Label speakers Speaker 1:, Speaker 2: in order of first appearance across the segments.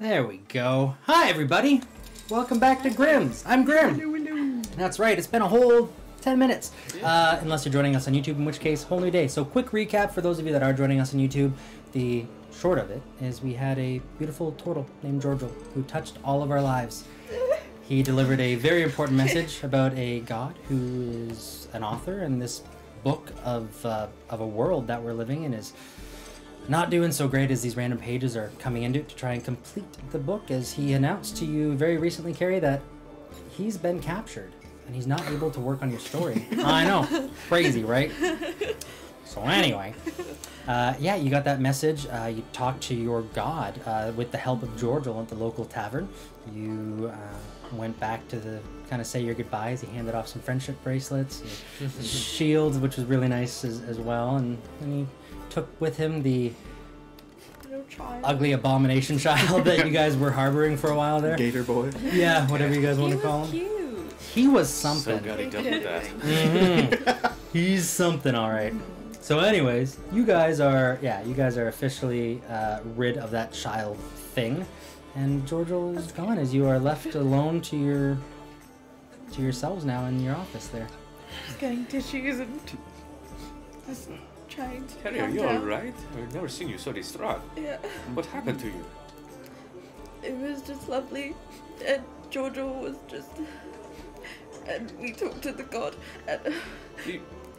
Speaker 1: There we go. Hi, everybody. Welcome back to Grimm's. I'm Grimm. That's right. It's been a whole 10 minutes. Unless you're joining us on YouTube, in which case, whole new day. So quick recap for those of you that are joining us on YouTube. The short of it is we had a beautiful turtle named Giorgio who touched all of our lives. He delivered a very important message about a god who is an author, and this book of a world that we're living in is not doing so great as these random pages are coming into it to try and complete the book, as he announced to you very recently, Carrie, that he's been captured and he's not able to work on your story. I know. Crazy, right? So anyway, yeah, you got that message. You talked to your god with the help of Giorgio at the local tavern. You went back to kind of say your goodbyes. He handed off some friendship bracelets, shields, which was really nice as well. And then he took with him the ugly abomination child that you guys were harboring for a while there.
Speaker 2: Gator boy.
Speaker 1: Yeah, whatever you guys want to call him.
Speaker 3: Cute.
Speaker 1: He was something.
Speaker 2: So glad he dealt with that.
Speaker 1: He's something, all right. So anyways, you guys are officially rid of that child thing, and Giorgio is gone as you are left alone to yourselves now in your office there.
Speaker 3: Just getting tissues and just trying to
Speaker 2: Carrie, are you alright? I've never seen you so distraught.
Speaker 3: Yeah.
Speaker 2: What happened to you?
Speaker 3: It was just lovely, and Giorgio was just, and we talked to the god, and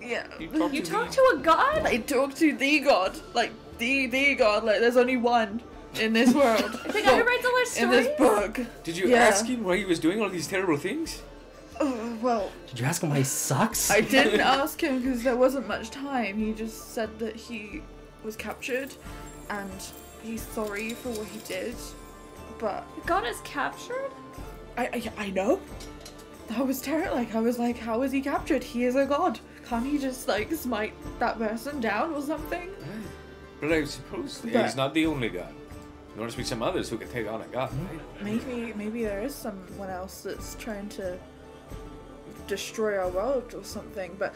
Speaker 3: yeah.
Speaker 2: You
Speaker 3: talked to a god? I talked to the god, like the god. Like there's only one in this world.
Speaker 4: The guy who writes all our stories?
Speaker 3: In this book.
Speaker 2: Did you ask him why he was doing all these terrible things?
Speaker 3: Well,
Speaker 1: did you ask him why he sucks?
Speaker 3: I didn't ask him because there wasn't much time. He just said that he was captured and he's sorry for what he did. But
Speaker 4: the god is captured?
Speaker 3: I know. That was terrible. Like, I was like, how is he captured? He is a god. Can't he just like smite that person down or something?
Speaker 2: But I suppose he's not the only god. There must be some others who can take on a god, right?
Speaker 3: Maybe there is someone else that's trying to destroy our world or something. But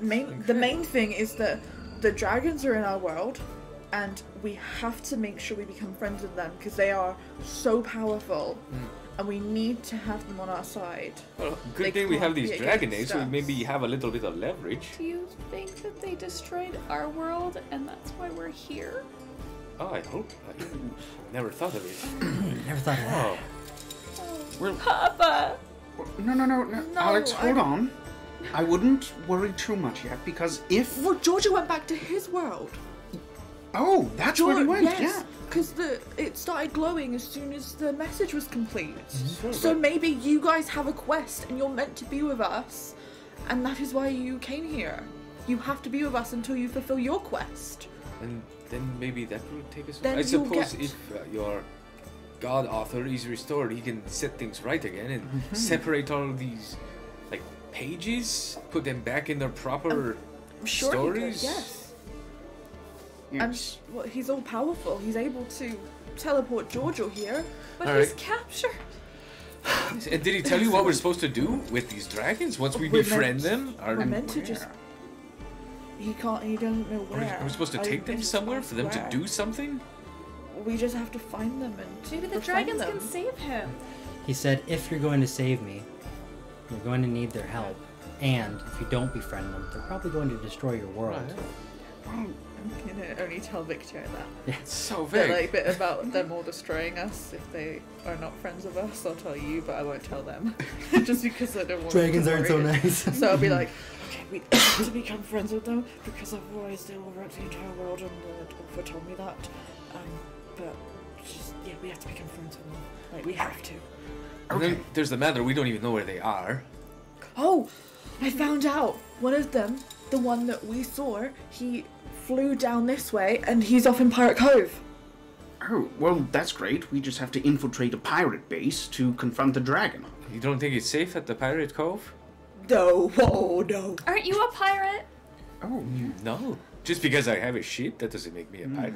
Speaker 3: the main thing is that the dragons are in our world, and we have to make sure we become friends with them because they are so powerful. And we need to have them on our side.
Speaker 2: Well, good thing we have these dragon eggs, so we maybe have a little bit of leverage.
Speaker 4: Do you think that they destroyed our world and that's why we're here?
Speaker 2: Oh, I hope. I never thought of it.
Speaker 1: Never thought of that.
Speaker 4: Well, Papa!
Speaker 5: No, Alex, hold on. I wouldn't worry too much yet, because if...
Speaker 3: Well, Giorgio went back to his world.
Speaker 5: Oh, that's where he went, yeah.
Speaker 3: Because it started glowing as soon as the message was complete. So maybe you guys have a quest and you're meant to be with us, and that is why you came here. You have to be with us until you fulfill your quest.
Speaker 2: And then maybe that will take us...
Speaker 3: Then
Speaker 2: I suppose if your god author is restored, he can set things right again and separate all of these like pages, put them back in their proper stories.
Speaker 3: He could, yes. And well, he's all powerful. He's able to teleport Giorgio here.
Speaker 4: But he's captured.
Speaker 2: And did he tell you what we're supposed to do with these dragons once we befriend them?
Speaker 3: We're meant to just... He doesn't know where.
Speaker 2: Are we supposed to take them somewhere for them to do something?
Speaker 3: We just have to find them and
Speaker 4: maybe the dragons can save him.
Speaker 1: He said, if you're going to save me, you're going to need their help. And if you don't befriend them, they're probably going to destroy your world.
Speaker 3: I'm gonna only tell Victor that.
Speaker 1: Yeah.
Speaker 2: It's so vague.
Speaker 3: The bit about them all destroying us if they are not friends with us, I'll tell you, but I won't tell them. Just because I don't want
Speaker 1: dragons aren't so nice.
Speaker 3: So I'll be like, okay, we have to become friends with them because otherwise they will wreck the entire world, and the author told me that. But just, yeah, we have to become friends with them. Like, we have to.
Speaker 2: Okay. Then there's the matter, we don't even know where they are.
Speaker 3: Oh, I found out. One of them, the one that we saw, he flew down this way and he's off in Pirate Cove.
Speaker 5: Oh, well, that's great. We just have to infiltrate a pirate base to confront the dragon.
Speaker 2: You don't think it's safe at the Pirate Cove?
Speaker 3: No, oh no.
Speaker 4: Aren't you a pirate?
Speaker 5: Oh,
Speaker 2: no. Just because I have a ship, that doesn't make me a pirate.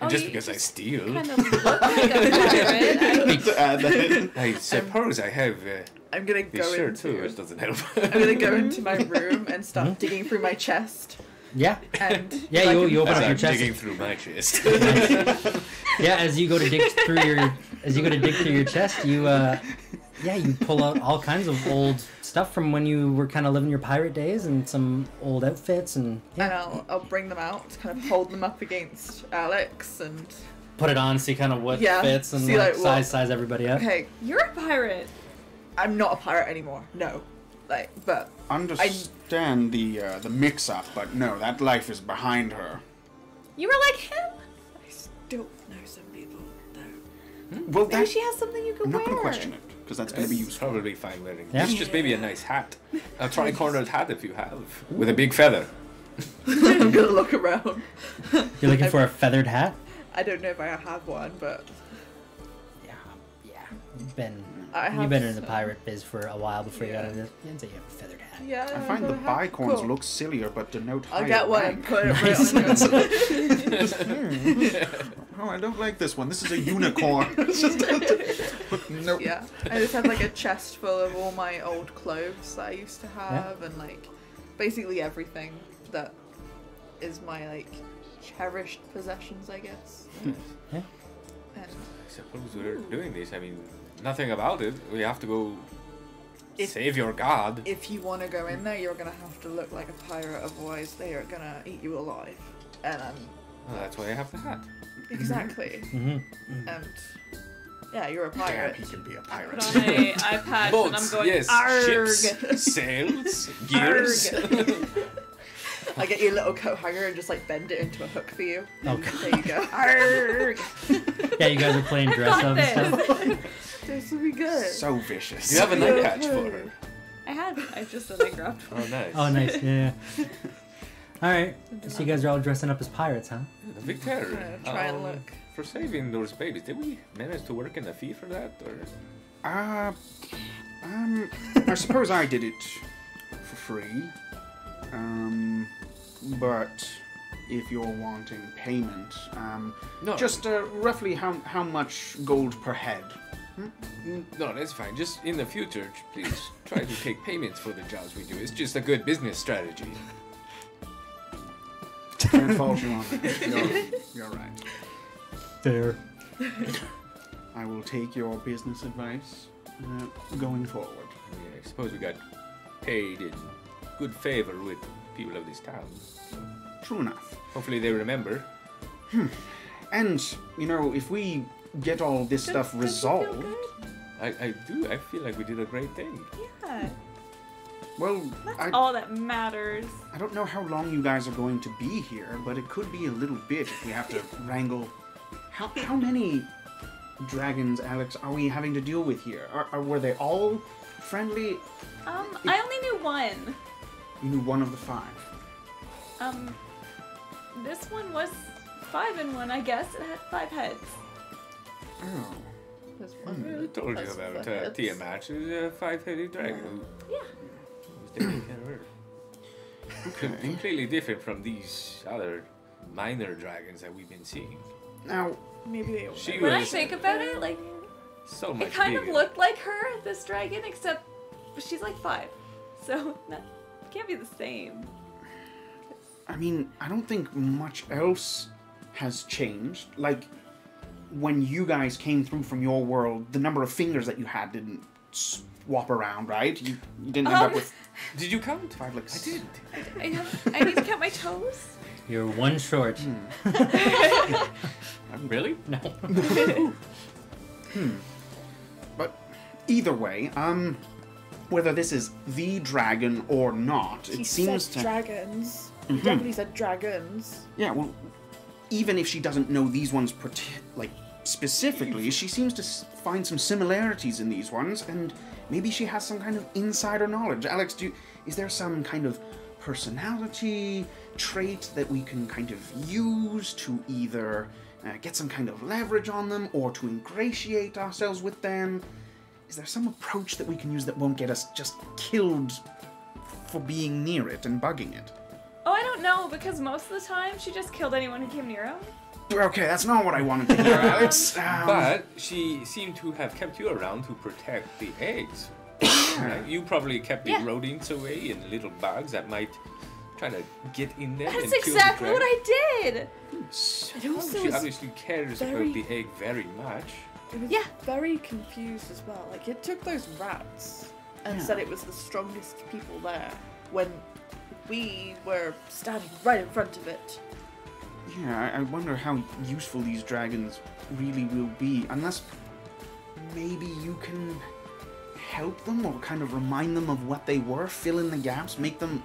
Speaker 2: And just because I steal.
Speaker 4: Kind of look like a pirate.
Speaker 2: I suppose I have
Speaker 3: I'm gonna
Speaker 2: this
Speaker 3: go
Speaker 2: shirt
Speaker 3: into
Speaker 2: too, which doesn't help.
Speaker 3: I'm gonna go into my room and start digging through my chest
Speaker 1: Yeah.
Speaker 3: And
Speaker 1: Yeah, you open
Speaker 2: As
Speaker 1: up your
Speaker 2: I'm
Speaker 1: chest.
Speaker 2: digging through my chest.
Speaker 1: Yeah, as you go to dig through your chest, you you pull out all kinds of old stuff from when you were kind of living your pirate days and some old outfits and
Speaker 3: and I'll bring them out, kind of hold them up against Alex and
Speaker 1: put it on, see kind of what
Speaker 3: Yeah,
Speaker 1: fits and
Speaker 3: see,
Speaker 1: like,
Speaker 3: like,
Speaker 1: size everybody up.
Speaker 3: okay,
Speaker 4: You're a pirate.
Speaker 3: I'm not a pirate anymore. No, but
Speaker 5: Understand the mix-up, but no, that life is behind her.
Speaker 4: You were like him.
Speaker 3: I still know some people though.
Speaker 5: Well,
Speaker 4: Maybe she has something you can
Speaker 5: I'm not
Speaker 4: wear.
Speaker 5: going to question it, because that's going to be
Speaker 2: It's
Speaker 5: useful.
Speaker 2: probably fine wearing.
Speaker 1: Yeah.
Speaker 2: It's just maybe a nice hat. A tri-cornered hat if you have. With a big feather.
Speaker 3: I'm gonna look around.
Speaker 1: You're looking for a feathered hat?
Speaker 3: I don't know if I have one, but
Speaker 1: Yeah. You've been
Speaker 3: I have
Speaker 1: you've been in the
Speaker 3: some.
Speaker 1: pirate biz for a while before you got
Speaker 3: Yeah.
Speaker 1: into this. You didn't say you have a feathered hat.
Speaker 3: yeah.
Speaker 5: I find
Speaker 3: I've
Speaker 5: the
Speaker 3: got a hat.
Speaker 5: bicorns
Speaker 3: Cool.
Speaker 5: look sillier, but denote
Speaker 3: I'll
Speaker 5: higher
Speaker 3: get one
Speaker 5: rank.
Speaker 3: and put it right on
Speaker 5: Oh, I don't like this one. This is a unicorn. Nope.
Speaker 3: Yeah, I just had like a chest full of all my old clothes that I used to have, and like basically everything that is my like cherished possessions, I guess.
Speaker 1: Yeah.
Speaker 3: And
Speaker 2: I suppose we're doing this. I mean, nothing about it. We have to go save your god.
Speaker 3: if you want to go in there, you're gonna have to look like a pirate, otherwise they are gonna eat you alive. And
Speaker 2: Well, that's why I have the hat.
Speaker 3: exactly.
Speaker 1: Mm-hmm.
Speaker 3: And yeah, you're a
Speaker 5: Damn,
Speaker 3: pirate.
Speaker 5: he can be a
Speaker 4: Put
Speaker 5: pirate.
Speaker 4: on a eye patch and I'm
Speaker 2: Boats,
Speaker 4: going,
Speaker 2: yes.
Speaker 4: arg.
Speaker 2: Ships, sails, gears.
Speaker 3: I get your little coat hanger and just like bend it into a hook for you.
Speaker 1: Oh,
Speaker 3: There you go.
Speaker 4: Arg.
Speaker 1: Yeah, you guys are playing dress
Speaker 4: got
Speaker 1: up and stuff.
Speaker 3: This will be good.
Speaker 5: So vicious.
Speaker 2: Do you have a night patch for her?
Speaker 4: I just said I grabbed one.
Speaker 2: Oh, nice.
Speaker 1: Oh, nice. Yeah. All right. So you guys are all dressing up as pirates, huh?
Speaker 2: Victor,
Speaker 3: Try and look.
Speaker 2: For saving those babies, did we manage to work in a fee for that? Or
Speaker 5: I suppose I did it for free. But if you're wanting payment,
Speaker 2: No.
Speaker 5: just roughly how much gold per head?
Speaker 2: No, that's fine. Just in the future, please try to take payments for the jobs we do. It's just a good business strategy.
Speaker 5: Can't fault you on that. You're right.
Speaker 1: Fair.
Speaker 5: I will take your business advice going forward.
Speaker 2: I mean, I suppose we got paid in good favor with people of this town. So
Speaker 5: True enough.
Speaker 2: hopefully they remember.
Speaker 5: And, you know, if we get all this stuff
Speaker 4: Don't you feel
Speaker 5: resolved,
Speaker 4: good?
Speaker 2: I do. I feel like we did a great thing.
Speaker 4: Yeah,
Speaker 5: well,
Speaker 4: that's all that matters.
Speaker 5: I don't know how long you guys are going to be here, but it could be a little bit if we have to wrangle. How many dragons, Alex, are we having to deal with here? Were they all friendly?
Speaker 4: I only knew one.
Speaker 5: You knew one of the 5.
Speaker 4: This one was 5 in 1, I guess. It had 5 heads.
Speaker 5: Oh.
Speaker 3: There's one.
Speaker 2: I told you
Speaker 3: That's
Speaker 2: about
Speaker 3: the heads.
Speaker 2: Tiamat. She's a 5-headed dragon who
Speaker 4: Yeah.
Speaker 2: was taking care of her.
Speaker 5: Okay.
Speaker 2: Completely different from these other minor dragons that we've been seeing.
Speaker 5: Now,
Speaker 3: Maybe they all
Speaker 2: She
Speaker 3: know.
Speaker 4: When I
Speaker 2: was
Speaker 4: think about it, like,
Speaker 2: so much
Speaker 4: it kind
Speaker 2: bigger.
Speaker 4: of looked like her, this dragon, except she's like 5. So, it can't be the same.
Speaker 5: I mean, I don't think much else has changed. Like, when you guys came through from your world, the number of fingers that you had didn't swap around, right? You didn't end up with
Speaker 2: Did you count?
Speaker 5: 5, like,
Speaker 2: I did.
Speaker 4: I need to count my toes.
Speaker 1: You're one short.
Speaker 2: Really?
Speaker 1: No.
Speaker 5: But either way, whether this is the dragon or not,
Speaker 3: He
Speaker 5: it seems
Speaker 3: said
Speaker 5: to.
Speaker 3: dragons. He definitely said dragons.
Speaker 5: Yeah, well, even if she doesn't know these ones, specifically, she seems to find some similarities in these ones, and maybe she has some kind of insider knowledge. Alex, is there some kind of personality trait that we can kind of use to either get some kind of leverage on them or to ingratiate ourselves with them? Is there some approach that we can use that won't get us just killed for being near it and bugging it?
Speaker 4: Oh, I don't know, because most of the time she just killed anyone who came near him.
Speaker 5: Okay, that's not what I wanted to hear, Alex.
Speaker 2: But she seemed to have kept you around to protect the eggs. Right? You probably kept the
Speaker 4: Yeah.
Speaker 2: rodents away and little bugs that might trying to get in there.
Speaker 4: That's
Speaker 2: and kill
Speaker 4: exactly
Speaker 2: the
Speaker 4: what
Speaker 2: dragon.
Speaker 4: I did.
Speaker 2: So
Speaker 3: It also
Speaker 2: she
Speaker 3: is
Speaker 2: obviously cares
Speaker 3: very-
Speaker 2: about the egg very much.
Speaker 3: It was
Speaker 4: Yeah.
Speaker 3: very confused as well. Like, it took those rats and
Speaker 5: Yeah.
Speaker 3: said it was the strongest people there when we were standing right in front of it.
Speaker 5: Yeah, I wonder how useful these dragons really will be, unless maybe you can help them or kind of remind them of what they were, fill in the gaps, make them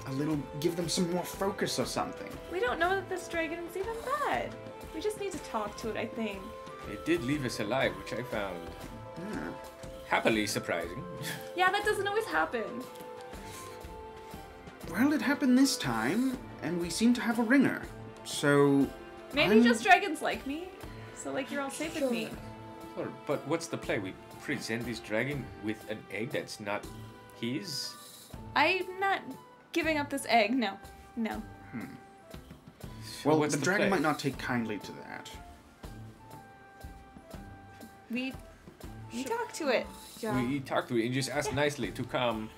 Speaker 5: a little, give them some more focus or something.
Speaker 4: We don't know that this dragon is even bad. We just need to talk to it, I think.
Speaker 2: It did leave us alive, which I found
Speaker 5: Yeah.
Speaker 2: happily surprising.
Speaker 4: Yeah, that doesn't always happen.
Speaker 5: Well, it happened this time, and we seem to have a ringer. So
Speaker 4: Maybe
Speaker 5: I'm-
Speaker 4: just dragons like me. So, like, you're all safe with me.
Speaker 2: But what's the play? We present this dragon with an egg that's not his?
Speaker 4: I'm not giving up this egg. No. No.
Speaker 2: So
Speaker 5: well,
Speaker 2: what's
Speaker 5: the dragon
Speaker 2: play?
Speaker 5: might not take kindly to that.
Speaker 4: We talk to it.
Speaker 3: Yeah.
Speaker 2: We talked to it and just asked nicely to come.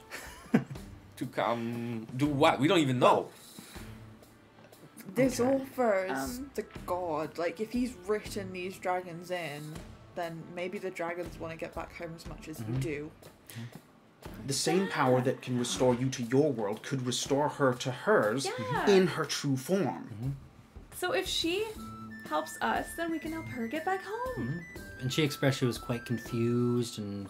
Speaker 2: To come do what? We don't even know.
Speaker 3: This
Speaker 5: Okay.
Speaker 3: offers
Speaker 4: Um,
Speaker 3: the god. Like, if he's written these dragons in, then maybe the dragons want to get back home as much as you do.
Speaker 5: The same power that can restore you to your world could restore her to hers
Speaker 4: Yeah.
Speaker 5: in her true form.
Speaker 4: So if she helps us, then we can help her get back home.
Speaker 1: And she expressed she was quite confused and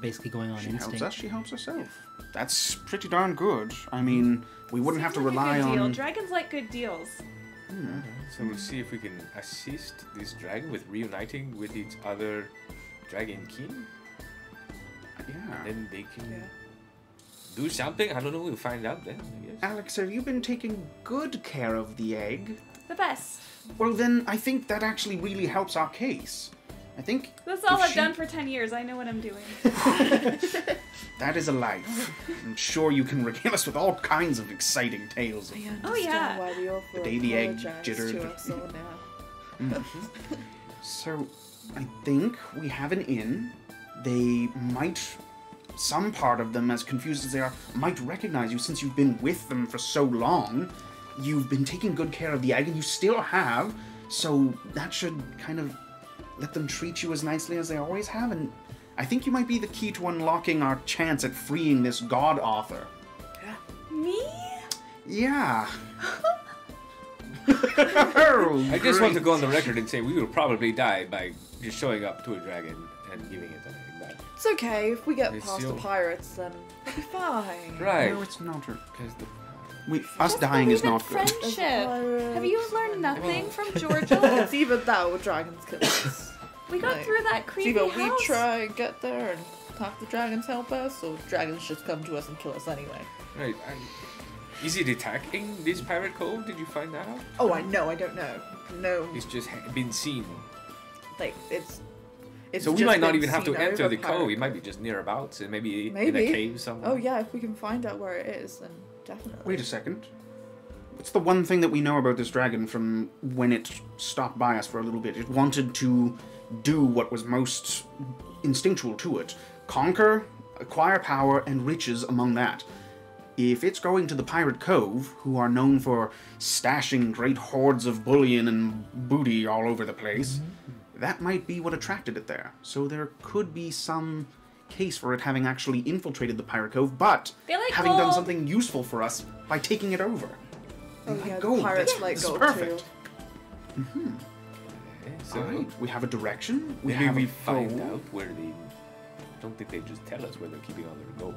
Speaker 1: basically going on
Speaker 5: She
Speaker 1: instinct.
Speaker 5: helps us, she helps herself. That's pretty darn good. I mean, we wouldn't have to
Speaker 4: Seems like
Speaker 5: rely
Speaker 4: a good deal.
Speaker 5: on...
Speaker 4: Dragons like good deals.
Speaker 2: So we'll see if we can assist this dragon with reuniting with its other dragon king.
Speaker 5: Yeah.
Speaker 2: Then they can
Speaker 3: Yeah.
Speaker 2: do something. I don't know. We'll find out then, I guess.
Speaker 5: Alex, have you been taking good care of the egg?
Speaker 4: The best.
Speaker 5: Well, then I think that actually really helps our case. I think
Speaker 4: That's all
Speaker 5: if
Speaker 4: I've
Speaker 5: she-
Speaker 4: done for 10 years. I know what I'm doing.
Speaker 5: that is a life. I'm sure you can regale us with all kinds of exciting tales.
Speaker 3: I understand
Speaker 4: Oh, yeah.
Speaker 3: why the author
Speaker 5: The day the egg
Speaker 3: apologized
Speaker 5: jittered.
Speaker 3: to us all now.
Speaker 5: So, I think we have an inn. They might, some part of them, as confused as they are, might recognize you since you've been with them for so long. You've been taking good care of the egg, and you still have, so that should kind of let them treat you as nicely as they always have, and I think you might be the key to unlocking our chance at freeing this god author.
Speaker 4: Me?
Speaker 5: Yeah.
Speaker 2: I just want to go on the record and say we will probably die by just showing up to a dragon and giving it an egg back.
Speaker 3: It's okay, if we get
Speaker 2: It's
Speaker 3: past the
Speaker 2: still-
Speaker 3: pirates, then we'll be fine.
Speaker 2: Right.
Speaker 5: No, it's not.
Speaker 2: Because the
Speaker 5: Us dying is
Speaker 4: Believe in
Speaker 5: not good.
Speaker 4: friendship.
Speaker 3: Pirates.
Speaker 4: Have you learned nothing from Georgia?
Speaker 3: It's either that or dragons kill us.
Speaker 4: We got
Speaker 3: Like,
Speaker 4: through that
Speaker 3: It's
Speaker 4: creepy
Speaker 3: either
Speaker 4: house.
Speaker 3: we try and get there and have the dragons help us, or dragons just come to us and kill us anyway.
Speaker 2: right. Is it attacking this pirate cove? Did you find that out?
Speaker 3: Oh, I know, I don't know. No,
Speaker 2: It's just been seen.
Speaker 3: like, it's
Speaker 2: So we
Speaker 3: just
Speaker 2: might not
Speaker 3: been
Speaker 2: even have to
Speaker 3: seen
Speaker 2: enter
Speaker 3: over
Speaker 2: the cove.
Speaker 3: pirate
Speaker 2: It might be just nearabouts and maybe in
Speaker 3: Maybe.
Speaker 2: a cave somewhere.
Speaker 3: Oh yeah, if we can find out where it is, then definitely.
Speaker 5: Wait a second. What's the one thing that we know about this dragon from when it stopped by us for a little bit? It wanted to do what was most instinctual to it. Conquer, acquire power, and riches among that. If it's going to the Pirate Cove, who are known for stashing great hordes of bullion and booty all over the place, that might be what attracted it there. So there could be some case for it having actually infiltrated the Pirate Cove, but
Speaker 4: They like
Speaker 5: having done
Speaker 4: gold.
Speaker 5: something useful for us by taking it over.
Speaker 3: Oh
Speaker 5: Like
Speaker 3: yeah, the
Speaker 5: gold.
Speaker 3: pirates
Speaker 5: This
Speaker 3: like
Speaker 5: is
Speaker 3: gold
Speaker 5: perfect.
Speaker 3: too.
Speaker 2: Okay, so
Speaker 5: Alright, we have a direction. We
Speaker 2: maybe
Speaker 5: have
Speaker 2: we
Speaker 5: a
Speaker 2: find
Speaker 5: goal.
Speaker 2: out where they. Don't think they just tell us where they're keeping all their gold.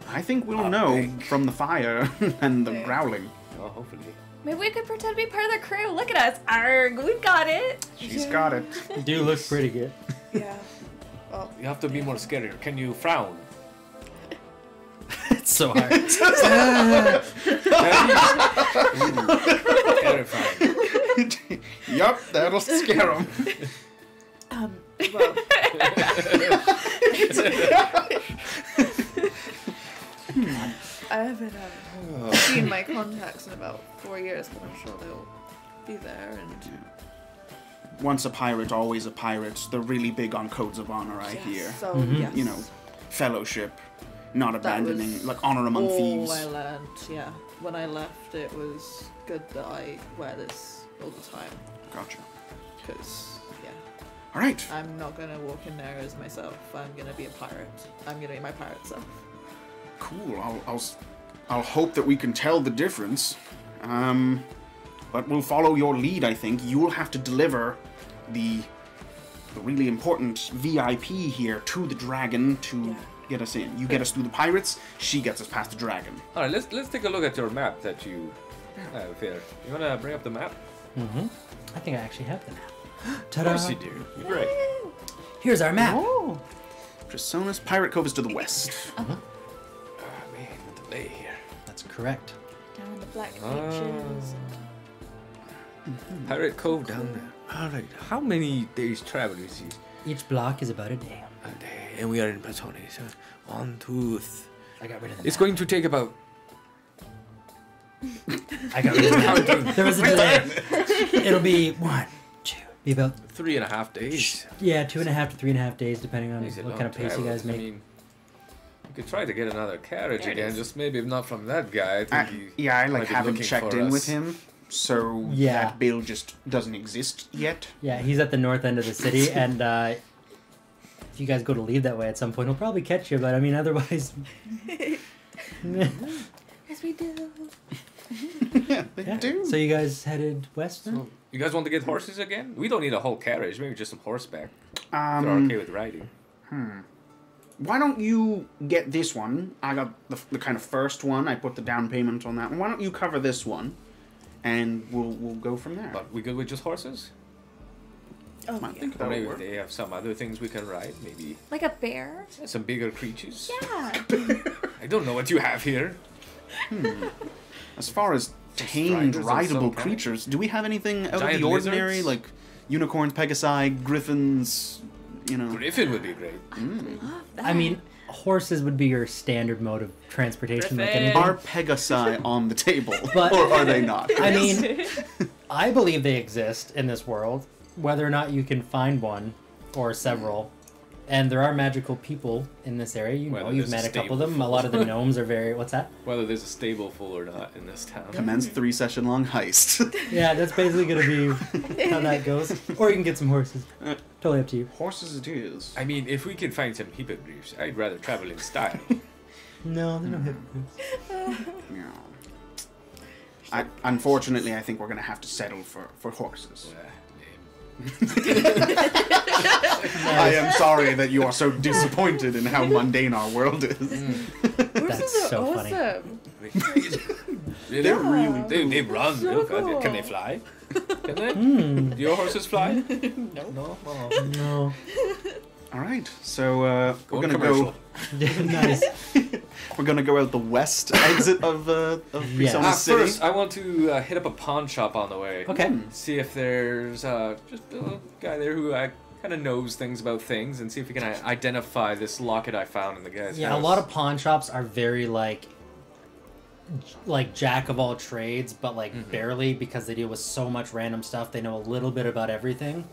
Speaker 5: I think we'll
Speaker 2: I
Speaker 5: know
Speaker 2: think.
Speaker 5: from the fire and the
Speaker 3: Yeah.
Speaker 5: growling.
Speaker 2: Oh, hopefully.
Speaker 4: Maybe we could pretend to be part of the crew. Look at us. Arg, we've got it.
Speaker 5: She's got it.
Speaker 1: You do look pretty good.
Speaker 3: Yeah. Well,
Speaker 2: You have to be more scarier. Can you frown?
Speaker 1: It's so hard.
Speaker 2: Terrifying.
Speaker 5: Yup, that'll scare him.
Speaker 3: well, I haven't seen my contacts in about 4 years, but I'm sure they'll be there. And
Speaker 5: Once a pirate, always a pirate. They're really big on codes of honor, I
Speaker 3: yes,
Speaker 5: hear.
Speaker 3: so
Speaker 1: Mhm.
Speaker 3: yes.
Speaker 5: You know, fellowship. not abandoning, like honor among
Speaker 3: all
Speaker 5: thieves.
Speaker 3: I learned, yeah. When I left, it was good that I wear this all the time.
Speaker 5: Gotcha.
Speaker 3: Because, yeah,
Speaker 5: All right.
Speaker 3: I'm not going to walk in there as myself. I'm going to be a pirate. I'm going to be my pirate self.
Speaker 5: Cool. I'll hope that we can tell the difference. But we'll follow your lead, I think. You will have to deliver the really important VIP here to the dragon to get us in. You get us through the pirates, she gets us past the dragon.
Speaker 2: All right, let's take a look at your map that you have here. You want to bring up the map?
Speaker 1: Mm-hmm. I think I actually have the map.
Speaker 2: Of
Speaker 1: Ta-da!
Speaker 2: course you do. You're great.
Speaker 1: Here's our map.
Speaker 5: Oh. Trisonus Pirate Cove is to the west.
Speaker 2: Ah, man, what the lay here.
Speaker 1: That's correct.
Speaker 4: Down the black
Speaker 2: Ah.
Speaker 4: beaches.
Speaker 2: Pirate Cove down there. All right. How many days travel is it?
Speaker 1: Each block is about a day.
Speaker 2: A day. And we are in Platone. So 1, 2, 3.
Speaker 1: I got rid of the
Speaker 2: It's
Speaker 1: map.
Speaker 2: going to take about...
Speaker 1: I got rid of the map. There was a delay. It'll be 1, 2, be about
Speaker 2: 3.5 days.
Speaker 1: 2.5 to 3.5 days, depending on
Speaker 2: Is it
Speaker 1: what
Speaker 2: long
Speaker 1: kind of pace you
Speaker 2: travel?
Speaker 1: guys make.
Speaker 2: I mean, you could try to get another carriage
Speaker 4: There it
Speaker 2: again,
Speaker 4: is.
Speaker 2: just maybe if not from that guy. I think he
Speaker 5: I
Speaker 2: might be
Speaker 5: haven't
Speaker 2: looking
Speaker 5: checked
Speaker 2: for
Speaker 5: in with
Speaker 2: us.
Speaker 5: him, so
Speaker 1: Yeah.
Speaker 5: that bill just doesn't exist yet.
Speaker 1: Yeah, he's at the north end of the city, and if you guys go to leave that way at some point, he'll probably catch you. But I mean, otherwise,
Speaker 4: Yes, we do.
Speaker 5: Yeah, they
Speaker 1: yeah.
Speaker 5: do.
Speaker 1: So you guys headed west then?
Speaker 2: So, you guys want to get horses again? We don't need a whole carriage, maybe just some horseback. If they're
Speaker 5: Um,
Speaker 2: okay with riding.
Speaker 5: Why don't you get this one? I got the kind of first one. I put the down payment on that one. Why don't you cover this one, and we'll go from there.
Speaker 2: But we good with just horses?
Speaker 3: Oh,
Speaker 5: I
Speaker 3: yeah.
Speaker 5: think
Speaker 2: Or
Speaker 5: that'll
Speaker 2: maybe
Speaker 5: work.
Speaker 2: they have some other things we can ride. Maybe
Speaker 4: Like a bear?
Speaker 2: some bigger creatures.
Speaker 4: Yeah.
Speaker 2: I don't know what you have here.
Speaker 5: As far as tamed,
Speaker 2: striders of some
Speaker 5: rideable
Speaker 2: kind?
Speaker 5: creatures, do we have anything out of
Speaker 2: Giant
Speaker 5: the ordinary,
Speaker 2: lizards?
Speaker 5: like unicorns, pegasi, griffins? You know.
Speaker 2: Griffin would be great.
Speaker 4: Love that.
Speaker 1: I mean, horses would be your standard mode of transportation, like
Speaker 4: Griffin.
Speaker 1: anything.
Speaker 5: Are pegasi on the table,
Speaker 1: But-
Speaker 5: or are they not?
Speaker 1: I mean, I believe they exist in this world, whether or not you can find one or several. And there are magical people in this area. You know,
Speaker 2: Whether
Speaker 1: you've
Speaker 2: there's
Speaker 1: met
Speaker 2: a
Speaker 1: a couple of them.
Speaker 2: stable
Speaker 1: A lot of the gnomes are very. What's that?
Speaker 2: Whether there's a stable full or not in this town.
Speaker 5: Commence 3-session-long heist.
Speaker 1: Yeah, that's basically gonna be how that goes. Or you can get some horses. Totally up to you.
Speaker 5: Horses it is.
Speaker 2: I mean, if we can find some hippogriffs, I'd rather travel in style.
Speaker 1: No, they're not hippogriffs.
Speaker 5: Yeah. Unfortunately, I think we're going to have to settle for horses.
Speaker 2: Lame.
Speaker 5: I am sorry that you are so disappointed in how mundane our world is.
Speaker 3: Horses
Speaker 1: That's
Speaker 3: are
Speaker 1: so funny.
Speaker 3: awesome.
Speaker 2: Really?
Speaker 5: They're really
Speaker 2: They run
Speaker 3: So
Speaker 2: real fast.
Speaker 3: cool.
Speaker 2: Can they fly? Can they?
Speaker 1: Hmm.
Speaker 2: Do your horses fly?
Speaker 3: No.
Speaker 2: No. Oh.
Speaker 1: No.
Speaker 5: All right, so we're
Speaker 2: Going
Speaker 5: gonna
Speaker 2: commercial.
Speaker 1: Nice.
Speaker 5: we're gonna go out the west exit of
Speaker 1: Yes.
Speaker 5: Prisona City.
Speaker 2: First, I want to hit up a pawn shop on the way.
Speaker 1: Okay.
Speaker 2: See if there's just a guy there who kind of knows things about things, and see if we can identify this locket I found in the guy's
Speaker 1: Yeah,
Speaker 2: house.
Speaker 1: a lot of pawn shops are very like jack of all trades, but like barely, because they deal with so much random stuff. They know a little bit about everything,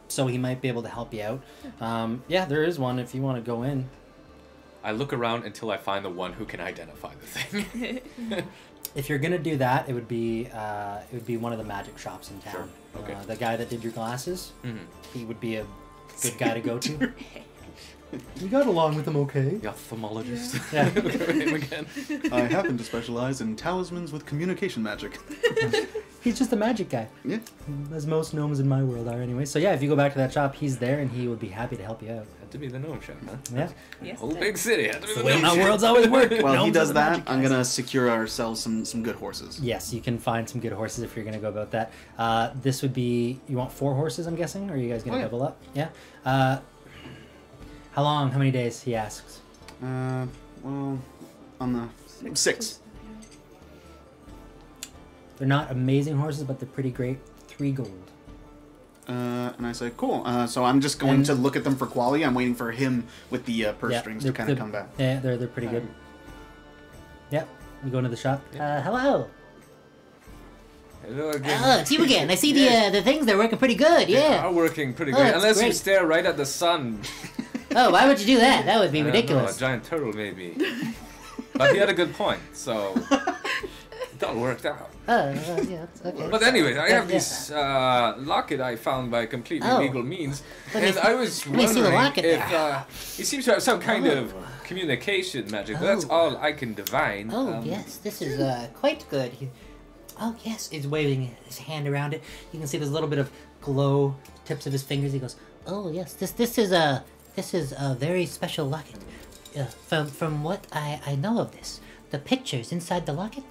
Speaker 1: so he might be able to help you out. Yeah, there is one if you want to go in.
Speaker 2: I look around until I find the one who can identify the thing.
Speaker 1: If you're gonna do that, it would be one of the magic shops in town.
Speaker 2: Sure. Okay.
Speaker 1: The guy that did your glasses,
Speaker 2: Mhm.
Speaker 1: he would be a good guy to go to. You got along with him okay.
Speaker 2: The ophthalmologist.
Speaker 1: Yeah.
Speaker 2: Look at him again.
Speaker 5: I happen to specialize in talismans with communication magic.
Speaker 1: He's just a magic guy,
Speaker 5: Yeah.
Speaker 1: as most gnomes in my world are anyway. So yeah, if you go back to that shop, he's there and he would be happy to help you out.
Speaker 2: Had to be the gnome shop, huh?
Speaker 1: Yeah.
Speaker 4: Yes,
Speaker 2: Whole
Speaker 4: it
Speaker 2: big city. Had to be the
Speaker 1: Well,
Speaker 2: gnome
Speaker 1: how
Speaker 2: shop.
Speaker 1: worlds always work.
Speaker 5: While he
Speaker 1: Gnomes
Speaker 5: does
Speaker 1: are the
Speaker 5: that,
Speaker 1: magic
Speaker 5: I'm
Speaker 1: guys.
Speaker 5: gonna secure ourselves some good horses.
Speaker 1: Yes, you can find some good horses if you're going to go about that. This would be... You want 4 horses, I'm guessing? Or are you guys going to
Speaker 5: Oh, yeah.
Speaker 1: double up? Yeah. How long? How many days? He asks.
Speaker 5: Well, on the 6.
Speaker 1: They're not amazing horses, but they're pretty great. 3 gold.
Speaker 5: And I say, cool. So I'm just going
Speaker 1: And-
Speaker 5: to look at them for quality. I'm waiting for him with the purse strings to
Speaker 1: they're-
Speaker 5: kind of
Speaker 1: they're-
Speaker 5: come back.
Speaker 1: Yeah, they're pretty good. Yep. You go into the shop.
Speaker 2: Yeah.
Speaker 1: Hello.
Speaker 2: Hello again.
Speaker 1: Oh, it's you again. I see the things. They're working pretty good.
Speaker 2: They
Speaker 1: Yeah.
Speaker 2: are working pretty
Speaker 1: Oh,
Speaker 2: good.
Speaker 1: that's
Speaker 2: Unless you
Speaker 1: great.
Speaker 2: stare right at the sun.
Speaker 1: Oh, why would you do that? That would be
Speaker 2: I don't know,
Speaker 1: ridiculous.
Speaker 2: a giant turtle, maybe. But he had a good point, so it all worked out.
Speaker 1: Yeah, it's okay.
Speaker 2: But anyways, I have
Speaker 1: Yeah.
Speaker 2: this locket I found by completely
Speaker 1: Oh.
Speaker 2: legal means,
Speaker 1: Let me
Speaker 2: and
Speaker 1: see-
Speaker 2: I was
Speaker 1: let me see the
Speaker 2: wondering
Speaker 1: locket
Speaker 2: if
Speaker 1: there.
Speaker 2: he seems to have some kind of communication magic. But that's
Speaker 1: Oh.
Speaker 2: all I can divine.
Speaker 1: Oh, yes, this is quite good. Oh, yes, he's waving his hand around it. You can see there's a little bit of glow, tips of his fingers. He goes, oh, yes, this is a very special locket. From what I know of this, the pictures inside the locket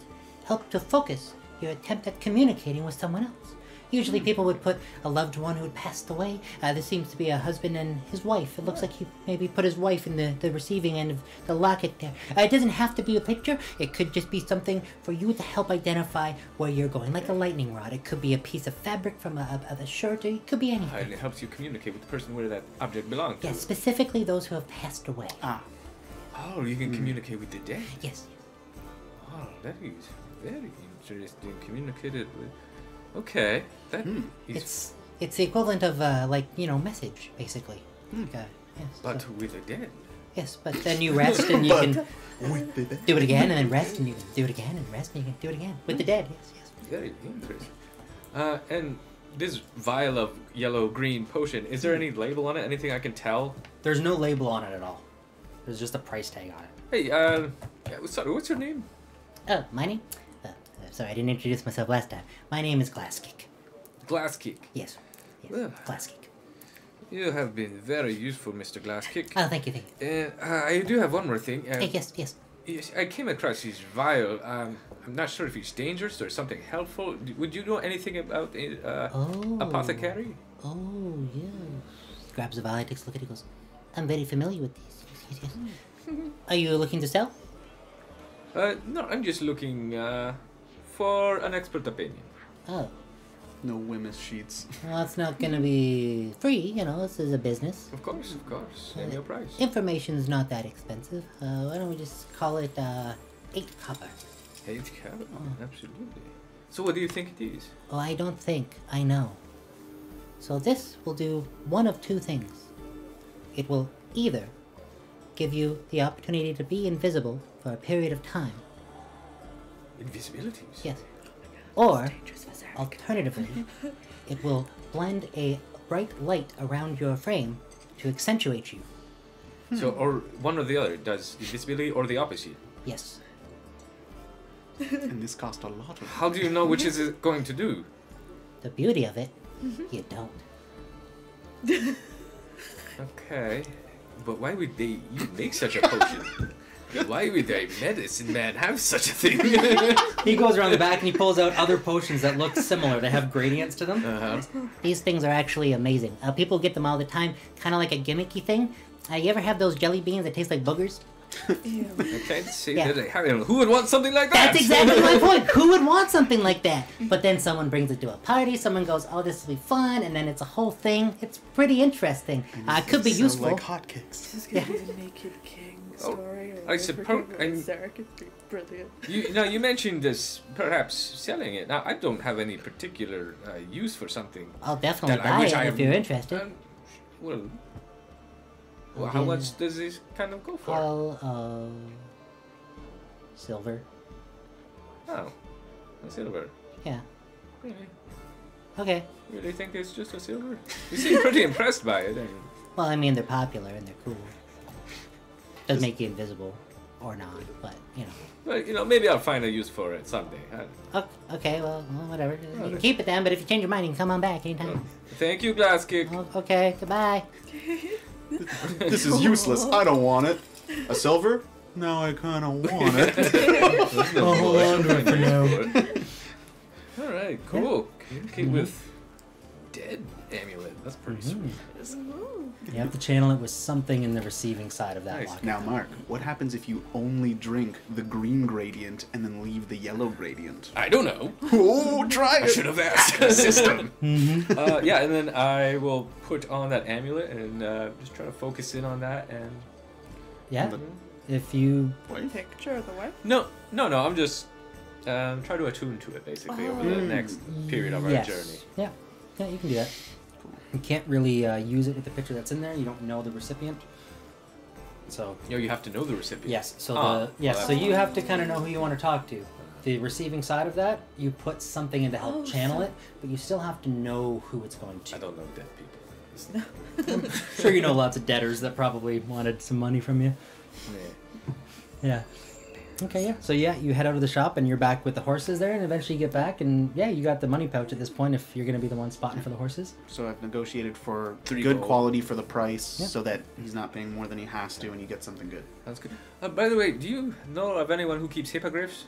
Speaker 1: help to focus your attempt at communicating with someone else. Usually people would put a loved one who had passed away. This seems to be a husband and his wife. It looks like he maybe put his wife in the receiving end of the locket there. It doesn't have to be a picture. It could just be something for you to help identify where you're going, like a lightning rod. It could be a piece of fabric from a shirt, or it could be
Speaker 2: And
Speaker 1: anything.
Speaker 2: it helps you communicate with the person where that object belongs to.
Speaker 1: Yes, specifically those who have passed away.
Speaker 5: Ah,
Speaker 2: Oh, you can communicate with the dead.
Speaker 1: Yes.
Speaker 2: Oh, that is very interesting. Communicated with. Okay, that is.
Speaker 1: It's the equivalent of message, basically. Yes.
Speaker 2: But
Speaker 1: so-
Speaker 2: with the dead.
Speaker 1: yes, but then you rest and you can
Speaker 5: with the
Speaker 1: do it again and then rest and you can do it again and rest and you can do it again with the dead. Yes.
Speaker 2: Very interesting. And this vial of yellow-green potion, is there any label on it? Anything I can tell?
Speaker 1: There's no label on it at all. There's just a price tag on it.
Speaker 2: Hey, sorry, what's your name?
Speaker 1: Oh, my name? Sorry, I didn't introduce myself last time. My name is Glasskick.
Speaker 2: Glasskick.
Speaker 1: Yes.
Speaker 2: Well.
Speaker 1: Glasskick.
Speaker 2: You have been very useful, Mr. Glasskick.
Speaker 1: Oh, thank you.
Speaker 2: And I do have one more thing.
Speaker 1: Yes.
Speaker 2: Yes, I came across this vial. I'm not sure if it's dangerous or something helpful. Would you know anything about apothecary?
Speaker 1: Oh, yes. Grabs a vial, takes a look at it, goes, I'm very familiar with these. Yes. Are you looking to sell?
Speaker 2: No, I'm just looking for an expert opinion.
Speaker 1: Oh.
Speaker 5: no Wemyss sheets.
Speaker 1: Well, it's not gonna be free, this is a business.
Speaker 2: Of course. Name your price.
Speaker 1: Information's not that expensive. Why don't we just call it 8 copper?
Speaker 2: 8 carat, absolutely. So what do you think it is?
Speaker 1: Oh, I don't think. I know. So this will do one of two things. It will either give you the opportunity to be invisible for a period of time.
Speaker 2: Invisibilities?
Speaker 1: Yes. Or, alternatively, it will blend a bright light around your frame to accentuate you.
Speaker 2: So, or one or the other, does invisibility or the opposite?
Speaker 1: Yes.
Speaker 5: And this cost a lot of.
Speaker 2: How do you know which is it going to do?
Speaker 1: The beauty of it, you don't.
Speaker 2: Okay, but why would they even make such a potion? Why would a medicine man have such a thing?
Speaker 1: He goes around the back and he pulls out other potions that look similar. They have gradients to them. These things are actually amazing. People get them all the time, kind of like a gimmicky thing. You ever have those jelly beans that taste like boogers?
Speaker 2: I can't see
Speaker 1: Yeah.
Speaker 2: that. Who would want something like that?
Speaker 1: That's exactly my point. Who would want something like that? But then someone brings it to a party. Someone goes, "Oh, this will be fun," and then it's a whole thing. It's pretty interesting. It could be
Speaker 5: Sell
Speaker 1: useful.
Speaker 5: like hotcakes.
Speaker 3: This is gonna be the Naked King story.
Speaker 2: I suppose.
Speaker 3: Sarah could be brilliant.
Speaker 2: You mentioned this, perhaps selling it. Now, I don't have any particular use for something.
Speaker 1: I'll definitely
Speaker 2: that I
Speaker 1: buy
Speaker 2: wish
Speaker 1: it
Speaker 2: I
Speaker 1: if you're interested.
Speaker 2: Well, how much does this kind of go for?
Speaker 1: Well, silver.
Speaker 2: Oh, a silver.
Speaker 1: Yeah.
Speaker 2: Really?
Speaker 1: Okay.
Speaker 2: Really think it's just a silver? You seem pretty impressed by it.
Speaker 1: Well, I mean, they're popular and they're cool. Does make you invisible, or not, but
Speaker 2: But maybe I'll find a use for it someday.
Speaker 1: Okay, well, whatever. You can keep it then, but if you change your mind, you can come on back anytime.
Speaker 2: Thank you, Glasskick.
Speaker 1: Oh, okay, goodbye.
Speaker 5: This is useless. I don't want it. A silver? Now I kind of want it.
Speaker 1: I'll hold on to it for now.
Speaker 2: All right, cool. Communicate with dead amulet. That's pretty sweet.
Speaker 1: You have to channel it with something in the receiving side of that
Speaker 2: Nice.
Speaker 1: locket.
Speaker 5: Now, Mark, what happens if you only drink the green gradient and then leave the yellow gradient?
Speaker 2: I don't know.
Speaker 5: Oh, try
Speaker 2: I
Speaker 5: it!
Speaker 2: should have asked the system. Yeah, and then I will put on that amulet and just try to focus in on that. And
Speaker 1: Yeah. If you
Speaker 3: Picture of the wife.
Speaker 2: no, I'm just try to attune to it basically over the next period of our journey.
Speaker 1: Yeah, you can do that. You can't really use it with the picture that's in there. You don't know the recipient. So
Speaker 2: You have to know the recipient.
Speaker 1: yes, so
Speaker 2: Ah,
Speaker 1: so you have to kind of know who you want to talk to. The receiving side of that, you put something in to help channel it, but you still have to know who it's going to.
Speaker 2: I don't know dead people.
Speaker 1: I'm sure you know lots of debtors that probably wanted some money from you. Yeah. Okay, yeah. So yeah, you head out of the shop and you're back with the horses there, and eventually you get back, and yeah, you got the money pouch at this point if you're going to be the one spotting for the horses.
Speaker 5: So I've negotiated for
Speaker 2: 3
Speaker 5: good
Speaker 2: gold.
Speaker 5: quality for the price,
Speaker 1: Yeah.
Speaker 5: so that he's not paying more than he has to, and you get something good.
Speaker 2: That's good. By the way, do you know of anyone who keeps hippogriffs?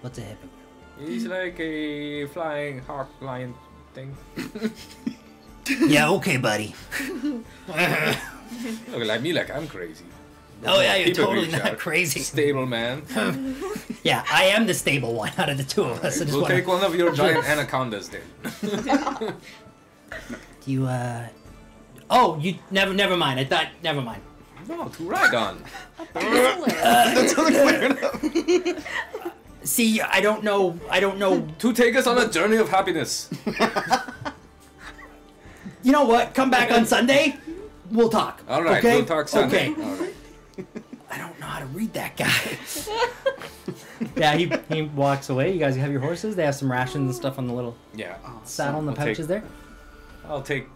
Speaker 1: What's a hippogriff?
Speaker 2: He's like a flying hawk lion thing.
Speaker 1: Yeah, okay, buddy.
Speaker 2: Look at me like I'm crazy.
Speaker 1: Oh yeah, you're totally
Speaker 2: Hippogriffs
Speaker 1: not
Speaker 2: are
Speaker 1: crazy.
Speaker 2: Stable man.
Speaker 1: Yeah, I am the stable one out of the two of us. I just
Speaker 2: We'll
Speaker 1: wanna-
Speaker 2: take one of your giant anacondas then.
Speaker 1: Do you Oh, you never mind. I thought never mind.
Speaker 2: No, to rag on.
Speaker 1: See, I don't know.
Speaker 2: To take us on a journey of happiness.
Speaker 1: You know what? Come back on Sunday. We'll talk.
Speaker 2: All right,
Speaker 1: okay?
Speaker 2: we'll talk Sunday.
Speaker 1: Okay.
Speaker 2: All right.
Speaker 1: I don't know how to read that guy. Yeah, he walks away. You guys have your horses. They have some rations and stuff on the little
Speaker 2: Yeah.
Speaker 1: saddle and the
Speaker 2: I'll
Speaker 1: pouches
Speaker 2: take-
Speaker 1: there.
Speaker 2: I'll take,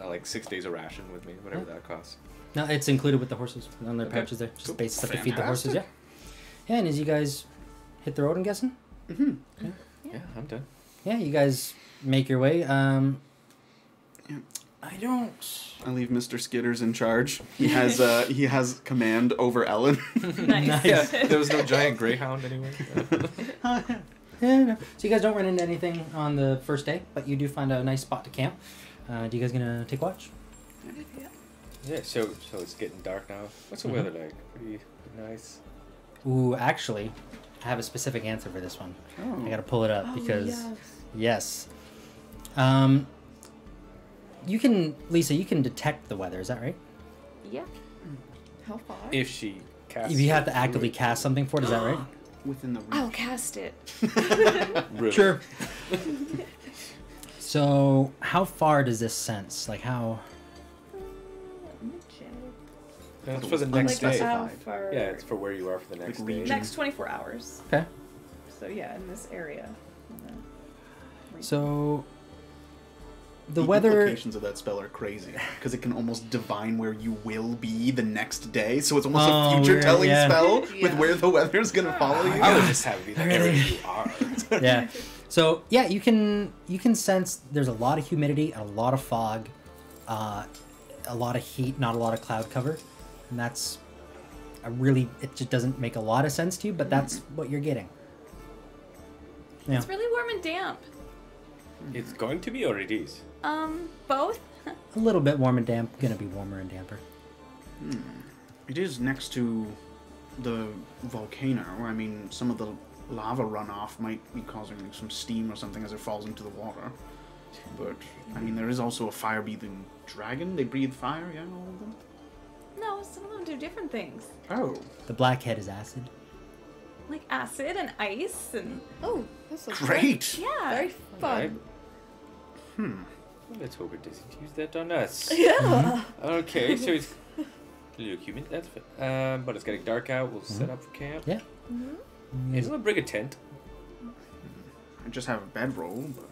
Speaker 2: like 6 days of ration with me, whatever that costs.
Speaker 1: No, it's included with the horses on their
Speaker 2: Okay.
Speaker 1: pouches there. Just
Speaker 2: Cool.
Speaker 1: basic stuff to feed the horses. Yeah. Yeah, and as you guys hit the road, I'm guessing.
Speaker 2: Yeah, I'm done.
Speaker 1: Yeah, you guys make your way.
Speaker 5: Yeah.
Speaker 1: I don't.
Speaker 5: I leave Mr. Skitters in charge. He has command over Ellen.
Speaker 4: Nice.
Speaker 2: Yeah, there was no giant greyhound anyway.
Speaker 1: Yeah, no. So you guys don't run into anything on the first day, but you do find a nice spot to camp. Do you guys gonna take watch?
Speaker 2: Yeah, so it's getting dark now. What's the weather like? Pretty nice.
Speaker 1: Ooh, actually, I have a specific answer for this one. I gotta pull it up because yes. You can, Lisa. You can detect the weather. Is that right?
Speaker 4: Yeah.
Speaker 3: How far?
Speaker 2: If she casts
Speaker 1: If you have
Speaker 2: it
Speaker 1: to actively cast something for it, is that right?
Speaker 5: Within the reach.
Speaker 4: I'll cast it.
Speaker 2: Really.
Speaker 1: Sure. So, how far does this sense? Like how?
Speaker 4: Let me check.
Speaker 2: That's for the
Speaker 5: Like
Speaker 2: next
Speaker 4: Like
Speaker 2: day.
Speaker 4: how
Speaker 5: specified.
Speaker 4: far?
Speaker 2: Yeah, it's for where you are for the next day.
Speaker 5: region.
Speaker 4: Next 24 hours.
Speaker 1: Okay.
Speaker 4: So yeah, in this area.
Speaker 1: So, the
Speaker 5: The
Speaker 1: weather.
Speaker 5: implications of that spell are crazy because it can almost divine where you will be the next day. So it's almost
Speaker 1: Oh,
Speaker 5: a future-telling
Speaker 1: yeah.
Speaker 5: spell with
Speaker 3: Yeah.
Speaker 5: where the weather's gonna follow you.
Speaker 2: I would just have it be the
Speaker 1: Really?
Speaker 2: area you are.
Speaker 1: Yeah. So yeah, you can sense there's a lot of humidity, a lot of fog, a lot of heat, not a lot of cloud cover, and that's it just doesn't make a lot of sense to you, but that's what you're getting. Yeah.
Speaker 4: It's really warm and damp.
Speaker 2: It's going to be, or it is.
Speaker 4: Both.
Speaker 1: A little bit warm and damp, gonna be warmer and damper.
Speaker 5: It is next to the volcano. I mean, some of the lava runoff might be causing like, some steam or something as it falls into the water. But, I mean, there is also a fire-breathing dragon. They breathe fire, yeah, all of them?
Speaker 4: No, some of them do different things.
Speaker 5: Oh.
Speaker 1: The blackhead is acid.
Speaker 4: Like acid and ice and
Speaker 3: Oh, that's
Speaker 5: Great!
Speaker 4: yeah.
Speaker 3: Very fun.
Speaker 2: Right. Well, let's hope it doesn't use that on us.
Speaker 3: Yeah.
Speaker 2: Okay, so it's a little humid. That's fine. But it's getting dark out. We'll set up for camp.
Speaker 1: Yeah.
Speaker 2: Maybe we'll bring a tent.
Speaker 5: I just have a bedroll, but...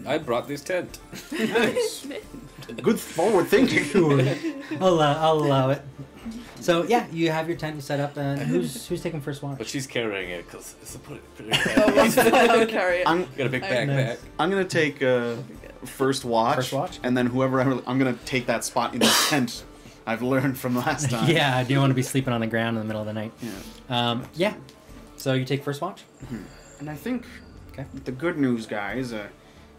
Speaker 2: I brought this tent.
Speaker 5: Nice. Good forward thinking.
Speaker 1: I'll allow it. So yeah, you have your tent you set up, and who's taking first watch?
Speaker 2: But she's carrying it because it's a pretty
Speaker 3: Oh, that's fine. I'll carry it.
Speaker 5: I'm
Speaker 2: got a big
Speaker 3: Nice.
Speaker 2: backpack.
Speaker 5: gonna take first watch.
Speaker 1: First watch?
Speaker 5: And then whoever I'm gonna take that spot in the tent I've learned from last time.
Speaker 1: Yeah, I do want to be sleeping on the ground in the middle of the night.
Speaker 5: Yeah.
Speaker 1: Yeah. So you take first watch.
Speaker 5: And I think
Speaker 1: Okay.
Speaker 5: the good news, guys,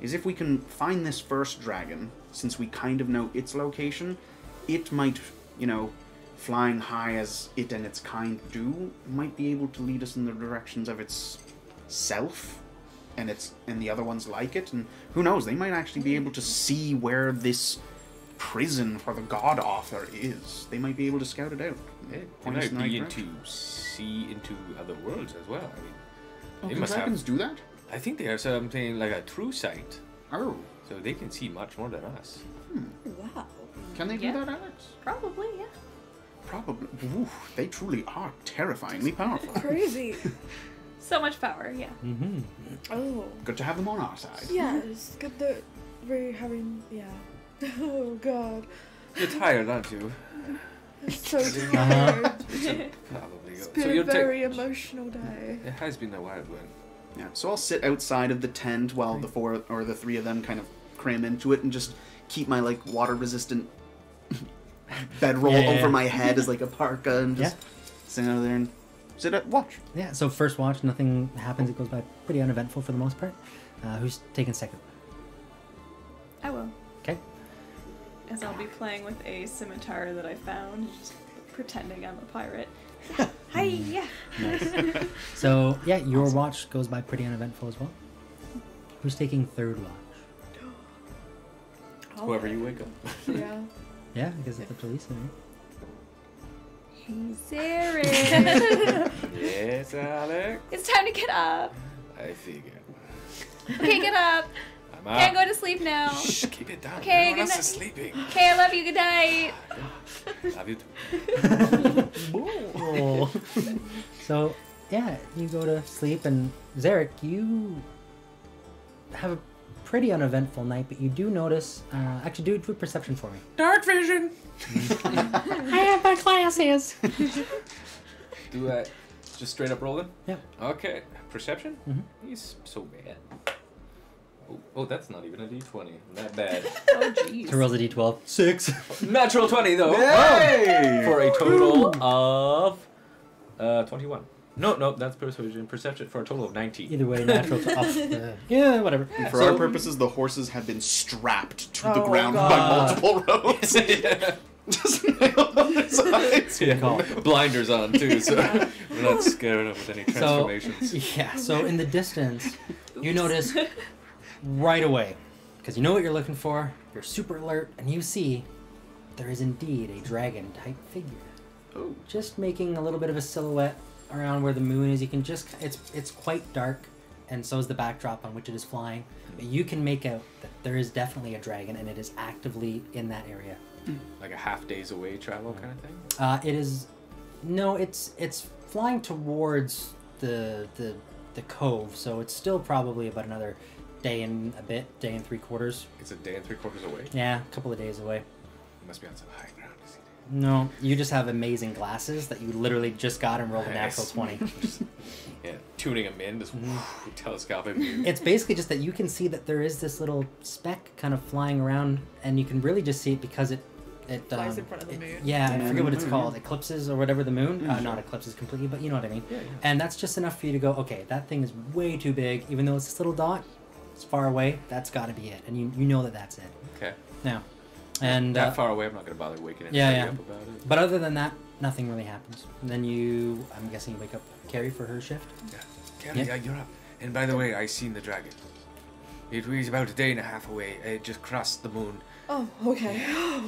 Speaker 5: is if we can find this first dragon, since we kind of know its location, it might, flying high as it and its kind do, might be able to lead us in the directions of its self and the other ones like it. And who knows, they might actually be able to see where this prison for the god author is. They might be able to scout it out.
Speaker 2: It
Speaker 5: Point us
Speaker 2: might
Speaker 5: in the
Speaker 2: be
Speaker 5: right direction.
Speaker 2: to see into other worlds as well. I mean, they
Speaker 5: Can
Speaker 2: must have.
Speaker 5: dragons do that?
Speaker 2: I think they have something like a true sight,
Speaker 5: Oh.
Speaker 2: so they can see much more than us.
Speaker 3: Wow.
Speaker 5: Can they do
Speaker 4: Yeah.
Speaker 5: that, Alex?
Speaker 4: Probably, yeah.
Speaker 5: Probably. Ooh, they truly are terrifyingly powerful.
Speaker 3: Crazy.
Speaker 4: So much power, yeah.
Speaker 1: Mm-hmm.
Speaker 3: Oh.
Speaker 5: Good to have them on our side.
Speaker 3: Yeah, it's good that we're having. Yeah. Oh God.
Speaker 2: You're tired, aren't you?
Speaker 3: I'm so tired.
Speaker 2: Probably.
Speaker 3: It's
Speaker 2: So
Speaker 3: been a
Speaker 2: you're
Speaker 3: very emotional day.
Speaker 2: It has been a wild one.
Speaker 5: Yeah. So I'll sit outside of the tent while the 4 or the 3 of them kind of cram into it and just keep my like water-resistant bedroll over my head as like a parka and just sit out there and sit at watch.
Speaker 1: Yeah, so first watch, nothing happens. It goes by pretty uneventful for the most part. Who's taking second?
Speaker 4: I will.
Speaker 1: Okay.
Speaker 4: As I'll be playing with a scimitar that I found, just pretending I'm a pirate. Hi, yeah.
Speaker 1: Nice. So, yeah, your watch goes by pretty uneventful as well. Who's taking third watch?
Speaker 2: Whoever you wake up.
Speaker 3: Yeah.
Speaker 1: Yeah, I guess it's up to Lisa, right?
Speaker 4: Hey, Sarah.
Speaker 2: Yes, Alex.
Speaker 4: It's time to get up.
Speaker 2: I figure.
Speaker 4: Okay, get up.
Speaker 2: I'm up.
Speaker 4: Can't go to sleep now.
Speaker 2: Shh, keep it down.
Speaker 4: Okay,
Speaker 2: Everyone
Speaker 4: good
Speaker 2: else is
Speaker 4: night.
Speaker 2: sleeping.
Speaker 4: Okay, I love you. Good night.
Speaker 2: Love you too.
Speaker 1: Oh. So, yeah, you go to sleep, and Zarek, you have a pretty uneventful night, but you do notice. Actually, do a perception for me.
Speaker 2: Dark vision.
Speaker 1: I have my glasses.
Speaker 2: Do that. Just straight up rolling?
Speaker 1: Yeah.
Speaker 2: Okay. Perception?
Speaker 1: Mhm.
Speaker 2: He's so bad. Oh, that's not even a d20. Not bad.
Speaker 4: Oh, jeez.
Speaker 1: So rolls a d12. 6.
Speaker 2: Natural 20 though.
Speaker 5: Hey!
Speaker 2: For a total of 21. No, that's persuasion. Perception for a total of 19.
Speaker 1: Either way, natural to off. Yeah, whatever.
Speaker 5: For
Speaker 2: So-
Speaker 5: our purposes, the horses have been strapped to the
Speaker 3: Oh,
Speaker 5: ground
Speaker 3: God.
Speaker 5: by multiple ropes.
Speaker 2: Yeah.
Speaker 5: Just nailed on their sides.
Speaker 2: Yeah.
Speaker 1: call.
Speaker 2: Blinders on too, so we're not scared of any transformations.
Speaker 1: Yeah, so in the distance, you notice right away, because you know what you're looking for, you're super alert, and you see there is indeed a dragon-type figure.
Speaker 5: Oh.
Speaker 1: Just making a little bit of a silhouette around where the moon is. You can just, it's quite dark, and so is the backdrop on which it is flying. But you can make out that there is definitely a dragon, and it is actively in that area.
Speaker 2: Like a half days away travel kind of thing.
Speaker 1: It is, no, it's flying towards the cove, so it's still probably about another day and a bit, day and 3/4.
Speaker 2: It's a day and 3/4 away.
Speaker 1: Yeah, a couple of days away.
Speaker 2: It must be on some high ground. Is it?
Speaker 1: No, you just have amazing glasses that you literally just got and rolled a natural
Speaker 2: Nice.
Speaker 1: 20.
Speaker 2: Yeah, tuning them in, just telescopic view.
Speaker 1: It's basically just that you can see that there is this little speck kind of flying around, and you can really just see it because it
Speaker 3: Flies in front of the moon.
Speaker 1: Yeah, I
Speaker 5: Yeah,
Speaker 1: forget what it's
Speaker 5: moon,
Speaker 1: called. Eclipses or whatever the moon.
Speaker 5: Yeah,
Speaker 1: Not eclipses completely, but you know what I mean.
Speaker 2: Yeah, yeah.
Speaker 1: And that's just enough for you to go, okay, that thing is way too big. Even though it's this little dot, it's far away. That's got to be it. And you know that that's it.
Speaker 2: Okay.
Speaker 1: Now, and
Speaker 2: That far away, I'm not going to bother waking
Speaker 1: yeah,
Speaker 2: anybody
Speaker 1: yeah.
Speaker 2: up about it.
Speaker 1: But other than that, nothing really happens. And then I'm guessing you wake up Carrie for her shift.
Speaker 2: Yeah. Kelly,
Speaker 1: Yeah.
Speaker 2: you're up. And by the way, I seen the dragon. It was about a day and a half away. It just crossed the moon.
Speaker 3: Oh, okay.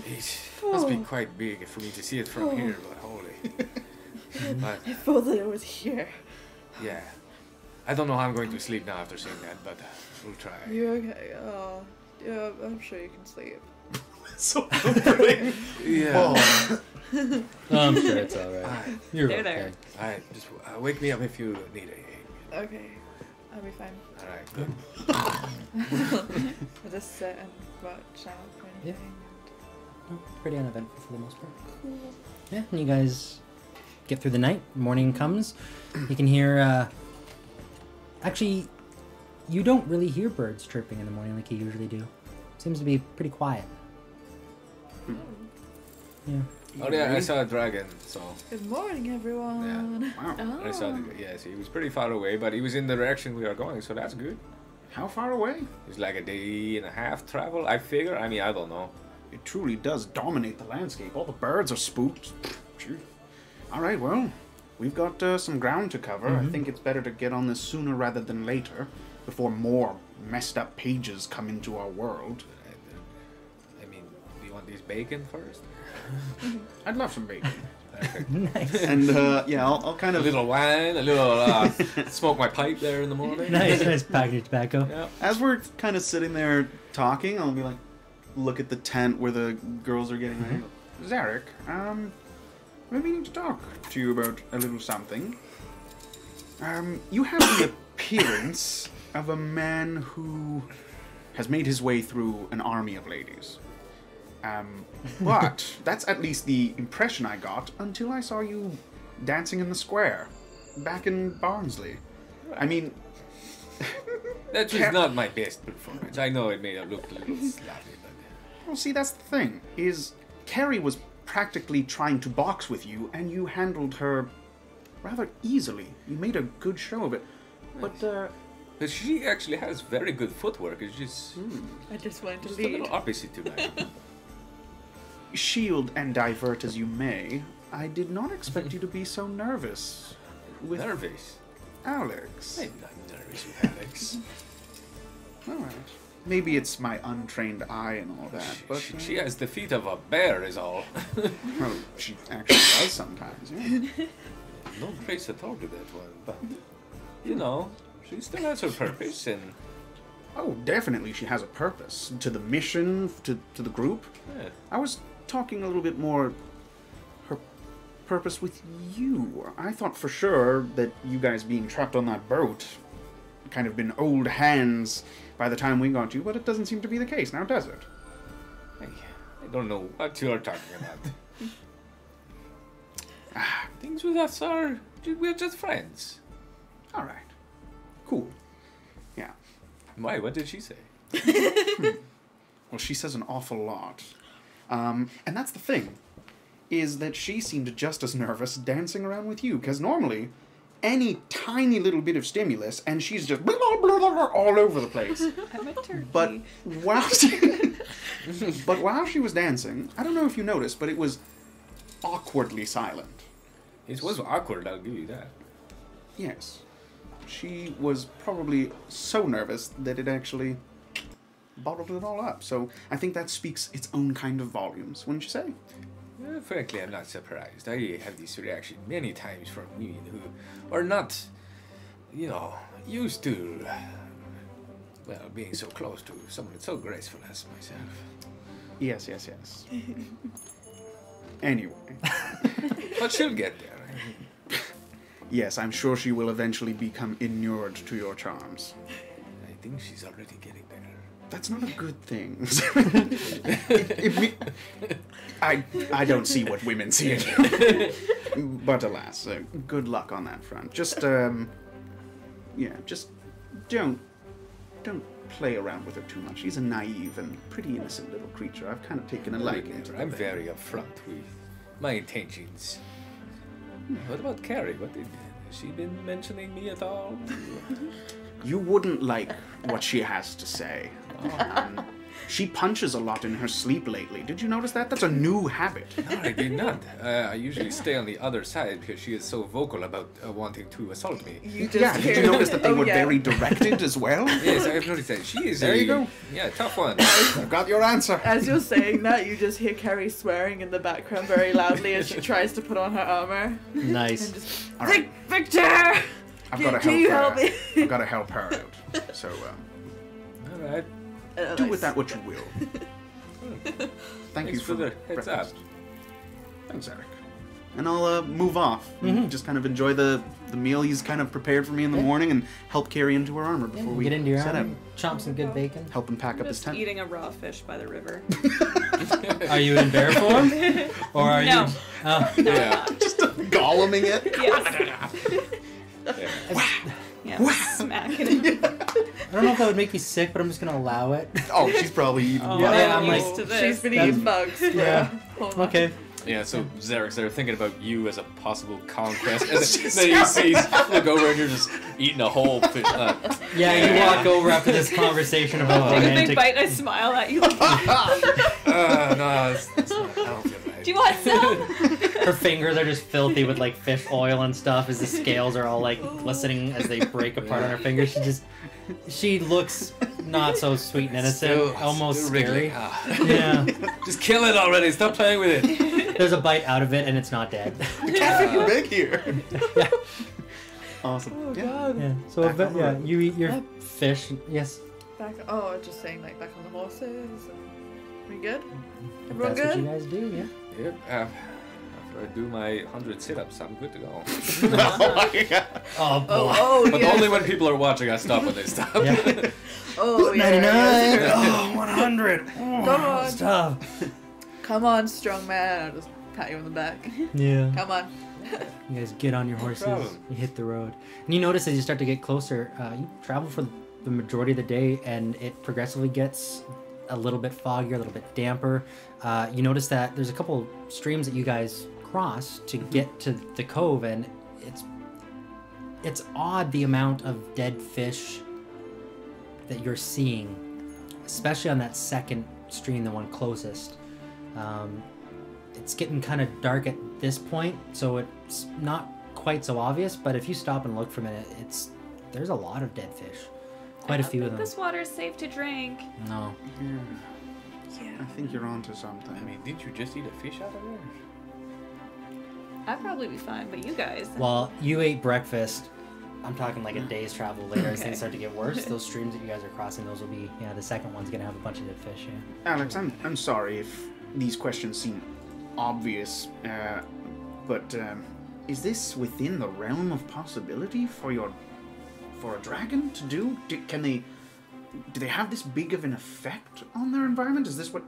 Speaker 2: It must be quite big for me to see it from here, but holy. But
Speaker 3: I thought that it was here.
Speaker 2: yeah, I don't know how I'm going to sleep now after seeing that, but we'll try.
Speaker 3: You okay? Oh, yeah, I'm sure you can sleep.
Speaker 5: So comforting.
Speaker 2: Yeah.
Speaker 5: Oh.
Speaker 1: I'm sure it's all right.
Speaker 2: Alright,
Speaker 1: You're
Speaker 4: They're
Speaker 1: okay.
Speaker 4: there.
Speaker 2: alright, just wake me up if you need a.
Speaker 3: Okay, I'll be fine.
Speaker 2: Alright, good.
Speaker 3: I'll just sit and watch out for
Speaker 1: Yeah.
Speaker 3: anything.
Speaker 1: Pretty uneventful for the most part.
Speaker 3: Cool.
Speaker 1: Yeah, and you guys get through the night. Morning comes. You can hear. Actually, you don't really hear birds chirping in the morning like you usually do. Seems to be pretty quiet. Yeah.
Speaker 2: Oh yeah, I saw a dragon, so.
Speaker 3: Good morning, everyone.
Speaker 5: Wow.
Speaker 4: Oh.
Speaker 2: I saw the, yes, he was pretty far away, but he was in the direction we are going, so that's good.
Speaker 5: How far away?
Speaker 2: It's like a day and a half travel, I figure. I mean, I don't know.
Speaker 5: It truly does dominate the landscape. All the birds are spooked. Phew. All right, well, we've got some ground to cover. I think it's better to get on this sooner rather than later, before more messed up pages come into our world.
Speaker 2: I mean, do you want these bacon first?
Speaker 5: I'd love some bacon.
Speaker 2: Okay.
Speaker 1: Nice.
Speaker 5: And yeah, I'll kind
Speaker 2: A
Speaker 5: of
Speaker 2: little wine, a little smoke my pipe there in the morning.
Speaker 1: nice package of tobacco.
Speaker 2: Yeah.
Speaker 5: as we're kind of sitting there talking, I'll be like, look at the tent where the girls are getting ready. Zarek, I've been meaning to talk to you about a little something. You have the appearance of a man who has made his way through an army of ladies. But that's at least the impression I got until I saw you dancing in the square back in Barnsley. I mean...
Speaker 2: That was not my best performance. I know it made it look a little sloppy, but...
Speaker 5: Well, see, that's the thing, is Carrie was practically trying to box with you, and you handled her rather easily. You made a good show of it. But,
Speaker 2: But she actually has very good footwork. It's just...
Speaker 3: I just wanted to
Speaker 2: Just a
Speaker 3: lead.
Speaker 2: little opposite to that.
Speaker 5: shield and divert as you may, I did not expect you to be so nervous with
Speaker 2: Nervous?
Speaker 5: Alex.
Speaker 2: I'm not nervous with Alex.
Speaker 5: Alright. Maybe it's my untrained eye and all that, but...
Speaker 2: She has the feet of a bear is all.
Speaker 5: Well, she actually does sometimes, yeah.
Speaker 2: No place at all to that one, but... You know, she still has her purpose, and...
Speaker 5: Oh, definitely she has a purpose. To the mission, to the group.
Speaker 2: Yeah.
Speaker 5: I was talking a little bit more... her purpose with you. I thought for sure that you guys being trapped on that boat kind of been old hands by the time we got you, but it doesn't seem to be the case now, does it?
Speaker 2: I don't know what you're talking about. Things with us are... We're just friends.
Speaker 5: Alright. Cool. Yeah.
Speaker 2: Why? What did she say?
Speaker 5: Well, she says an awful lot. And that's the thing, is that she seemed just as nervous dancing around with you, because normally, any tiny little bit of stimulus, and she's just all over the place.
Speaker 4: I'm a turkey.
Speaker 5: But while she was dancing, I don't know if you noticed, but it was awkwardly silent.
Speaker 2: It was awkward, I'll give you that.
Speaker 5: Yes. She was probably so nervous that it actually bottled it all up. So I think that speaks its own kind of volumes, wouldn't you say?
Speaker 2: Frankly, I'm not surprised. I have this reaction many times from women who are not, you know, used to, well, being so close to someone so graceful as myself.
Speaker 5: Yes, yes, yes. Anyway.
Speaker 2: But she'll get there.
Speaker 5: Yes, I'm sure she will eventually become inured to your charms.
Speaker 2: I think she's already getting there.
Speaker 5: That's not a good thing. I don't see what women see in you. But alas, good luck on that front. Just, yeah, just don't play around with her too much. She's a naive and pretty innocent little creature. I've kind of taken a liking to her.
Speaker 2: I'm very upfront with my intentions. What about Carrie? Has she been mentioning me at all?
Speaker 5: You wouldn't like what she has to say. She punches a lot in her sleep lately. Did you notice that? That's a new habit.
Speaker 2: No, I did not. I usually stay on the other side because she is so vocal about wanting to assault me.
Speaker 3: You just
Speaker 5: Yeah, did you notice that they were very directed as well?
Speaker 2: Yes, I have noticed that. She is
Speaker 5: There you go.
Speaker 2: Yeah, tough one.
Speaker 5: I've got your answer.
Speaker 3: As you're saying that, you just hear Carrie swearing in the background very loudly as she tries to put on her armor.
Speaker 1: Nice.
Speaker 3: And just,
Speaker 5: All right.
Speaker 3: Victor!
Speaker 5: I've got to
Speaker 3: Can you
Speaker 5: help
Speaker 3: help
Speaker 5: her.
Speaker 3: me?
Speaker 5: I've got to help her out. So,
Speaker 2: All right.
Speaker 5: do with that what you will. Thank you
Speaker 2: Thanks for the heads up.
Speaker 5: breakfast. Thanks, Eric. And I'll move off. Just kind of enjoy the meal he's kind of prepared for me in the morning and help carry into her armor before we
Speaker 1: Get into your
Speaker 5: set out.
Speaker 1: arm, chomp some good bacon.
Speaker 5: Help him pack up his
Speaker 4: Just
Speaker 5: tent.
Speaker 4: eating a raw fish by the river.
Speaker 1: Are you in bear form? Or are
Speaker 4: No.
Speaker 1: you... Oh.
Speaker 2: Yeah.
Speaker 5: Golluming it.
Speaker 4: Yes. Yeah, smacking it.
Speaker 1: I don't know if that would make you sick, but I'm just going to allow it.
Speaker 5: Oh, she's probably eating.
Speaker 4: Oh,
Speaker 1: Yeah,
Speaker 4: I'm
Speaker 1: I'm
Speaker 4: used
Speaker 1: like-
Speaker 4: to this.
Speaker 3: She's been
Speaker 1: That's-
Speaker 3: eating bugs. for
Speaker 1: Yeah.
Speaker 3: a whole month.
Speaker 1: Okay.
Speaker 2: Yeah, so Xerix, they're thinking about you as a possible conquest. And then you see, look over and you're just eating a whole fish.
Speaker 1: Yeah, you walk over after this conversation about
Speaker 4: Take a big
Speaker 1: romantic...
Speaker 4: bite and I smile at you. Like,
Speaker 2: No, it's not, I don't feel right.
Speaker 4: do you want some?
Speaker 1: Her fingers are just filthy with like fish oil and stuff as the scales are all like glistening as they break apart on her fingers. She looks not so sweet and innocent, almost
Speaker 2: still
Speaker 1: scary.
Speaker 2: wriggling. Ah.
Speaker 1: Yeah.
Speaker 2: Just kill it already. Stop playing with it.
Speaker 1: There's a bite out of it and it's not dead.
Speaker 5: You're big here.
Speaker 1: Yeah.
Speaker 5: Awesome.
Speaker 3: Oh
Speaker 5: Yeah.
Speaker 3: god.
Speaker 1: Yeah. So
Speaker 5: Back on the
Speaker 1: yeah,
Speaker 5: road.
Speaker 1: you eat your fish. Yes.
Speaker 3: Back. Oh, just saying, like back on the horses. We good?
Speaker 1: If
Speaker 3: Everyone
Speaker 1: that's what you
Speaker 3: good?
Speaker 1: guys do, yeah.
Speaker 2: Yep. after I do my 100 sit-ups, I'm good to go.
Speaker 1: Oh boy.
Speaker 3: Oh,
Speaker 2: But
Speaker 3: yeah.
Speaker 2: only when people are watching, I stop when they stop.
Speaker 1: Yeah.
Speaker 3: Oh,
Speaker 1: 99.
Speaker 3: yeah.
Speaker 1: Oh, 100. Oh,
Speaker 3: Come on.
Speaker 1: it's tough.
Speaker 3: Come on, strong man. I'll just pat you on the back.
Speaker 1: Yeah.
Speaker 3: Come on.
Speaker 1: You guys get on your horses.
Speaker 2: problem.
Speaker 1: You hit the road, and you notice as you start to get closer, you travel for the majority of the day, and it progressively gets a little bit foggier, a little bit damper. You notice that there's a couple streams that you guys cross to get to the cove, and it's odd the amount of dead fish that you're seeing, especially on that second stream, the one closest. It's getting kind of dark at this point, so it's not quite so obvious, but if you stop and look for a minute, there's a lot of dead fish. Quite a few of them.
Speaker 4: This water's safe to drink.
Speaker 1: No.
Speaker 3: Yeah.
Speaker 5: I think you're onto something.
Speaker 2: I mean, didn't you just eat a fish out of there?
Speaker 4: I'd probably be fine, but you guys.
Speaker 1: Well, you ate breakfast. I'm talking like a day's travel later as
Speaker 4: Okay.
Speaker 1: things start to get worse. Those streams that you guys are crossing, those will be, the second one's gonna have a bunch of dead fish, yeah.
Speaker 5: Alex, I'm sorry if these questions seem obvious, but is this within the realm of possibility for a dragon to do? Do they have this big of an effect on their environment? Is this what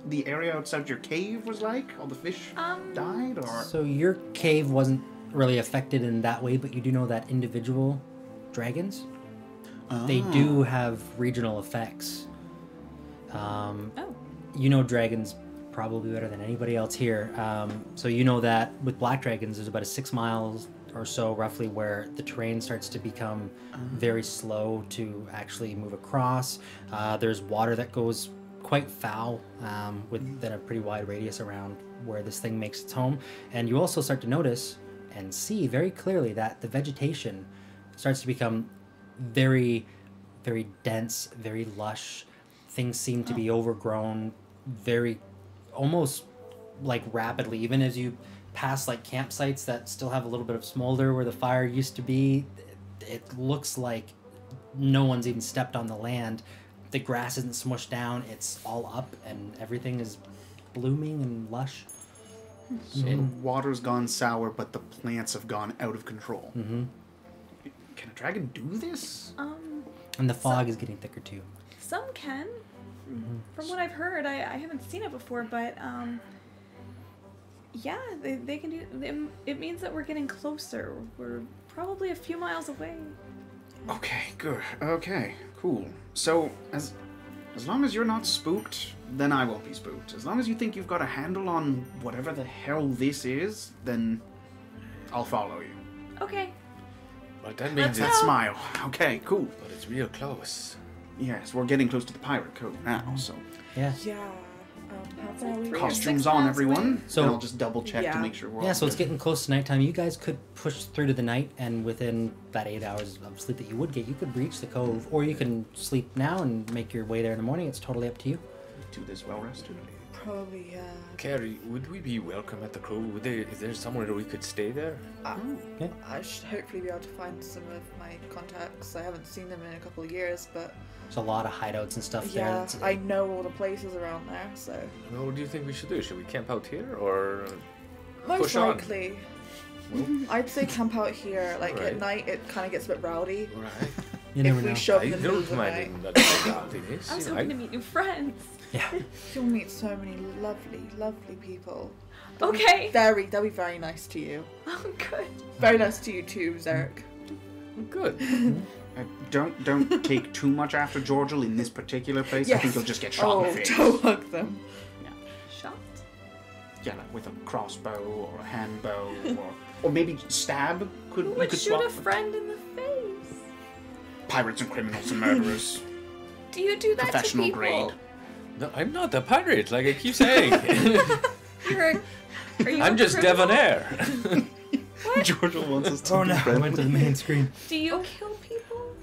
Speaker 5: the area outside your cave was like? All the fish died, or?
Speaker 1: So your cave wasn't really affected in that way, but you do know that individual dragons, they do have regional effects.
Speaker 4: Oh.
Speaker 1: You know dragons probably better than anybody else here. So you know that with black dragons, there's about a 6 miles or so roughly where the terrain starts to become very slow to actually move across. There's water that goes quite foul within a pretty wide radius around where this thing makes its home. And you also start to notice and see very clearly that the vegetation starts to become very, very dense, very lush. Things seem to be overgrown very, almost like rapidly, even as you pass like campsites that still have a little bit of smolder where the fire used to be. It looks like no one's even stepped on the land. The grass isn't smushed down, it's all up, and everything is blooming and lush.
Speaker 5: So the water's gone sour, but the plants have gone out of control.
Speaker 1: Mm-hmm.
Speaker 5: Can a dragon do this?
Speaker 1: And the fog is getting thicker too.
Speaker 4: Some can. From what I've heard, I haven't seen it before, but yeah, they can do. It means that we're getting closer. We're probably a few miles away.
Speaker 5: Okay, good. Okay, cool. So, as long as you're not spooked, then I won't be spooked. As long as you think you've got a handle on whatever the hell this is, then I'll follow you.
Speaker 4: Okay.
Speaker 2: But that means
Speaker 5: That
Speaker 2: it's...
Speaker 5: smile. Okay, cool.
Speaker 2: But it's real close.
Speaker 5: Yes, we're getting close to the pirate cove now, so...
Speaker 1: Yeah.
Speaker 3: Yeah. How far are we?
Speaker 4: 3 or 6
Speaker 5: Costumes on,
Speaker 4: miles
Speaker 5: everyone.
Speaker 4: away.
Speaker 1: So-
Speaker 5: And I'll just double check to
Speaker 3: Yeah.
Speaker 5: make sure we're
Speaker 1: Yeah,
Speaker 5: all
Speaker 1: so it's
Speaker 5: good.
Speaker 1: getting close to nighttime. You guys could push through to the night, and within that 8 hours of sleep that you would get, you could reach the cove, or you can sleep now and make your way there in the morning. It's totally up to you.
Speaker 5: Do this well rested.
Speaker 3: Probably, yeah.
Speaker 2: Carrie, would we be welcome at the cove? Is there somewhere that we could stay there?
Speaker 1: Yeah.
Speaker 3: I should hopefully be able to find some of my contacts. I haven't seen them in a couple of years, but
Speaker 1: There's a lot of hideouts and stuff there.
Speaker 3: yeah,
Speaker 1: That's-
Speaker 3: I know all the places around there, so
Speaker 2: Well, what do you think we should do? Should we camp out here or
Speaker 3: most
Speaker 2: push on?
Speaker 3: likely. I'd say camp out here. Like
Speaker 2: Alright.
Speaker 3: at night, it kind of gets a bit rowdy.
Speaker 2: Right.
Speaker 1: You never
Speaker 3: if we
Speaker 1: know.
Speaker 3: show up
Speaker 2: I
Speaker 3: in the middle of
Speaker 2: don't
Speaker 3: the
Speaker 2: mind
Speaker 3: night,
Speaker 2: that it is.
Speaker 4: I was
Speaker 2: you know,
Speaker 4: hoping to meet new friends.
Speaker 1: Yeah.
Speaker 3: you'll meet so many lovely, lovely people.
Speaker 4: Okay.
Speaker 3: They'll be very nice to you.
Speaker 4: Oh, good.
Speaker 3: Very nice to you too, Zarek.
Speaker 2: Good.
Speaker 5: Don't take too much after Georgial in this particular place. I think
Speaker 3: Yes.
Speaker 5: you'll just get shot in the
Speaker 3: Oh,
Speaker 5: face.
Speaker 3: don't hug them.
Speaker 4: Shot.
Speaker 5: Yeah, like with a crossbow or a hand bow, or maybe stab.
Speaker 4: Who
Speaker 5: You
Speaker 4: would
Speaker 5: could
Speaker 4: shoot
Speaker 5: swap
Speaker 4: a friend in the face?
Speaker 5: pirates and criminals and murderers.
Speaker 4: Do you do that
Speaker 5: Professional
Speaker 4: to people?
Speaker 5: grade.
Speaker 2: No, I'm not a pirate, like I keep saying.
Speaker 4: Are you
Speaker 2: I'm
Speaker 4: a
Speaker 2: just
Speaker 4: criminal?
Speaker 2: debonair.
Speaker 4: What?
Speaker 5: Georgial wants us to
Speaker 1: Oh no, I went to the main screen.
Speaker 4: Do you kill people?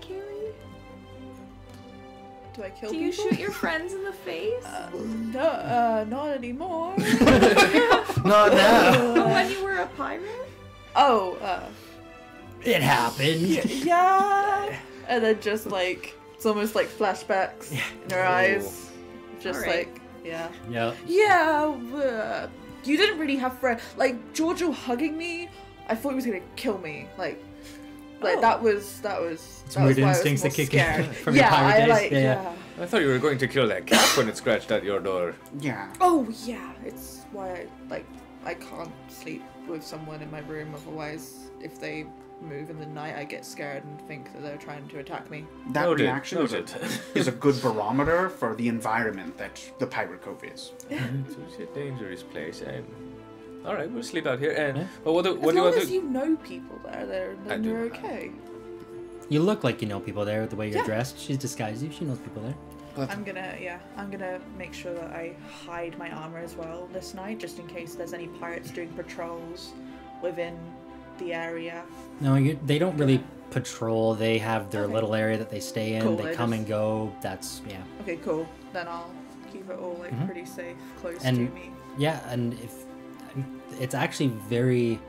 Speaker 4: Carrie?
Speaker 3: Do I kill
Speaker 4: Do you
Speaker 3: people?
Speaker 4: shoot your friends in the face?
Speaker 3: No, not anymore.
Speaker 1: Not now.
Speaker 4: But when you were a pirate?
Speaker 3: Oh,
Speaker 1: It happened.
Speaker 3: yeah. And then just like, it's almost like flashbacks in her eyes. Just
Speaker 4: Alright.
Speaker 3: like, yeah.
Speaker 1: Yeah.
Speaker 3: Yeah, you didn't really have friends. Like Giorgio hugging me, I thought he was gonna kill me. Like that was
Speaker 1: Some weird instincts that kick in from your
Speaker 3: yeah,
Speaker 1: pirate days. Yeah.
Speaker 2: I thought you were going to kill that cat when it scratched at your door.
Speaker 5: Yeah.
Speaker 3: Oh yeah, it's why I can't sleep with someone in my room. Otherwise, if they move in the night, I get scared and think that they're trying to attack me.
Speaker 5: That
Speaker 2: Noted,
Speaker 5: reaction
Speaker 2: noted.
Speaker 5: is a good barometer for the environment that the Pirate Cove is.
Speaker 2: It's a dangerous place. All right, we'll sleep out here. And
Speaker 1: Yeah.
Speaker 2: but what do
Speaker 3: As
Speaker 2: you
Speaker 3: long
Speaker 2: want
Speaker 3: as
Speaker 2: to?
Speaker 3: you know people there,
Speaker 2: I
Speaker 3: then
Speaker 2: do.
Speaker 3: you're okay.
Speaker 1: You look like you know people there with the way you're
Speaker 3: Yeah.
Speaker 1: dressed. She's disguised you. She knows people there.
Speaker 3: I'm gonna make sure that I hide my armor as well this night, just in case there's any pirates doing patrols within the area.
Speaker 1: No, they don't really patrol. They have their
Speaker 3: Okay.
Speaker 1: little area that they stay in.
Speaker 3: Cool,
Speaker 1: They
Speaker 3: I
Speaker 1: come
Speaker 3: just-
Speaker 1: and go. That's, yeah.
Speaker 3: Okay, cool. Then I'll keep it all like
Speaker 1: Mhm.
Speaker 3: pretty safe, close
Speaker 1: And-
Speaker 3: to me.
Speaker 1: Yeah, and it's actually very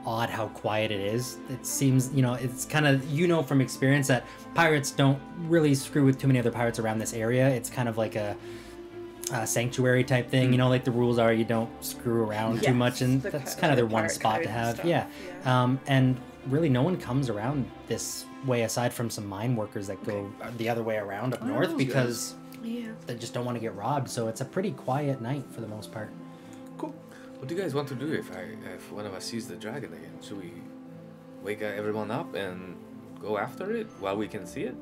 Speaker 1: odd how quiet it is. It seems, it's kind of, from experience that pirates don't really screw with too many other pirates around this area. It's kind of like a sanctuary type thing, like the rules are you don't screw around too
Speaker 3: Yes,
Speaker 1: much, and
Speaker 3: the
Speaker 1: that's
Speaker 3: co-
Speaker 1: kind of their
Speaker 3: the
Speaker 1: one
Speaker 3: pirate
Speaker 1: spot
Speaker 3: code
Speaker 1: to
Speaker 3: and
Speaker 1: have.
Speaker 3: stuff,
Speaker 1: Yeah.
Speaker 3: yeah.
Speaker 1: And really no one comes around this way aside from some mine workers that go the other way around up north
Speaker 5: those
Speaker 1: because
Speaker 3: Yeah.
Speaker 1: they just don't want to get robbed. So it's a pretty quiet night for the most part.
Speaker 2: Cool. What do you guys want to do if one of us sees the dragon again? Should we wake everyone up and go after it while we can see it?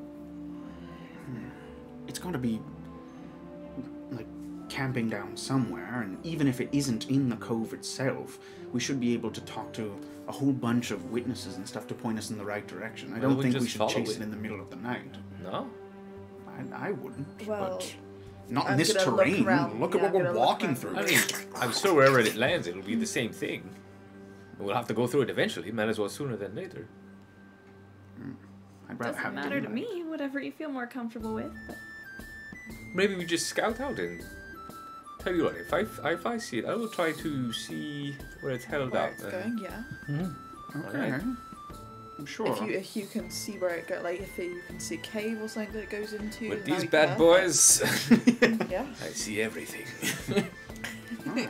Speaker 5: It's going to be like camping down somewhere, and even if it isn't in the cove itself, we should be able to talk to a whole bunch of witnesses and stuff to point us in the right direction. I
Speaker 2: Why
Speaker 5: don't
Speaker 2: don't we
Speaker 5: think we
Speaker 2: just
Speaker 5: should
Speaker 2: follow
Speaker 5: chase
Speaker 2: it?
Speaker 5: it in the middle of the night.
Speaker 2: No.
Speaker 5: I wouldn't.
Speaker 3: Well,
Speaker 5: but not in
Speaker 3: I'm
Speaker 5: this
Speaker 3: gonna look
Speaker 5: terrain.
Speaker 3: around.
Speaker 5: Look
Speaker 3: Yeah,
Speaker 5: at
Speaker 3: I'm
Speaker 5: what
Speaker 3: gonna
Speaker 5: we're
Speaker 3: look
Speaker 5: walking
Speaker 3: around.
Speaker 5: through.
Speaker 2: I mean, I'm sure wherever it lands, it'll be the same thing. We'll have to go through it eventually. Might as well sooner than later.
Speaker 5: I'd rather
Speaker 4: Doesn't
Speaker 5: have
Speaker 4: matter to
Speaker 5: daylight.
Speaker 4: me. Whatever you feel more comfortable with. But
Speaker 2: Maybe we just scout out and tell you what. If I see it, I will try to see where it's held
Speaker 3: Where
Speaker 2: out.
Speaker 3: it's going, yeah.
Speaker 5: Okay.
Speaker 2: Alright.
Speaker 5: I'm sure.
Speaker 3: If you can see where it goes, like if you can see a cave or something that it goes into.
Speaker 2: With
Speaker 3: that'd
Speaker 2: these
Speaker 3: be
Speaker 2: bad
Speaker 3: perfect.
Speaker 2: boys,
Speaker 3: Yeah,
Speaker 2: I see everything.
Speaker 5: Alright.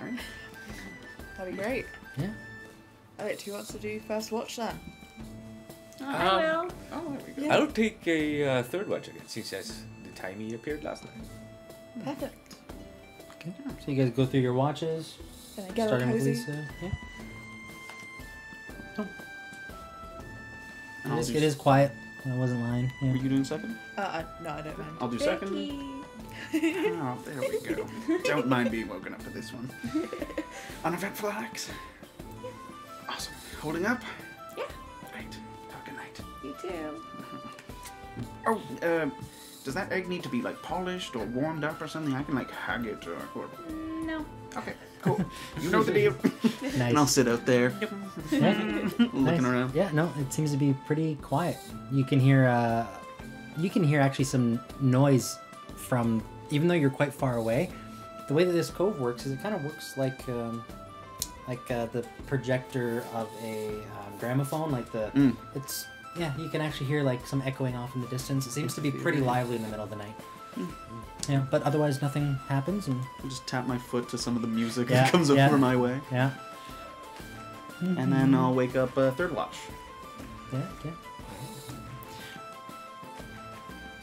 Speaker 3: that'd be great.
Speaker 1: Yeah.
Speaker 3: Alright, who wants to do first watch then?
Speaker 4: I will.
Speaker 5: Oh, there we go.
Speaker 3: Yeah.
Speaker 2: I'll take a third watch again, since as the time he appeared last night.
Speaker 3: Perfect.
Speaker 1: Okay. So you guys go through your watches,
Speaker 3: Can I get all
Speaker 1: starting with
Speaker 3: cozy?
Speaker 1: Lisa. Yeah.
Speaker 5: I'll do
Speaker 1: It is quiet. I wasn't lying.
Speaker 5: Were
Speaker 1: Yeah.
Speaker 5: you doing second?
Speaker 3: No, I don't mind.
Speaker 5: I'll do second.
Speaker 4: Becky.
Speaker 5: Oh, there we go. Don't mind being woken up for this one. Uneventful, Alex. Awesome. Holding up?
Speaker 4: Yeah.
Speaker 5: Great. Talk good night.
Speaker 4: You too.
Speaker 5: Oh, does that egg need to be like polished or warmed up or something? I can like hug it or
Speaker 4: No.
Speaker 5: okay, cool. You know the deal. And I'll
Speaker 1: Nice.
Speaker 5: sit out there
Speaker 1: Yeah.
Speaker 5: looking
Speaker 1: Nice.
Speaker 5: around.
Speaker 1: Yeah, no, it seems to be pretty quiet. You can hear actually some noise from, even though you're quite far away. The way that this cove works is it kind of works like the projector of a gramophone. It's you can actually hear like some echoing off in the distance. It seems to be pretty lively in the middle of the night. Yeah, but otherwise nothing happens, and
Speaker 5: I'll just tap my foot to some of the music
Speaker 1: Yeah,
Speaker 5: that comes
Speaker 1: yeah.
Speaker 5: over my way,
Speaker 1: yeah.
Speaker 5: and then I'll wake up third watch.
Speaker 1: Yeah, yeah.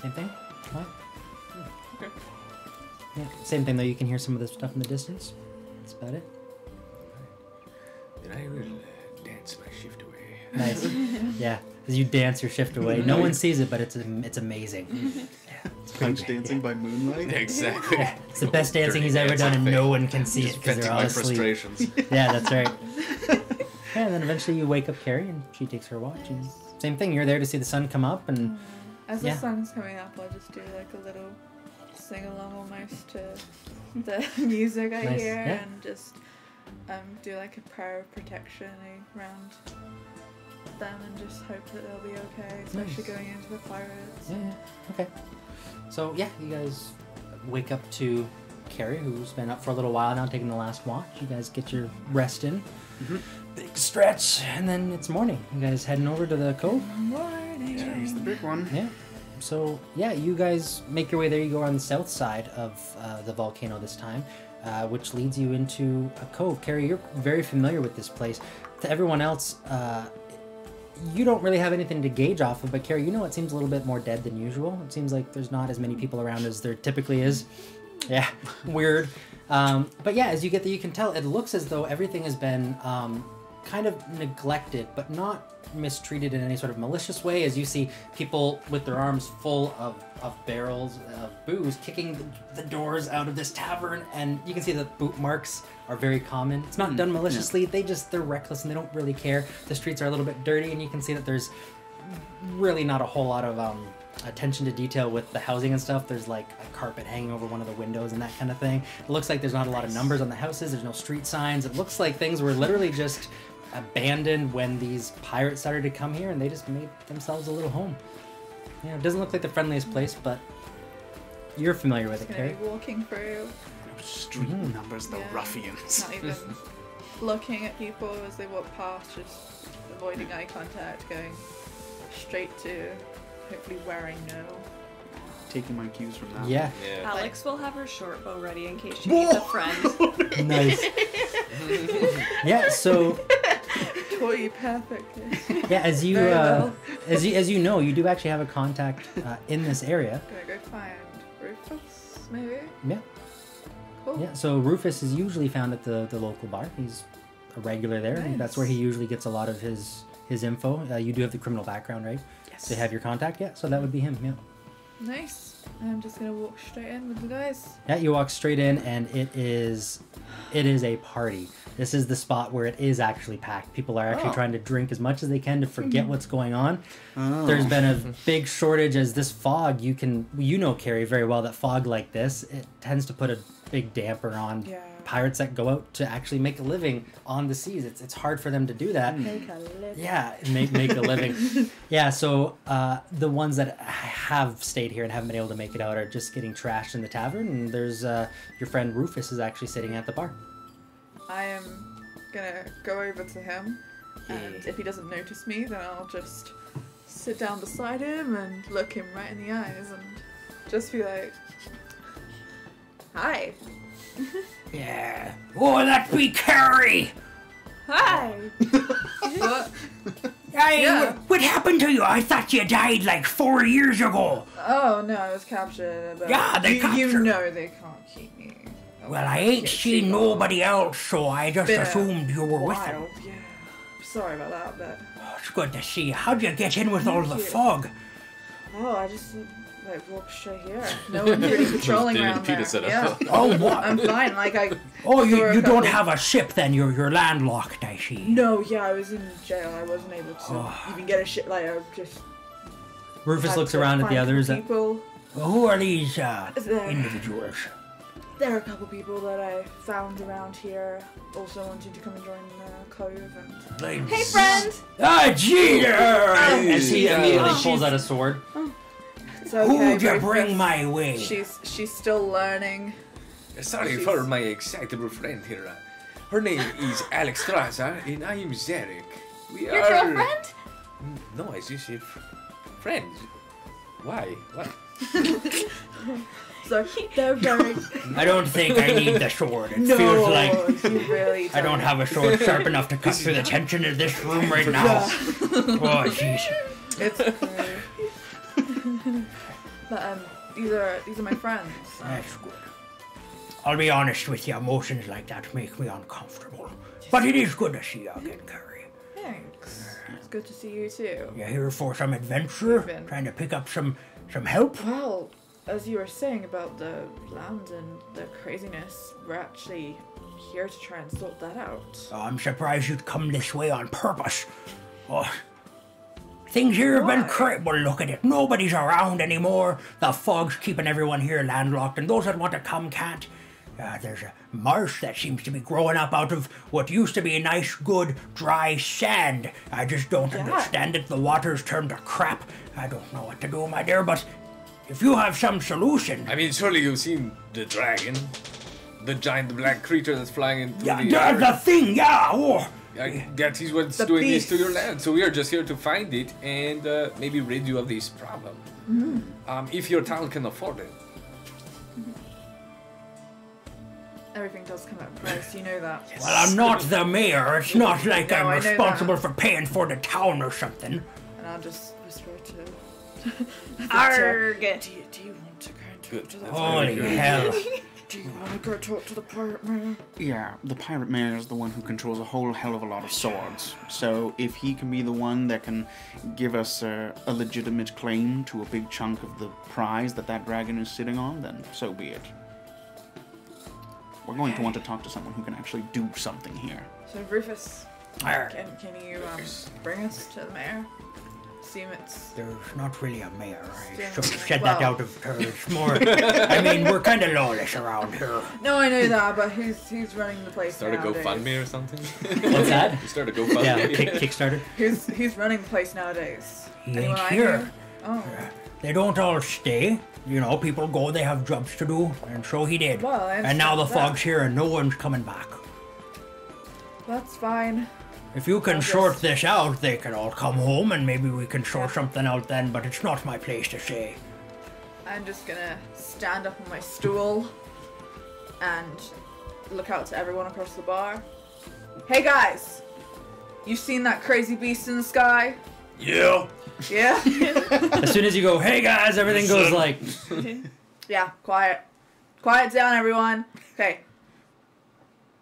Speaker 1: Same thing? What?
Speaker 2: Okay.
Speaker 1: Yeah, same thing though, you can hear some of the stuff in the distance. That's about it.
Speaker 2: Then I will dance my shift away.
Speaker 1: Nice. Yeah, as you dance your shift away. No one sees it, but it's amazing.
Speaker 5: French dancing by moonlight.
Speaker 2: Exactly.
Speaker 1: Yeah, it's the best dancing he's ever done, and no one can see it because
Speaker 2: Venting
Speaker 1: they're all
Speaker 2: my
Speaker 1: asleep.
Speaker 2: frustrations.
Speaker 1: Yeah, that's right. Yeah, and then eventually you wake up Carrie, and she takes her watch. And same thing, you're there to see the sun come up, and
Speaker 3: As
Speaker 1: Yeah.
Speaker 3: the sun's coming up, I'll just do like a little sing along almost to the music I
Speaker 1: Nice,
Speaker 3: hear
Speaker 1: yeah.
Speaker 3: and just do like a prayer of protection around them and just hope that they'll be okay, especially
Speaker 1: Nice.
Speaker 3: going into the pirates.
Speaker 1: yeah, okay. So yeah, you guys wake up to Carrie, who's been up for a little while now, taking the last watch. You guys get your rest in, big stretch, and then it's morning. You guys heading over to the cove.
Speaker 3: Morning.
Speaker 5: Here's the big one.
Speaker 1: Yeah. So yeah, you guys make your way there. You go on the south side of the volcano this time. which leads you into a cove. Carrie, you're very familiar with this place. To everyone else, you don't really have anything to gauge off of, but Carrie, you know it seems a little bit more dead than usual. It seems like there's not as many people around as there typically is. Yeah, weird. But yeah, as you get there, you can tell it looks as though everything has been kind of neglected, but not mistreated in any sort of malicious way, as you see people with their arms full of barrels of booze kicking the doors out of this tavern, and you can see that boot marks are very common. It's not done maliciously, they're reckless and they don't really care. The streets are a little bit dirty, and you can see that there's really not a whole lot of attention to detail with the housing and stuff. There's like a carpet hanging over one of the windows and that kind of thing. It looks like there's not a lot of numbers on the houses, there's no street signs. It looks like things were literally just abandoned when these pirates started to come here, and they just made themselves a little home. Yeah, it doesn't look like the friendliest place, but you're familiar with it, Carrie.
Speaker 3: Be walking through,
Speaker 5: Street numbers, the ruffians.
Speaker 3: not even looking at people as they walk past, just avoiding eye contact, going straight to hopefully where I know.
Speaker 5: Taking my cues from that.
Speaker 1: Yeah.
Speaker 4: Alex will have her short bow ready in case she needs a friend.
Speaker 1: Nice. Yeah, so
Speaker 3: Taught you perfectly.
Speaker 1: yeah, as you
Speaker 3: Very well.
Speaker 1: as you know, you do actually have a contact in this area.
Speaker 3: Gonna go find Rufus, maybe?
Speaker 1: Yeah.
Speaker 3: Cool.
Speaker 1: Yeah, so Rufus is usually found at the local bar. He's a regular there. And that's where he usually gets a lot of his info. You do have the criminal background, right?
Speaker 5: Yes.
Speaker 1: They have your contact, yeah. So that would be him. Yeah.
Speaker 3: Nice. I'm just gonna walk straight in with the guys.
Speaker 1: Yeah, you walk straight in, and it is a party. This is the spot where it is actually packed. People are actually trying to drink as much as they can to forget what's going on. There's been a big shortage as this fog. You know, Carrie, very well that fog like this, it tends to put a big damper on pirates that go out to actually make a living on the seas. It's hard for them to do that.
Speaker 3: Make a living.
Speaker 1: Yeah, make a living. Yeah, so the ones that have stayed here and haven't been able to make it out are just getting trashed in the tavern, and there's your friend Rufus is actually sitting at the bar.
Speaker 3: I am gonna go over to him, and if he doesn't notice me, then I'll just sit down beside him and look him right in the eyes and just be like, "Hi."
Speaker 1: Yeah. Oh, that be Carrie!
Speaker 3: Hi. What?
Speaker 1: Hey,
Speaker 3: Yeah.
Speaker 1: what happened to you? I thought you died like 4 years ago.
Speaker 3: Oh no, I was captured. But
Speaker 1: Yeah, they
Speaker 3: you
Speaker 1: captured-
Speaker 3: know they can't keep me.
Speaker 1: Well, I ain't seen nobody else, so I just
Speaker 3: Been a
Speaker 1: assumed you were with them.
Speaker 3: While, yeah. Sorry about that, but
Speaker 1: Oh, it's good to see you. How'd you get in with all the
Speaker 3: you.
Speaker 1: fog?
Speaker 3: I just like walked straight here. No one's really patrolling
Speaker 2: David
Speaker 3: around there.
Speaker 2: Peter set up.
Speaker 3: Yeah.
Speaker 1: Oh, what?
Speaker 3: I'm fine. Like I.
Speaker 1: Oh,
Speaker 3: there were
Speaker 1: you
Speaker 3: a
Speaker 1: don't
Speaker 3: couple-
Speaker 1: have a ship then? You're landlocked, I see.
Speaker 3: No, yeah, I was in jail. I wasn't able to even get a shit. Like I just.
Speaker 1: Rufus
Speaker 3: had
Speaker 1: looks
Speaker 3: to
Speaker 1: around at the
Speaker 3: find
Speaker 1: others.
Speaker 3: People.
Speaker 1: Who are these
Speaker 3: There.
Speaker 1: individuals?
Speaker 3: There are a couple people that I found around here. Also wanted to come and join the cove and. Hey, friend.
Speaker 1: Ah, Jeter!
Speaker 2: As
Speaker 1: he immediately
Speaker 3: Oh.
Speaker 1: pulls out a sword.
Speaker 3: It's okay.
Speaker 1: Who'd you
Speaker 3: Rufus.
Speaker 1: bring my way?
Speaker 3: She's still learning.
Speaker 2: Sorry for my excitable friend here. Her name is Alexstrasza, and I am Zarek. We
Speaker 3: Your
Speaker 2: are...
Speaker 3: girlfriend?
Speaker 2: No, I just said friends. Why? What?
Speaker 3: So they're very.
Speaker 1: I don't think I need the sword. It
Speaker 3: No,
Speaker 1: feels like
Speaker 3: you really.
Speaker 1: I don't have a sword sharp enough to cut through the tension of this room right now. Oh, jeez.
Speaker 3: It's okay. But these are my friends.
Speaker 1: That's good. I'll be honest with you, emotions like that make me uncomfortable. But it is good to see you again, Carrie.
Speaker 3: Thanks. It's good to see you too.
Speaker 1: You here for some adventure?
Speaker 3: Been-
Speaker 1: Trying to pick up some help?
Speaker 3: Well, as you were saying about the land and the craziness, we're actually here to try and sort that out.
Speaker 1: Oh, I'm surprised you'd come this way on purpose. Oh, things here have been
Speaker 3: Why?
Speaker 1: crazy. Well, look at it. Nobody's around anymore. The fog's keeping everyone here landlocked, and those that want to come can't. There's a marsh that seems to be growing up out of what used to be a nice, good, dry sand. I just don't understand it. The water's turned to crap. I don't know what to do, my dear, but if you have some solution...
Speaker 2: I mean, surely you've seen the dragon? The giant black creature that's flying in through
Speaker 1: Yeah,
Speaker 2: the air.
Speaker 1: the thing, yeah, oh...
Speaker 2: I guess he's what's
Speaker 3: The
Speaker 2: doing this to your
Speaker 3: beast.
Speaker 2: land. So we are just here to find it and maybe rid you of this problem. If your town can afford it.
Speaker 3: everything does come at a price. You know that.
Speaker 1: Well, I'm not the mayor. It's not like
Speaker 3: No,
Speaker 1: I'm
Speaker 3: I know
Speaker 1: responsible
Speaker 3: that.
Speaker 1: for paying for the town or something.
Speaker 3: And I'll just whisper to.
Speaker 4: Arg!
Speaker 3: Do you want to go and talk
Speaker 2: Good.
Speaker 3: to the
Speaker 1: Holy hell.
Speaker 3: Do you want to go talk to the pirate man?
Speaker 5: Yeah, the pirate mayor is the one who controls a whole hell of a lot of swords. So if he can be the one that can give us a legitimate claim to a big chunk of the prize that dragon is sitting on, then so be it. We're going to want to talk to someone who can actually do something here.
Speaker 3: So Rufus,
Speaker 1: Arr.
Speaker 3: can you bring us to the mayor? Assume it's.
Speaker 1: There's not really a mayor. I
Speaker 3: Yeah.
Speaker 1: sort of said that
Speaker 3: Well-
Speaker 1: out of turn. It's more. I mean, we're kind of lawless around here.
Speaker 3: No, I know that, but who's running the place
Speaker 2: Start a
Speaker 3: nowadays?
Speaker 2: GoFundMe or something?
Speaker 1: What's that?
Speaker 2: You start a GoFundMe?
Speaker 1: Yeah, Kickstarter.
Speaker 3: Who's running the place nowadays?
Speaker 1: He
Speaker 3: Anyone
Speaker 1: ain't
Speaker 3: I
Speaker 1: here.
Speaker 3: know? Oh,
Speaker 1: They don't all stay. You know, people go, they have jobs to do, and so he did.
Speaker 3: Well, I
Speaker 1: and now the
Speaker 3: understand
Speaker 1: fog's here and no one's coming back.
Speaker 3: that's fine.
Speaker 1: If you can
Speaker 3: I'll
Speaker 1: sort
Speaker 3: just-
Speaker 1: this out, they can all come home and maybe we can sort something out then, but it's not my place to say.
Speaker 3: I'm just gonna stand up on my stool and look out to everyone across the bar. Hey guys, you seen that crazy beast in the sky?
Speaker 2: Yeah.
Speaker 3: Yeah?
Speaker 1: As soon as you go, hey guys, everything goes like,
Speaker 3: Yeah, quiet. Quiet down, everyone. Okay.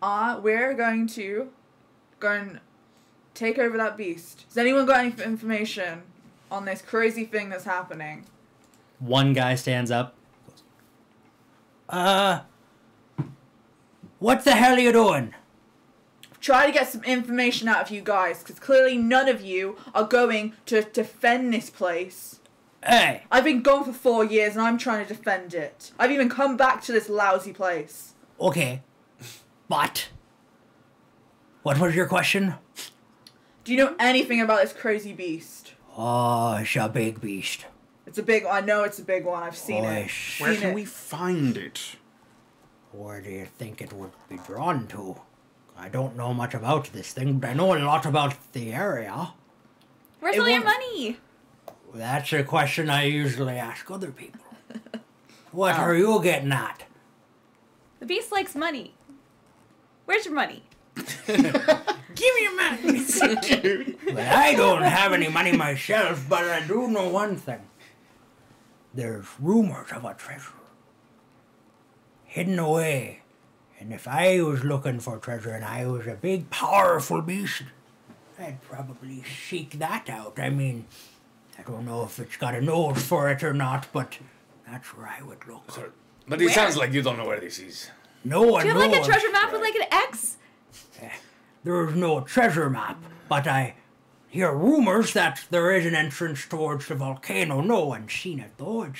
Speaker 3: We're going to go and take over that beast. Has anyone got any information on this crazy thing that's happening?
Speaker 1: one guy stands up. What the hell are you doing?
Speaker 3: Try to get some information out of you guys, because clearly none of you are going to defend this place.
Speaker 1: Hey,
Speaker 3: I've been gone for 4 years and I'm trying to defend it. I've even come back to this lousy place.
Speaker 1: okay, but what was your question?
Speaker 3: Do you know anything about this crazy beast?
Speaker 1: Oh, it's a big beast.
Speaker 3: It's a big one. I know it's a big one. I've seen
Speaker 1: Oh,
Speaker 3: it.
Speaker 1: it's-
Speaker 5: Where
Speaker 3: Seen
Speaker 5: can
Speaker 3: it.
Speaker 5: we find it?
Speaker 1: Where do you think it would be drawn to? I don't know much about this thing, but I know a lot about the area.
Speaker 4: Where's
Speaker 3: It
Speaker 4: all your
Speaker 3: won't-
Speaker 4: money?
Speaker 1: That's a question I usually ask other people. What are you getting at?
Speaker 4: The beast likes money. Where's your money?
Speaker 1: Give me your money.
Speaker 5: So cute.
Speaker 1: Well, I don't have any money myself, but I do know one thing. There's rumors of a treasure hidden away. And if I was looking for treasure and I was a big, powerful beast, I'd probably seek that out. I mean, I don't know if it's got a nose for it or not, but that's where I would look.
Speaker 2: Sorry. But it
Speaker 4: Where?
Speaker 2: sounds like you don't know where this is.
Speaker 1: No one
Speaker 4: Do you have like a
Speaker 1: knows.
Speaker 4: treasure map with like an X?
Speaker 1: There's no treasure map, but I hear rumors that there is an entrance towards the volcano. No one's seen it, though. It's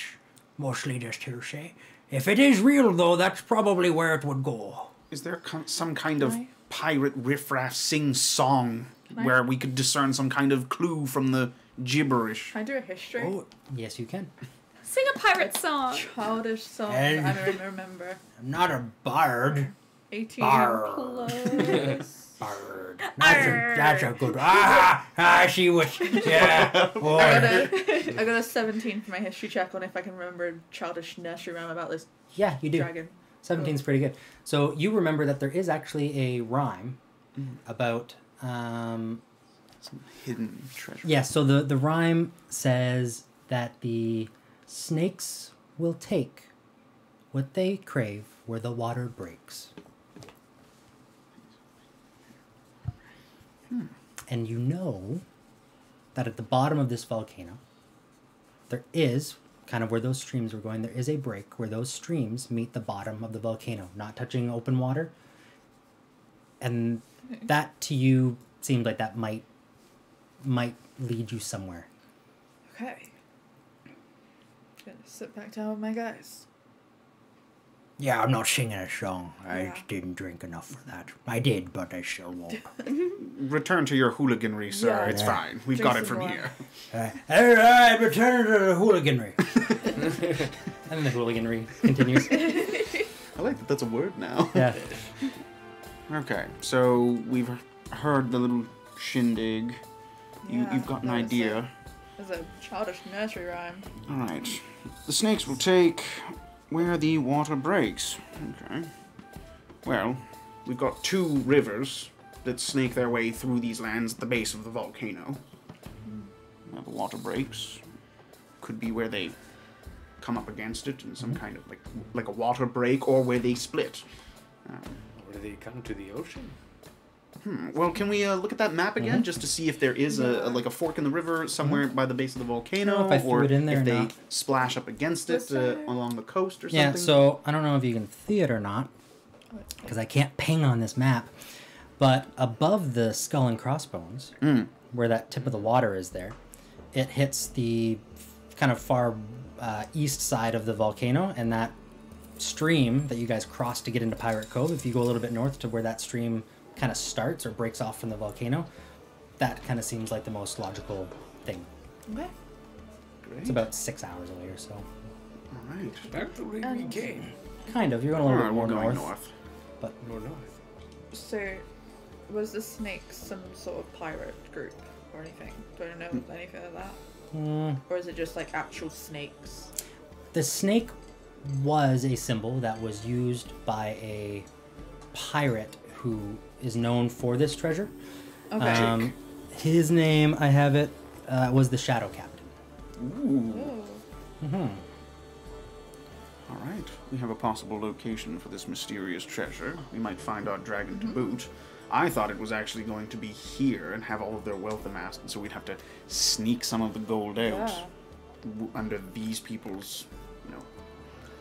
Speaker 1: mostly just hearsay. If it is real, though, that's probably where it would go.
Speaker 5: Is there some kind of
Speaker 3: I-
Speaker 5: pirate riffraff sing-song where we could discern some kind of clue from the gibberish?
Speaker 3: Can I do a history?
Speaker 1: Oh, yes, you can.
Speaker 4: Sing a pirate song.
Speaker 3: Childish song.
Speaker 1: And-
Speaker 3: I don't remember.
Speaker 1: I'm not a bard.
Speaker 3: 18.
Speaker 1: Bar.
Speaker 3: Plus.
Speaker 1: Bard. That's a good. She was. Yeah.
Speaker 3: I
Speaker 1: Boy.
Speaker 3: got a 17 for my history check on if I can remember a childish nursery rhyme about this
Speaker 1: Yeah, you do.
Speaker 3: dragon.
Speaker 1: 17's pretty good. So you remember that there is actually a rhyme about.
Speaker 5: Some hidden treasure.
Speaker 1: Yeah, so the rhyme says that the snakes will take what they crave where the water breaks. And you know that at the bottom of this volcano, there is, kind of where those streams were going, there is a break where those streams meet the bottom of the volcano, not touching open water. And that to you seemed like that might lead you somewhere.
Speaker 3: Okay. Gonna sit back down with my guys.
Speaker 1: Yeah, I'm not singing a song. I
Speaker 3: Yeah.
Speaker 1: didn't drink enough for that. I did, but I still won't.
Speaker 5: Return to your hooliganry, sir.
Speaker 3: Yeah.
Speaker 5: It's
Speaker 1: Yeah.
Speaker 5: fine. We've
Speaker 3: Drink
Speaker 5: got it
Speaker 3: some
Speaker 5: from
Speaker 3: more.
Speaker 5: here.
Speaker 1: All right, return to the hooliganry. And the hooliganry continues.
Speaker 5: I like that that's a word now.
Speaker 1: Yeah.
Speaker 5: Okay, so we've heard the little shindig.
Speaker 3: Yeah,
Speaker 5: You've got an
Speaker 3: that was
Speaker 5: idea.
Speaker 3: There's a childish nursery rhyme.
Speaker 5: Alright. The snakes will take where the water breaks. Okay. Well, we've got 2 rivers that snake their way through these lands at the base of the volcano. The water breaks. Could be where they come up against it in some kind of like a water break, or where they split.
Speaker 2: Or do they come to the ocean?
Speaker 5: Well, can we look at that map again just to see if there is like a fork in the river somewhere by the base of the volcano,
Speaker 1: If I threw
Speaker 5: or
Speaker 1: it in there
Speaker 5: if
Speaker 1: or
Speaker 5: they
Speaker 1: not.
Speaker 5: splash up against it along the coast or something?
Speaker 1: Yeah, so I don't know if you can see it or not, because I can't ping on this map, but above the skull and crossbones, where that tip of the water is there, it hits the kind of far east side of the volcano, and that stream that you guys crossed to get into Pirate Cove, if you go a little bit north to where that stream kind of starts or breaks off from the volcano, that kind of seems like the most logical thing.
Speaker 3: Okay.
Speaker 2: Great.
Speaker 1: It's about 6 hours away or so.
Speaker 5: All right.
Speaker 2: Back to where we came.
Speaker 1: Kind of. You're going a
Speaker 5: All
Speaker 1: little
Speaker 5: right,
Speaker 1: bit more
Speaker 5: we're going
Speaker 1: north.
Speaker 5: north.
Speaker 1: But
Speaker 2: More north.
Speaker 3: So, was the snake some sort of pirate group or anything? Do I know anything of that? Or is it just like actual snakes?
Speaker 1: the snake was a symbol that was used by a pirate who is known for this treasure.
Speaker 3: Okay.
Speaker 1: His name, I have it, was the Shadow Captain.
Speaker 5: Ooh.
Speaker 3: Oh.
Speaker 5: All right. We have a possible location for this mysterious treasure. We might find our dragon to boot. I thought it was actually going to be here and have all of their wealth amassed, and so we'd have to sneak some of the gold out under these people's,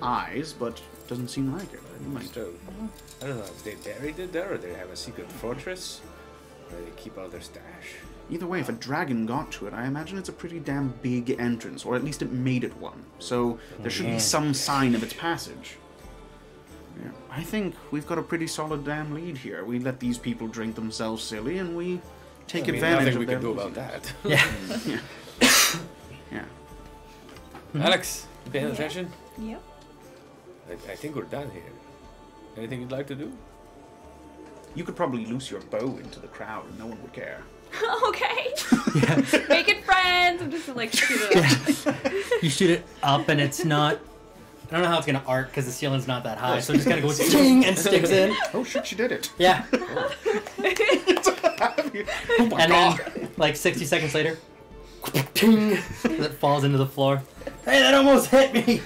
Speaker 5: eyes, but it doesn't seem like it. We might.
Speaker 2: So, I don't know if they buried it there or they have a secret fortress where they keep all their stash.
Speaker 5: Either way, if a dragon got to it, I imagine it's a pretty damn big entrance, or at least it made it one. So there should be some sign of its passage. Yeah, I think we've got a pretty solid damn lead here. We let these people drink themselves silly, and we take advantage
Speaker 2: nothing
Speaker 5: of
Speaker 2: we
Speaker 5: their
Speaker 2: can do about
Speaker 5: laziness.
Speaker 2: that.
Speaker 1: Yeah.
Speaker 5: Yeah.
Speaker 2: Alex, you paying attention?
Speaker 4: Yep.
Speaker 2: I think we're done here. Anything you'd like to do?
Speaker 5: You could probably loose your bow into the crowd, and no one would care.
Speaker 4: Okay. Making friends. I'm just like shoot it up.
Speaker 1: You shoot it up and it's not... I don't know how it's going to arc because the ceiling's not that high, so it just kind of goes ding and sticks in.
Speaker 5: Oh shit, she did it!
Speaker 1: Yeah.
Speaker 5: Oh my
Speaker 1: And
Speaker 5: god!
Speaker 1: then, like 60 seconds later, ding, it falls into the floor. Hey, that almost hit me!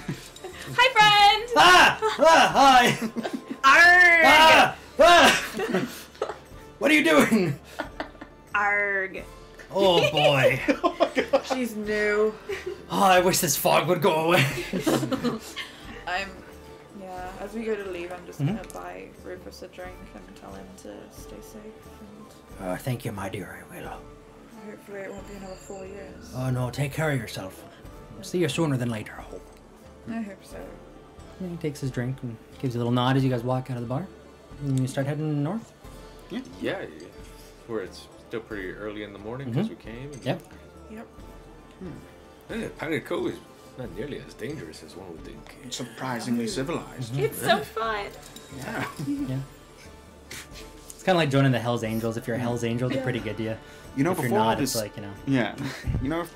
Speaker 4: Hi, friend.
Speaker 1: Ah! Ah! Hi!
Speaker 4: Arg.
Speaker 1: Ah! Ah! What are you doing?
Speaker 4: Arg.
Speaker 1: Oh boy.
Speaker 3: She's new.
Speaker 1: Oh, I wish this fog would go away.
Speaker 3: As we go to leave, I'm just gonna buy Rufus a drink and tell him to stay safe. And
Speaker 1: Thank you, my dear, I will.
Speaker 3: hopefully it won't be another 4 years.
Speaker 1: Oh no, take care of yourself. See you sooner than later, I hope.
Speaker 3: I hope so.
Speaker 1: And he takes his drink and gives you a little nod as you guys walk out of the bar. And you start heading north.
Speaker 2: Yeah, where it's still pretty early in the morning because we came. And
Speaker 1: Yep.
Speaker 3: Yep.
Speaker 2: Pirate Cove is not nearly as dangerous as one would think.
Speaker 5: Surprisingly civilized.
Speaker 4: It's so fun.
Speaker 5: Yeah.
Speaker 1: Yeah. It's kind of like joining the Hells Angels. If you're a Hells Angel, they're pretty good to you.
Speaker 5: You know,
Speaker 1: If you're
Speaker 5: before all
Speaker 1: not,
Speaker 5: this,
Speaker 1: it's like,
Speaker 5: yeah,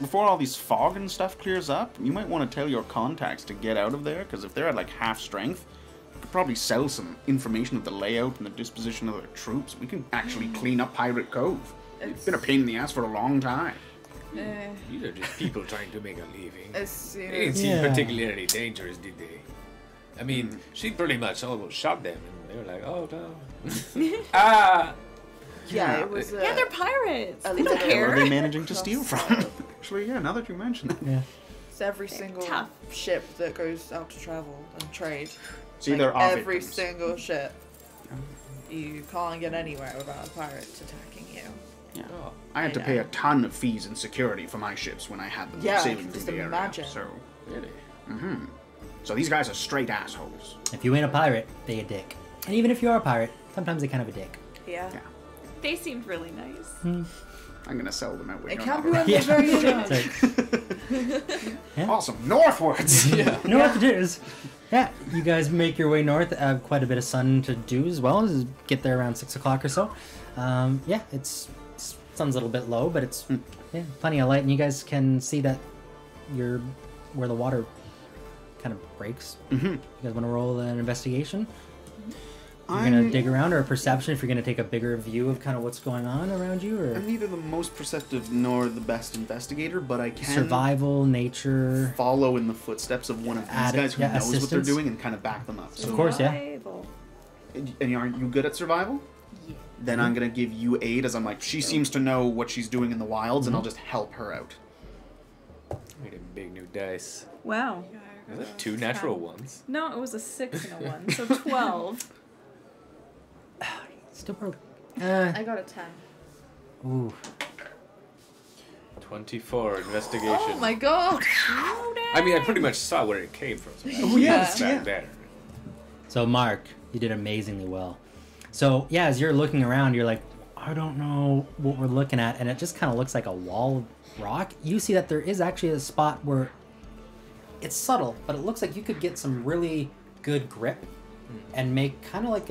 Speaker 5: before all these fog and stuff clears up, you might want to tell your contacts to get out of there, because if they're at like half strength, you could probably sell some information of the layout and the disposition of their troops. We can actually clean up Pirate Cove. It's been a pain in the ass for a long time.
Speaker 2: These are just people trying to make a living.
Speaker 3: It's,
Speaker 2: They didn't seem particularly dangerous, did they? I mean, she pretty much almost shot them, and they were like, "Oh no!"
Speaker 3: yeah, it was.
Speaker 4: Yeah, they're pirates.
Speaker 3: At
Speaker 4: They
Speaker 3: least
Speaker 4: don't
Speaker 3: they're
Speaker 5: Where are
Speaker 4: care.
Speaker 5: they managing to steal from? Actually, yeah, now that you mention it.
Speaker 1: yeah.
Speaker 3: It's every single
Speaker 4: tough.
Speaker 3: ship that goes out to travel and trade.
Speaker 5: See,
Speaker 3: Like,
Speaker 5: there are
Speaker 3: every
Speaker 5: victims.
Speaker 3: single ship. You can't get anywhere without a pirate attacking you.
Speaker 5: Yeah.
Speaker 2: Oh,
Speaker 5: I had to pay a ton of fees and security for my ships when I had them
Speaker 3: Yeah, I
Speaker 5: sailing
Speaker 3: can
Speaker 5: through
Speaker 3: just
Speaker 5: the
Speaker 3: imagine.
Speaker 5: area. So,
Speaker 2: really?
Speaker 5: so these guys are straight assholes.
Speaker 1: If you ain't a pirate, they a dick. And even if you are a pirate, sometimes they kind of a dick.
Speaker 3: Yeah.
Speaker 5: Yeah.
Speaker 4: They seemed really nice.
Speaker 5: I'm gonna sell them out when
Speaker 3: It
Speaker 5: you're
Speaker 3: can
Speaker 5: not
Speaker 3: be when
Speaker 5: around.
Speaker 3: they're very young.
Speaker 1: So,
Speaker 5: Awesome, northwards.
Speaker 2: Yeah.
Speaker 1: north it is. Yeah, you guys make your way north. Quite a bit of sun to do as well. As get there around 6 o'clock or so. Yeah, sun's a little bit low, but it's plenty of light, and you guys can see that you're where the water kind of breaks. You guys want to roll an investigation? You're gonna dig around, or a perception if you're gonna take a bigger view of kind of what's going on around you, or
Speaker 5: I'm neither the most perceptive nor the best investigator, but I can
Speaker 1: survival, nature.
Speaker 5: follow in the footsteps of one of these guys who knows what they're
Speaker 1: assistance.
Speaker 5: doing and kind of back them up. So,
Speaker 1: Of course, yeah.
Speaker 4: Survival.
Speaker 5: and aren't you good at survival?
Speaker 3: Yeah.
Speaker 5: Then I'm gonna give you aid, as I'm like, she seems to know what she's doing in the wilds, and I'll just help her out.
Speaker 2: We get big new dice.
Speaker 4: Wow.
Speaker 2: Is that 2 natural ones?
Speaker 4: No, it was a 6 and a 1, so 12.
Speaker 1: Still broke.
Speaker 3: I got a 10.
Speaker 1: Ooh.
Speaker 2: 24 investigation.
Speaker 3: Oh my god!
Speaker 2: I mean, I pretty much saw where it came from. So
Speaker 5: Oh, yes,
Speaker 2: it's back
Speaker 5: yeah.
Speaker 2: there.
Speaker 1: So Mark, you did amazingly well. So yeah, as you're looking around, you're like, I don't know what we're looking at, and it just kind of looks like a wall of rock. You see that there is actually a spot where it's subtle, but it looks like you could get some really good grip and make kind of like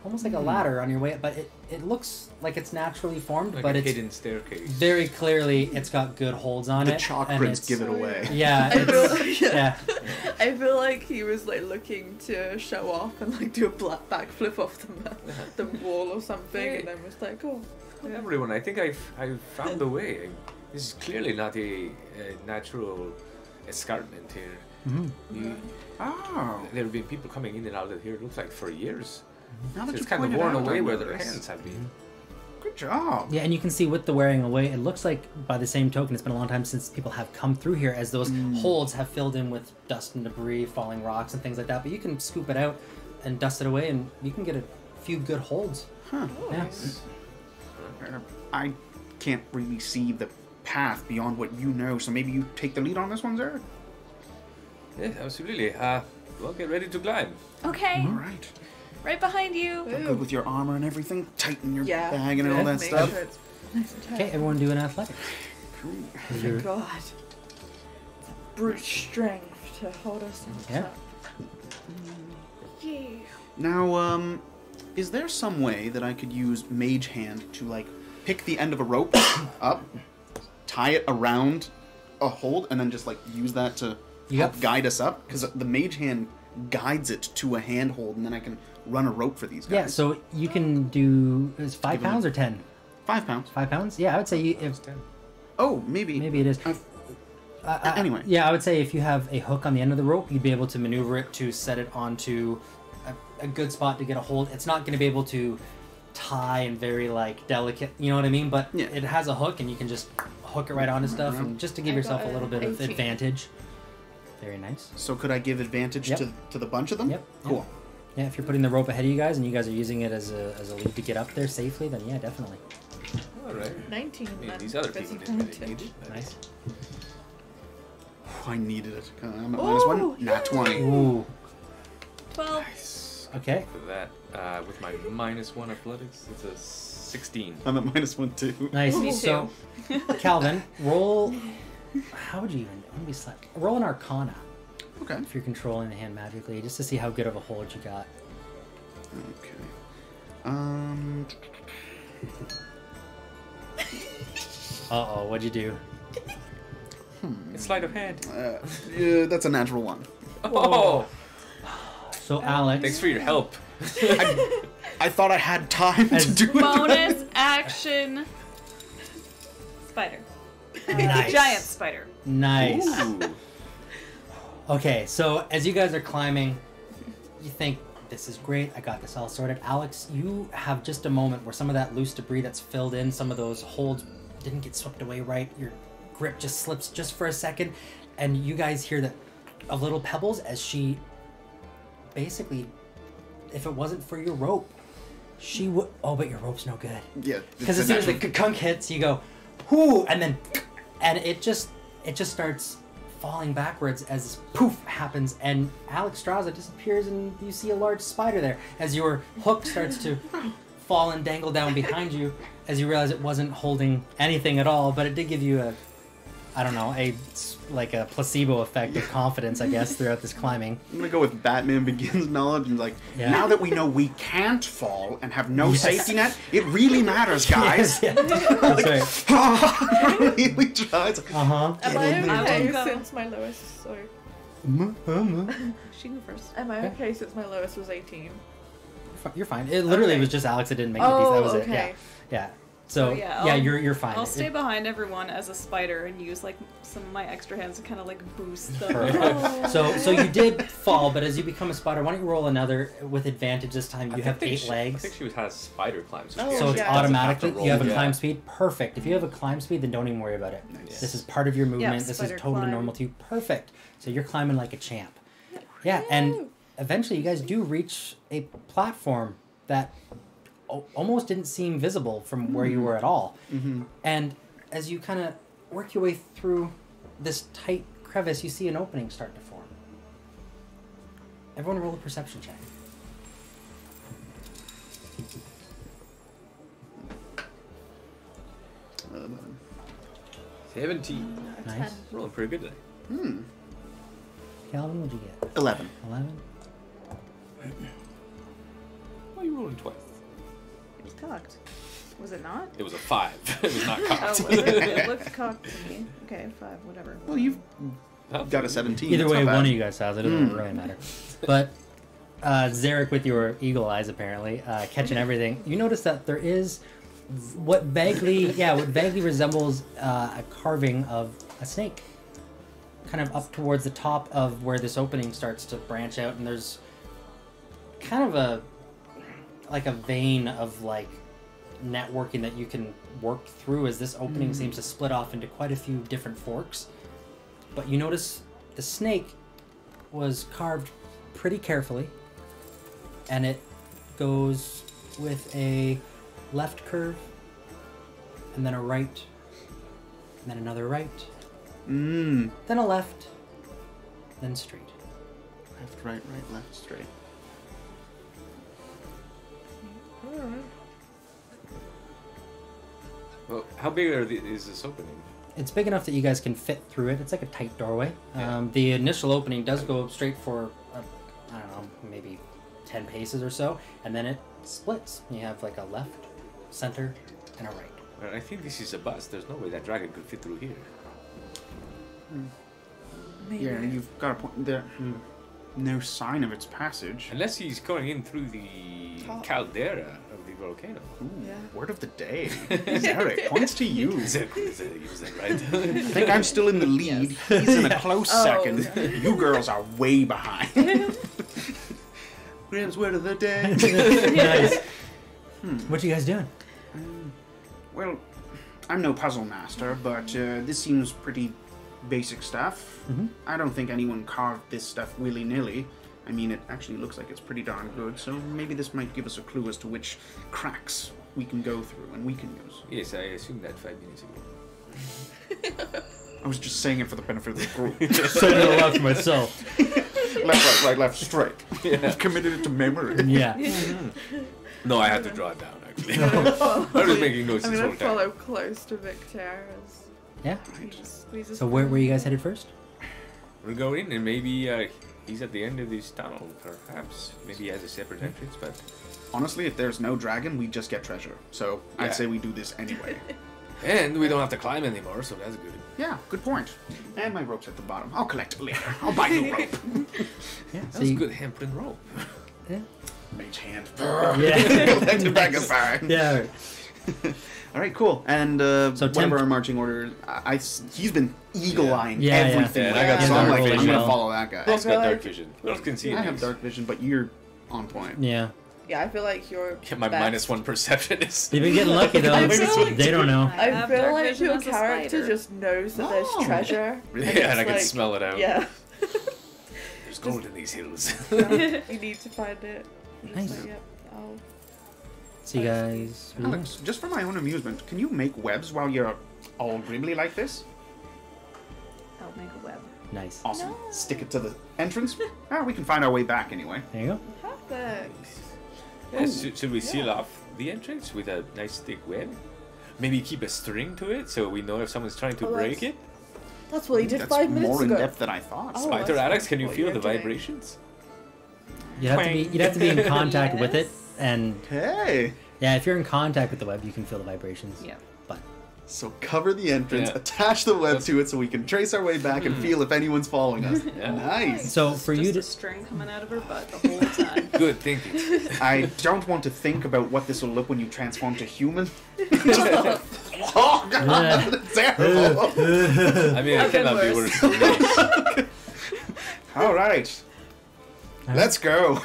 Speaker 1: almost like a ladder on your way up, but it looks like it's naturally formed,
Speaker 2: Like
Speaker 1: but
Speaker 2: a
Speaker 1: it's
Speaker 2: hidden staircase.
Speaker 1: very clearly it's got good holds on
Speaker 5: The
Speaker 1: it.
Speaker 5: chalk
Speaker 1: and
Speaker 5: prints
Speaker 1: it's-
Speaker 5: give it away.
Speaker 1: Yeah,
Speaker 3: I feel,
Speaker 1: it's, yeah.
Speaker 3: I feel like he was like looking to show off and like do a black backflip off the wall or something, and then was like, oh.
Speaker 2: Everyone, I think I've found the way. This is clearly not a natural escarpment here. You,
Speaker 5: Oh,
Speaker 2: there have been people coming in and out of here, it looks like for years.
Speaker 5: now that
Speaker 2: It's
Speaker 5: you
Speaker 2: kind of
Speaker 5: pointed
Speaker 2: worn
Speaker 5: out,
Speaker 2: away
Speaker 5: I
Speaker 2: where their
Speaker 5: noticed.
Speaker 2: hands have been.
Speaker 5: Good job.
Speaker 1: Yeah, and you can see with the wearing away, it looks like by the same token, it's been a long time since people have come through here, as those holds have filled in with dust and debris, falling rocks and things like that. But you can scoop it out and dust it away, and you can get a few good holds.
Speaker 5: Huh.
Speaker 1: Yeah.
Speaker 5: I can't really see the path beyond what you know, so maybe you take the lead on this one, Zerg?
Speaker 2: Yeah, absolutely. Well, get ready to climb.
Speaker 4: Okay,
Speaker 5: All right.
Speaker 4: right behind you.
Speaker 5: Good with your armor and everything. Tighten your
Speaker 3: Yeah.
Speaker 5: bag and all that
Speaker 3: Make
Speaker 5: stuff.
Speaker 3: sure it's nice and tight.
Speaker 1: Okay, everyone do an athletics.
Speaker 3: Oh my god. Brute strength to hold us in
Speaker 1: Yeah.
Speaker 3: check. Yeah.
Speaker 5: Now, is there some way that I could use Mage Hand to, like, pick the end of a rope up, tie it around a hold, and then just, like, use that to
Speaker 1: Yep.
Speaker 5: help guide us up? Because the Mage Hand guides it to a handhold, and then I can run a rope for these guys.
Speaker 1: Yeah, so you can do, is 5
Speaker 5: Give 'em
Speaker 1: pounds or 10?
Speaker 5: 5 pounds.
Speaker 1: 5 pounds? Yeah, I would say if
Speaker 5: Oh, maybe.
Speaker 1: maybe it is.
Speaker 5: Anyway.
Speaker 1: Yeah, I would say if you have a hook on the end of the rope, you'd be able to maneuver it to set it onto a good spot to get a hold. It's not going to be able to tie and very like delicate, you know what I mean? But
Speaker 5: Yeah.
Speaker 1: it has a hook, and you can just hook it right onto stuff, and just to give
Speaker 3: I
Speaker 1: yourself
Speaker 3: got
Speaker 1: a little bit of
Speaker 3: 18.
Speaker 1: advantage. Very nice.
Speaker 5: So could I give advantage
Speaker 1: Yep.
Speaker 5: to the bunch of them?
Speaker 1: Yep.
Speaker 5: Cool.
Speaker 1: Yeah, if you're putting the rope ahead of you guys, and you guys are using it as a lead to get up there safely, then yeah, definitely.
Speaker 2: All right.
Speaker 3: 19
Speaker 2: I mean,
Speaker 3: then.
Speaker 2: these other
Speaker 3: because
Speaker 2: people
Speaker 3: you
Speaker 2: didn't really
Speaker 3: pointed.
Speaker 2: need it. but-
Speaker 1: Nice.
Speaker 5: I needed it. I'm at -1. Nat 20.
Speaker 1: Ooh.
Speaker 4: 12.
Speaker 2: Nice.
Speaker 1: Okay.
Speaker 2: For that, with my -1 athletics, it's a 16.
Speaker 5: I'm at -1 too.
Speaker 1: Nice.
Speaker 4: Me
Speaker 1: So, Calvin, roll. How would you even? Let me be slick. Roll an Arcana
Speaker 5: Okay.
Speaker 1: if you're controlling the hand magically, just to see how good of a hold you got.
Speaker 5: Okay.
Speaker 1: Uh-oh, what'd you do?
Speaker 2: It's sleight of hand.
Speaker 5: Yeah, that's a natural 1.
Speaker 2: Oh!
Speaker 1: So Alex,
Speaker 2: Thanks for your help.
Speaker 5: I thought I had time to do it.
Speaker 4: Bonus action. Spider.
Speaker 1: nice.
Speaker 4: Giant spider.
Speaker 1: Nice.
Speaker 2: Ooh.
Speaker 1: Okay, so as you guys are climbing, you think, this is great, I got this all sorted. Alex, you have just a moment where some of that loose debris that's filled in, some of those holds didn't get swept away right, your grip just slips just for a second, and you guys hear that of little pebbles as she basically, if it wasn't for your rope, she would, oh, but your rope's no good.
Speaker 5: Yeah.
Speaker 1: Because as soon as the kunk hits, you go, whoo, and then, and it just starts falling backwards as poof happens, and Alex Straza disappears, and you see a large spider there as your hook starts to fall and dangle down behind you, as you realize it wasn't holding anything at all, but it did give you a, I don't know, a placebo effect of confidence, I guess, throughout this climbing.
Speaker 5: I'm gonna go with Batman Begins knowledge and like,
Speaker 1: Yeah.
Speaker 5: now that we know we can't fall and have no
Speaker 1: Yes.
Speaker 5: safety net, it really matters, guys.
Speaker 1: Yes, yeah. That's right.
Speaker 5: really tries.
Speaker 1: Uh-huh.
Speaker 3: Am I
Speaker 4: I
Speaker 3: okay
Speaker 4: will go.
Speaker 3: since my lowest? Sorry.
Speaker 4: She can go first.
Speaker 3: Am I okay since my lowest was 18?
Speaker 1: you're fine. It literally
Speaker 3: Okay.
Speaker 1: was just Alex that didn't make the piece. That was it.
Speaker 3: okay.
Speaker 1: Yeah. So
Speaker 4: yeah,
Speaker 1: you're fine.
Speaker 4: I'll stay behind everyone as a spider and use like some of my extra hands to kind of like boost them.
Speaker 1: Perfect. So you did fall, but as you become a spider, why don't you roll another with advantage this time? You have 8 legs.
Speaker 2: I think she has spider climb.
Speaker 3: Oh,
Speaker 1: So it's
Speaker 3: yeah.
Speaker 1: automatically,
Speaker 2: Doesn't
Speaker 1: you have a
Speaker 2: roll.
Speaker 1: climb speed. Perfect. If you have a climb speed, then don't even worry about it.
Speaker 5: Nice.
Speaker 1: This is part of your movement. This is
Speaker 4: spider
Speaker 1: totally
Speaker 4: climb.
Speaker 1: normal to you. Perfect. So you're climbing like a champ. Yeah, and eventually you guys do reach a platform that almost didn't seem visible from where you were at all.
Speaker 5: Mm-hmm.
Speaker 1: And as you kind of work your way through this tight crevice, you see an opening start to form. Everyone roll a perception check.
Speaker 5: Uh,
Speaker 2: 17.
Speaker 1: Nice.
Speaker 2: Rolling pretty good today.
Speaker 5: Hmm.
Speaker 1: Calvin, what'd you get?
Speaker 5: 11.
Speaker 1: 11?
Speaker 2: Why are you rolling twice?
Speaker 4: It was cocked. Was it not?
Speaker 2: It was a 5. It was not
Speaker 4: Oh,
Speaker 2: cocked.
Speaker 4: was it? It looked cocked to me. Okay, 5, whatever.
Speaker 5: Well, you've
Speaker 2: Oh.
Speaker 5: got a 17.
Speaker 1: Either
Speaker 5: That's
Speaker 1: way,
Speaker 5: not bad.
Speaker 1: one of you guys has it. It doesn't really matter. But Zarek, with your eagle eyes, apparently catching everything, you notice that there is what vaguely resembles a carving of a snake, kind of up towards the top of where this opening starts to branch out, and there's kind of a vein of like networking that you can work through as this opening seems to split off into quite a few different forks. But you notice the snake was carved pretty carefully, and it goes with a left curve, and then a right, and then another right,
Speaker 5: Mm.
Speaker 1: then a left, then straight.
Speaker 5: Left, right, left, straight.
Speaker 2: Well, how big is this opening?
Speaker 1: It's big enough that you guys can fit through it. It's like a tight doorway.
Speaker 2: Yeah.
Speaker 1: The initial opening does go straight for, I don't know, maybe 10 paces or so, and then it splits. You have like a left, center, and a right.
Speaker 2: Well, I think this is a bust. There's no way that dragon could fit through here.
Speaker 3: Maybe.
Speaker 5: Yeah, you've got a point there. No sign of its passage.
Speaker 2: Unless he's going in through the
Speaker 3: Top.
Speaker 2: caldera of the volcano.
Speaker 5: Ooh,
Speaker 3: Yeah.
Speaker 5: word of the day. Zarek, points to you.
Speaker 2: Is that right?
Speaker 5: I think I'm still in the lead. He's in a close
Speaker 3: Oh,
Speaker 5: second.
Speaker 3: okay.
Speaker 5: You girls are way behind. Grimm's word of the day.
Speaker 1: Nice. What you guys doing?
Speaker 5: Well, I'm no puzzle master, but this seems pretty basic stuff.
Speaker 1: Mhm.
Speaker 5: I don't think anyone carved this stuff willy-nilly. I mean, it actually looks like it's pretty darn good, so maybe this might give us a clue as to which cracks we can go through and we can use.
Speaker 2: Yes, I assumed that 5 minutes ago.
Speaker 5: I was just saying it for the benefit of the group.
Speaker 1: Saying it aloud to myself.
Speaker 5: Left, right, left, straight. I've committed it to memory.
Speaker 1: Yeah.
Speaker 2: No, I had to draw it down, actually. I was making notes
Speaker 3: I'm
Speaker 2: this
Speaker 3: gonna
Speaker 2: whole time.
Speaker 3: follow close to Victor as
Speaker 1: Yeah.
Speaker 3: he just squeezes.
Speaker 1: So where you guys headed first?
Speaker 2: We'll go in and maybe he's at the end of this tunnel, perhaps. Maybe he has a separate entrance, but...
Speaker 5: Honestly, if there's no dragon, we just get treasure. So
Speaker 2: Yeah.
Speaker 5: I'd say we do this anyway.
Speaker 2: And we don't have to climb anymore, so that's good.
Speaker 5: Yeah, good point. And my rope's at the bottom. I'll collect it later. I'll buy new rope.
Speaker 1: Yeah.
Speaker 2: That was good hempen rope.
Speaker 1: Yeah.
Speaker 5: Mage hand.
Speaker 1: Yeah.
Speaker 5: Collect it back and fine.
Speaker 1: Yeah.
Speaker 5: All right, cool. And
Speaker 1: So
Speaker 5: whatever
Speaker 1: Tim-
Speaker 5: our marching order, he's been eagle-eyeing
Speaker 1: Yeah, yeah.
Speaker 5: everything.
Speaker 2: Yeah, and
Speaker 5: lately,
Speaker 2: I got
Speaker 5: so I'm
Speaker 2: dark
Speaker 5: like, I'm
Speaker 2: vision.
Speaker 5: gonna follow that guy.
Speaker 2: Who else
Speaker 3: feel
Speaker 2: got dark
Speaker 3: like-
Speaker 2: vision? Who else can see
Speaker 5: I
Speaker 2: in
Speaker 5: have
Speaker 2: these?
Speaker 5: dark vision, but you're on point.
Speaker 1: Yeah.
Speaker 3: Yeah, I feel like you're.
Speaker 2: Yeah, my
Speaker 3: best.
Speaker 2: -1 perception is...
Speaker 1: You've been getting lucky though.
Speaker 3: I feel
Speaker 1: They don't know.
Speaker 4: I
Speaker 3: I
Speaker 4: have
Speaker 3: feel
Speaker 4: dark
Speaker 3: like
Speaker 4: vision
Speaker 3: your
Speaker 4: as a
Speaker 3: character
Speaker 4: spider.
Speaker 3: just knows that there's
Speaker 5: Oh.
Speaker 3: treasure.
Speaker 2: Yeah, and I
Speaker 3: it's
Speaker 2: can
Speaker 3: like-
Speaker 2: smell it out.
Speaker 3: Yeah.
Speaker 2: There's gold in these hills.
Speaker 3: You need to find it. I'm just
Speaker 1: Nice.
Speaker 3: like, yep, I'll.
Speaker 1: So you guys.
Speaker 5: Alex, just for my own amusement, can you make webs while you're all gribbly like this?
Speaker 4: I'll make a web.
Speaker 1: Nice.
Speaker 5: Awesome.
Speaker 3: No.
Speaker 5: Stick it to the entrance. We can find our way back anyway.
Speaker 1: There you go.
Speaker 3: Perfect.
Speaker 2: Yeah, should we seal off the entrance with a nice thick web? Maybe keep a string to it so we know if someone's trying to
Speaker 3: Oh,
Speaker 2: break
Speaker 3: that's-
Speaker 2: it?
Speaker 3: That's what he did
Speaker 5: That's
Speaker 3: 5 minutes
Speaker 5: more in
Speaker 3: ago.
Speaker 5: depth than I thought.
Speaker 3: Oh,
Speaker 2: Spider
Speaker 3: that's
Speaker 2: Alex, can you
Speaker 3: what
Speaker 2: feel
Speaker 3: you're
Speaker 2: the
Speaker 3: doing.
Speaker 2: vibrations?
Speaker 1: You'd have to be in contact with it, and
Speaker 5: Hey.
Speaker 1: yeah, if you're in contact with the web, you can feel the vibrations.
Speaker 4: Yeah.
Speaker 1: But
Speaker 5: So cover the entrance,
Speaker 2: Yeah.
Speaker 5: attach the web to it so we can trace our way back and feel if anyone's following us.
Speaker 2: Yeah.
Speaker 5: Nice.
Speaker 1: So for you
Speaker 4: Just
Speaker 1: to
Speaker 4: a string coming out of her butt the whole time.
Speaker 2: Good thinking.
Speaker 5: I don't want to think about what this will look when you transform to human. Oh god, that's terrible.
Speaker 2: I mean, it
Speaker 4: I've been
Speaker 2: cannot be
Speaker 4: worse.
Speaker 2: worse.
Speaker 5: All right, let's go.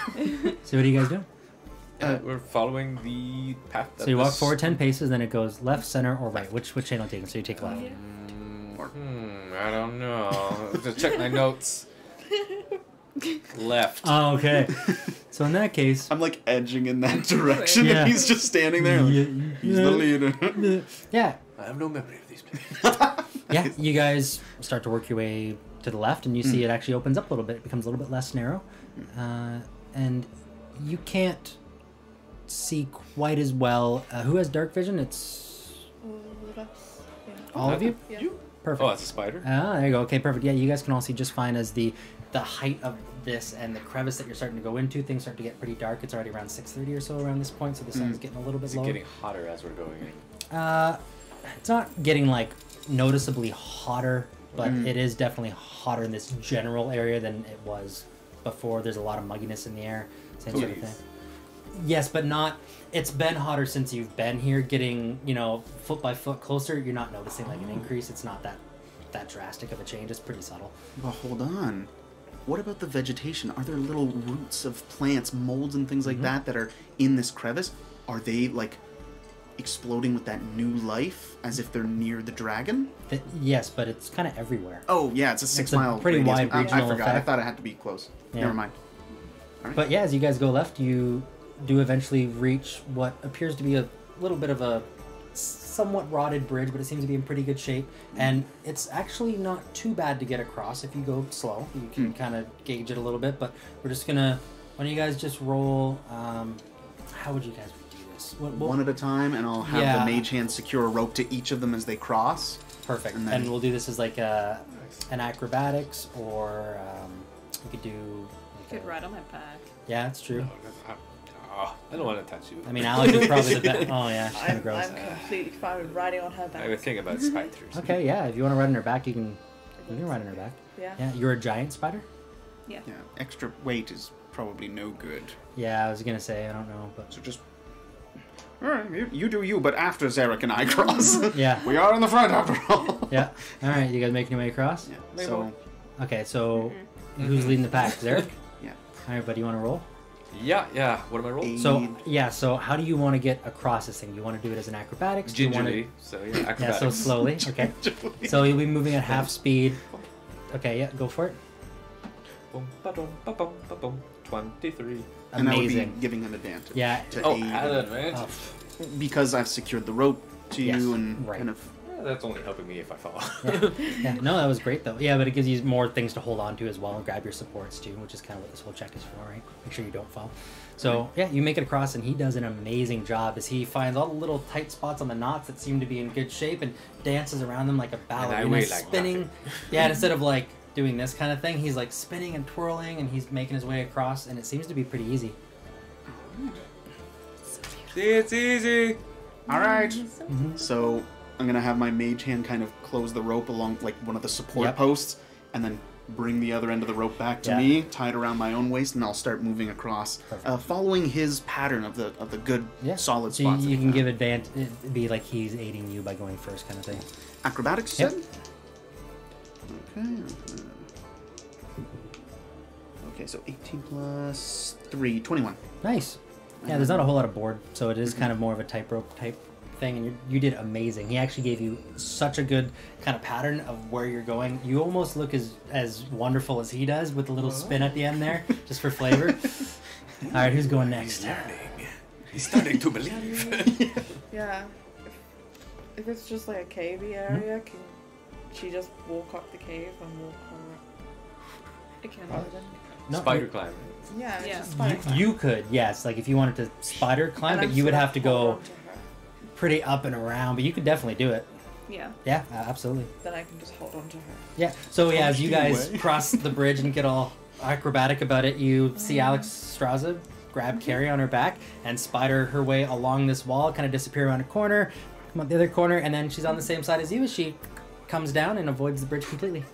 Speaker 1: So what do you guys do?
Speaker 2: We're following the path.
Speaker 1: So you walk forward 10 paces, then it goes left, center, or right. Which channel taking? So you take left.
Speaker 2: I don't know. Just check my notes. Left.
Speaker 1: Oh, okay. So in that case,
Speaker 5: I'm like edging in that direction,
Speaker 1: Yeah.
Speaker 5: and he's just standing there. Like, he's the leader.
Speaker 1: yeah,
Speaker 2: I have no memory of these places.
Speaker 1: yeah. You guys start to work your way to the left, and you see it actually opens up a little bit. It becomes a little bit less narrow, and you can't see quite as well. Who has dark vision? It's
Speaker 3: All of us. Yeah.
Speaker 1: all of you.
Speaker 3: Yeah.
Speaker 1: Perfect.
Speaker 2: Oh, that's a spider.
Speaker 1: Ah, there you go. Okay, perfect. Yeah, you guys can all see just fine as the height of this and the crevice that you're starting to go into. Things start to get pretty dark. It's already around 6:30 or so around this point, so the sun's getting a little bit
Speaker 2: Is it
Speaker 1: lower.
Speaker 2: getting hotter as we're going in?
Speaker 1: It's not getting like noticeably hotter, but it is definitely hotter in this general area than it was before. There's a lot of mugginess in the air, same sort of
Speaker 2: Please.
Speaker 1: thing. Yes, but not. It's been hotter since you've been here. Getting foot by foot closer, you're not noticing like an increase. It's not that drastic of a change. It's pretty subtle.
Speaker 5: Well, hold on. What about the vegetation? Are there little roots of plants, molds, and things like that are in this crevice? Are they like exploding with that new life as if they're near the dragon?
Speaker 1: Yes, but it's kind of everywhere.
Speaker 5: Oh yeah, it's a 6 mile.
Speaker 1: pretty
Speaker 5: radius.
Speaker 1: wide
Speaker 5: I
Speaker 1: regional
Speaker 5: forgot. I
Speaker 1: effect.
Speaker 5: thought it had to be close.
Speaker 1: Yeah.
Speaker 5: Never mind.
Speaker 1: But yeah, as you guys go left, you do eventually reach what appears to be a little bit of a somewhat rotted bridge, but it seems to be in pretty good shape. And it's actually not too bad to get across if you go slow. You can kind of gauge it a little bit, but we're just gonna. Why don't you guys just roll? How would you guys do this?
Speaker 5: One at a time, and I'll have
Speaker 1: Yeah.
Speaker 5: the mage hand secure a rope to each of them as they cross.
Speaker 1: Perfect.
Speaker 5: and
Speaker 1: And,
Speaker 5: then-
Speaker 1: we'll do this as like an acrobatics, or we could do.
Speaker 4: You could ride on my back.
Speaker 1: Yeah, it's true.
Speaker 2: I don't want to touch you.
Speaker 1: I mean, Alex is probably the best. Oh yeah, she's kind of gross.
Speaker 3: I'm completely fine with riding on her
Speaker 2: I
Speaker 3: back.
Speaker 2: would think about spiders.
Speaker 1: Okay, yeah. If you want to ride on her back, you can ride on her back.
Speaker 3: Yeah.
Speaker 1: Yeah, you're a giant spider?
Speaker 4: Yeah.
Speaker 5: Yeah, extra weight is probably no good.
Speaker 1: Yeah, I was gonna say, I don't know, but
Speaker 5: So just. Alright, you do you, but after Zarek and I cross.
Speaker 1: yeah,
Speaker 5: We are in the front after all.
Speaker 1: yeah. All right, you guys making your way across?
Speaker 5: Yeah. So,
Speaker 1: Okay, so who's leading the pack? Zarek?
Speaker 5: yeah.
Speaker 1: All right, buddy, you want to roll?
Speaker 2: Yeah. What am I rolling?
Speaker 1: So yeah, so how do you want to get across this thing? Do you want to do it as an acrobatics? Do you wanna-
Speaker 2: Gingerly. So yeah,
Speaker 1: Yeah,
Speaker 2: acrobatics.
Speaker 1: so slowly. Okay. So you'll be moving at half speed. Okay, yeah, go for it.
Speaker 2: Boom, ba-dum, ba-bum, ba-bum. 23.
Speaker 5: And I would be
Speaker 1: Amazing.
Speaker 5: giving an advantage.
Speaker 1: Yeah.
Speaker 5: To
Speaker 2: Oh,
Speaker 5: aid.
Speaker 2: add an advantage.
Speaker 1: Oh,
Speaker 5: Because I've secured the rope to
Speaker 1: Yes,
Speaker 5: you and
Speaker 1: right.
Speaker 5: kind of.
Speaker 2: Yeah, that's only helping me if I fall.
Speaker 1: yeah. No, that was great though. Yeah, but it gives you more things to hold on to as well and grab your supports too, which is kind of what this whole check is for, right? Make sure you don't fall. So yeah, you make it across, and he does an amazing job as he finds all the little tight spots on the knots that seem to be in good shape and dances around them like a ballerina,
Speaker 2: weigh like
Speaker 1: spinning.
Speaker 2: nothing.
Speaker 1: Yeah, and instead of like doing this kind of thing, he's like spinning and twirling, and he's making his way across, and it seems to be pretty easy.
Speaker 2: See, it's easy.
Speaker 5: Alright.
Speaker 1: Mm-hmm.
Speaker 5: So I'm going to have my mage hand kind of close the rope along like one of the support
Speaker 1: Yep.
Speaker 5: posts and then bring the other end of the rope back to
Speaker 1: Yeah.
Speaker 5: me, tied around my own waist, and I'll start moving across,
Speaker 1: Perfect.
Speaker 5: following his pattern of the good
Speaker 1: Yeah,
Speaker 5: solid
Speaker 1: so
Speaker 5: spots.
Speaker 1: you
Speaker 5: that
Speaker 1: can
Speaker 5: he
Speaker 1: give
Speaker 5: found.
Speaker 1: advantage. It'd be like he's aiding you by going first, kind of thing.
Speaker 5: Acrobatics,
Speaker 1: Yep.
Speaker 5: said? Okay. Okay, so 18 plus 3, 21.
Speaker 1: Nice. Yeah, there's not a whole lot of board, so it is kind of more of a tightrope type thing, and you did amazing. He actually gave you such a good kind of pattern of where you're going. You almost look as wonderful as he does with a little spin at the end there, just for flavor. All right, who's going next?
Speaker 2: He's starting to believe.
Speaker 3: Yeah. If it's just like a cavey area, can she just walk up the cave and walk her?
Speaker 4: I can.
Speaker 1: No,
Speaker 2: Spider climb.
Speaker 3: Yeah, it's
Speaker 4: Yeah.
Speaker 3: just spider climb.
Speaker 1: You could, yes, like if you wanted to spider climb,
Speaker 3: And
Speaker 1: but
Speaker 3: I'm
Speaker 1: you would
Speaker 3: sort of
Speaker 1: have to
Speaker 3: hold
Speaker 1: go
Speaker 3: on to her.
Speaker 1: pretty up and around, but you could definitely do it.
Speaker 4: Yeah.
Speaker 1: Yeah, absolutely.
Speaker 3: Then I can just hold on to her.
Speaker 1: Yeah. So yeah, as you guys
Speaker 5: away.
Speaker 1: cross the bridge and get all acrobatic about it, you see Alex Straza grab Carrie on her back and spider her way along this wall, kind of disappear around a corner, come out the other corner, and then she's on the same side as you as she comes down and avoids the bridge completely.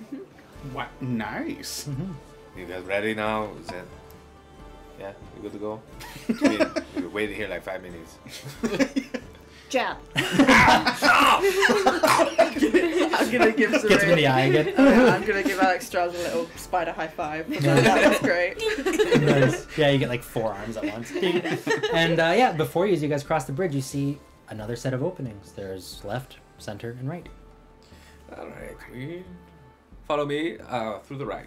Speaker 5: What? Nice.
Speaker 2: You guys ready now? Is that... Yeah, you good to go? I mean, we were waiting here like 5 minutes.
Speaker 4: Jab.
Speaker 3: I'm gonna give
Speaker 1: Gets him in the eye again.
Speaker 3: I'm gonna give Alex Strauss a little spider high five. That was great.
Speaker 1: Nice. Yeah, you get like 4 arms at once. And yeah, before you, as you guys cross the bridge, you see another set of openings. There's left, center, and right.
Speaker 2: Alright, we follow me through the right.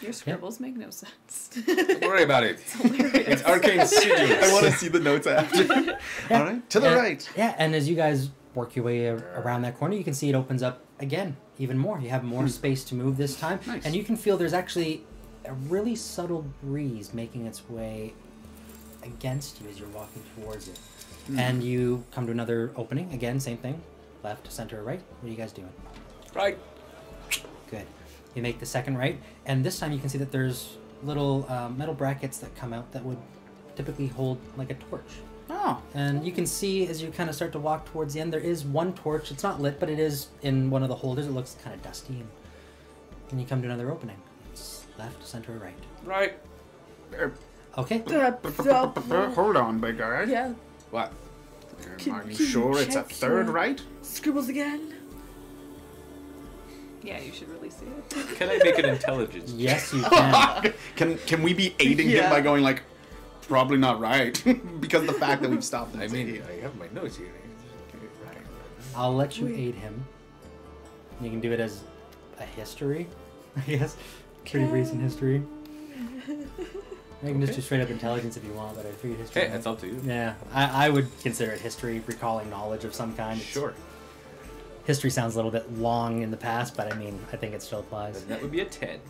Speaker 4: Your scribbles make no sense.
Speaker 2: Don't worry about it. It's arcane sigils.
Speaker 5: I want to see the notes after. All right, to the right.
Speaker 1: Yeah, and as you guys work your way around that corner, you can see it opens up again, even more. You have more space to move this time.
Speaker 5: Nice.
Speaker 1: And you can feel there's actually a really subtle breeze making its way against you as you're walking towards it. And you come to another opening. Again, same thing. Left, center, right. What are you guys doing?
Speaker 2: Right.
Speaker 1: Good. You make the second right, and this time you can see that there's little metal brackets that come out that would typically hold like a torch.
Speaker 5: Oh.
Speaker 1: And you can see as you kind of start to walk towards the end, there is one torch. It's not lit, but it is in one of the holders. It looks kind of dusty. And you come to another opening. It's left, center, or right.
Speaker 2: Right.
Speaker 1: Okay.
Speaker 5: Hold on, big guy.
Speaker 3: Yeah.
Speaker 2: What?
Speaker 5: Are you sure it's a
Speaker 3: check
Speaker 5: third
Speaker 3: your
Speaker 5: right?
Speaker 3: Scribbles again.
Speaker 4: Yeah, you should really see it.
Speaker 2: Can I make an intelligence?
Speaker 1: Yes, you can.
Speaker 5: Can we be aiding him
Speaker 3: Yeah.
Speaker 5: by going like, probably not right, because of the fact that we've stopped.
Speaker 2: I mean, I have my notes here. Right.
Speaker 1: I'll let you aid him. You can do it as a history, I guess. Pretty recent history. You can just do straight up intelligence if you want, but I figured history.
Speaker 2: Okay, that's up to you.
Speaker 1: Yeah, I would consider it history, recalling knowledge of some kind. It's-
Speaker 2: Sure.
Speaker 1: History sounds a little bit long in the past, but I mean, I think it still applies.
Speaker 2: Then that would be a 10.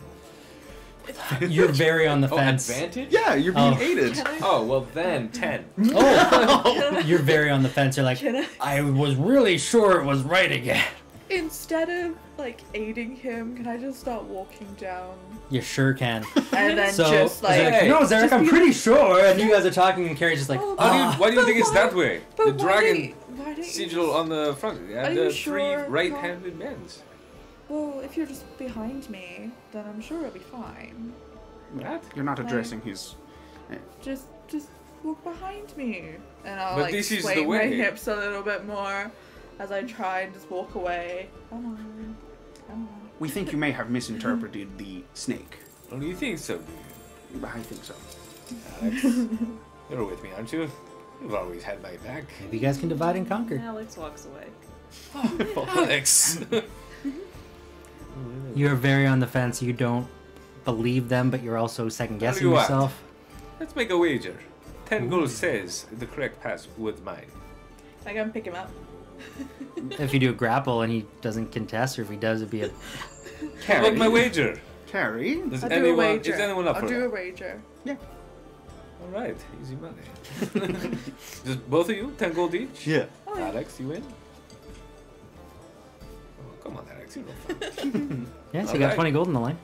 Speaker 1: You're very on the
Speaker 2: Oh,
Speaker 1: fence.
Speaker 2: advantage?
Speaker 5: Yeah, you're being
Speaker 1: Oh.
Speaker 5: aided.
Speaker 2: Oh, well then, 10.
Speaker 1: Oh, you're very on the fence. You're like,
Speaker 3: Can
Speaker 1: I was really sure it was right again.
Speaker 3: Instead of like aiding him, can I just start walking down
Speaker 1: You sure can.
Speaker 3: and then
Speaker 1: So,
Speaker 3: just like
Speaker 2: Hey,
Speaker 1: no, Zarek,
Speaker 3: just
Speaker 1: I'm
Speaker 3: be
Speaker 1: pretty sure. And you guys are talking, and Carrie's just like,
Speaker 3: Oh,
Speaker 2: Why do you
Speaker 3: But
Speaker 2: think it's
Speaker 3: why-
Speaker 2: that way?
Speaker 3: but
Speaker 2: The
Speaker 3: why
Speaker 2: dragon
Speaker 3: why don't you
Speaker 2: sigil on the front.
Speaker 3: Are
Speaker 2: And
Speaker 3: you
Speaker 2: the
Speaker 3: sure,
Speaker 2: 3 right-handed men.
Speaker 3: Well, if you're just behind me, then I'm sure it'll be fine.
Speaker 2: What?
Speaker 5: You're not addressing his.
Speaker 3: Just walk behind me, and I'll
Speaker 2: But
Speaker 3: like
Speaker 2: this is
Speaker 3: sway
Speaker 2: the
Speaker 3: my
Speaker 2: way.
Speaker 3: hips a little bit more as I try and just walk away. Come on, come on.
Speaker 5: We think you may have misinterpreted the snake.
Speaker 2: Oh, do you think so, do you?
Speaker 5: I think so.
Speaker 2: Alex, you're with me, aren't you? You've always had my back.
Speaker 1: maybe you guys can divide and conquer.
Speaker 4: Alex walks away.
Speaker 2: Alex!
Speaker 1: You're very on the fence. You don't believe them, but you're also second guessing
Speaker 2: you what?
Speaker 1: yourself.
Speaker 2: Let's make a wager. 10 gold says the correct path was mine.
Speaker 3: I go and pick him up.
Speaker 1: If you do a grapple and he doesn't contest, or if he does, it'd be a.
Speaker 2: How about my wager?
Speaker 5: Carrie?
Speaker 2: Does
Speaker 3: I'll do a
Speaker 2: anyone,
Speaker 3: wager.
Speaker 2: is anyone up
Speaker 3: I'll
Speaker 2: for
Speaker 3: do
Speaker 2: that?
Speaker 3: a wager.
Speaker 2: Alright, easy money. Just both of you, 10 gold each?
Speaker 5: Yeah.
Speaker 3: Oh, yeah.
Speaker 2: Alex, you win? Oh, come on, Alex, you're no fun.
Speaker 1: Yeah, so you got
Speaker 2: Alright.
Speaker 1: 20 gold in the line.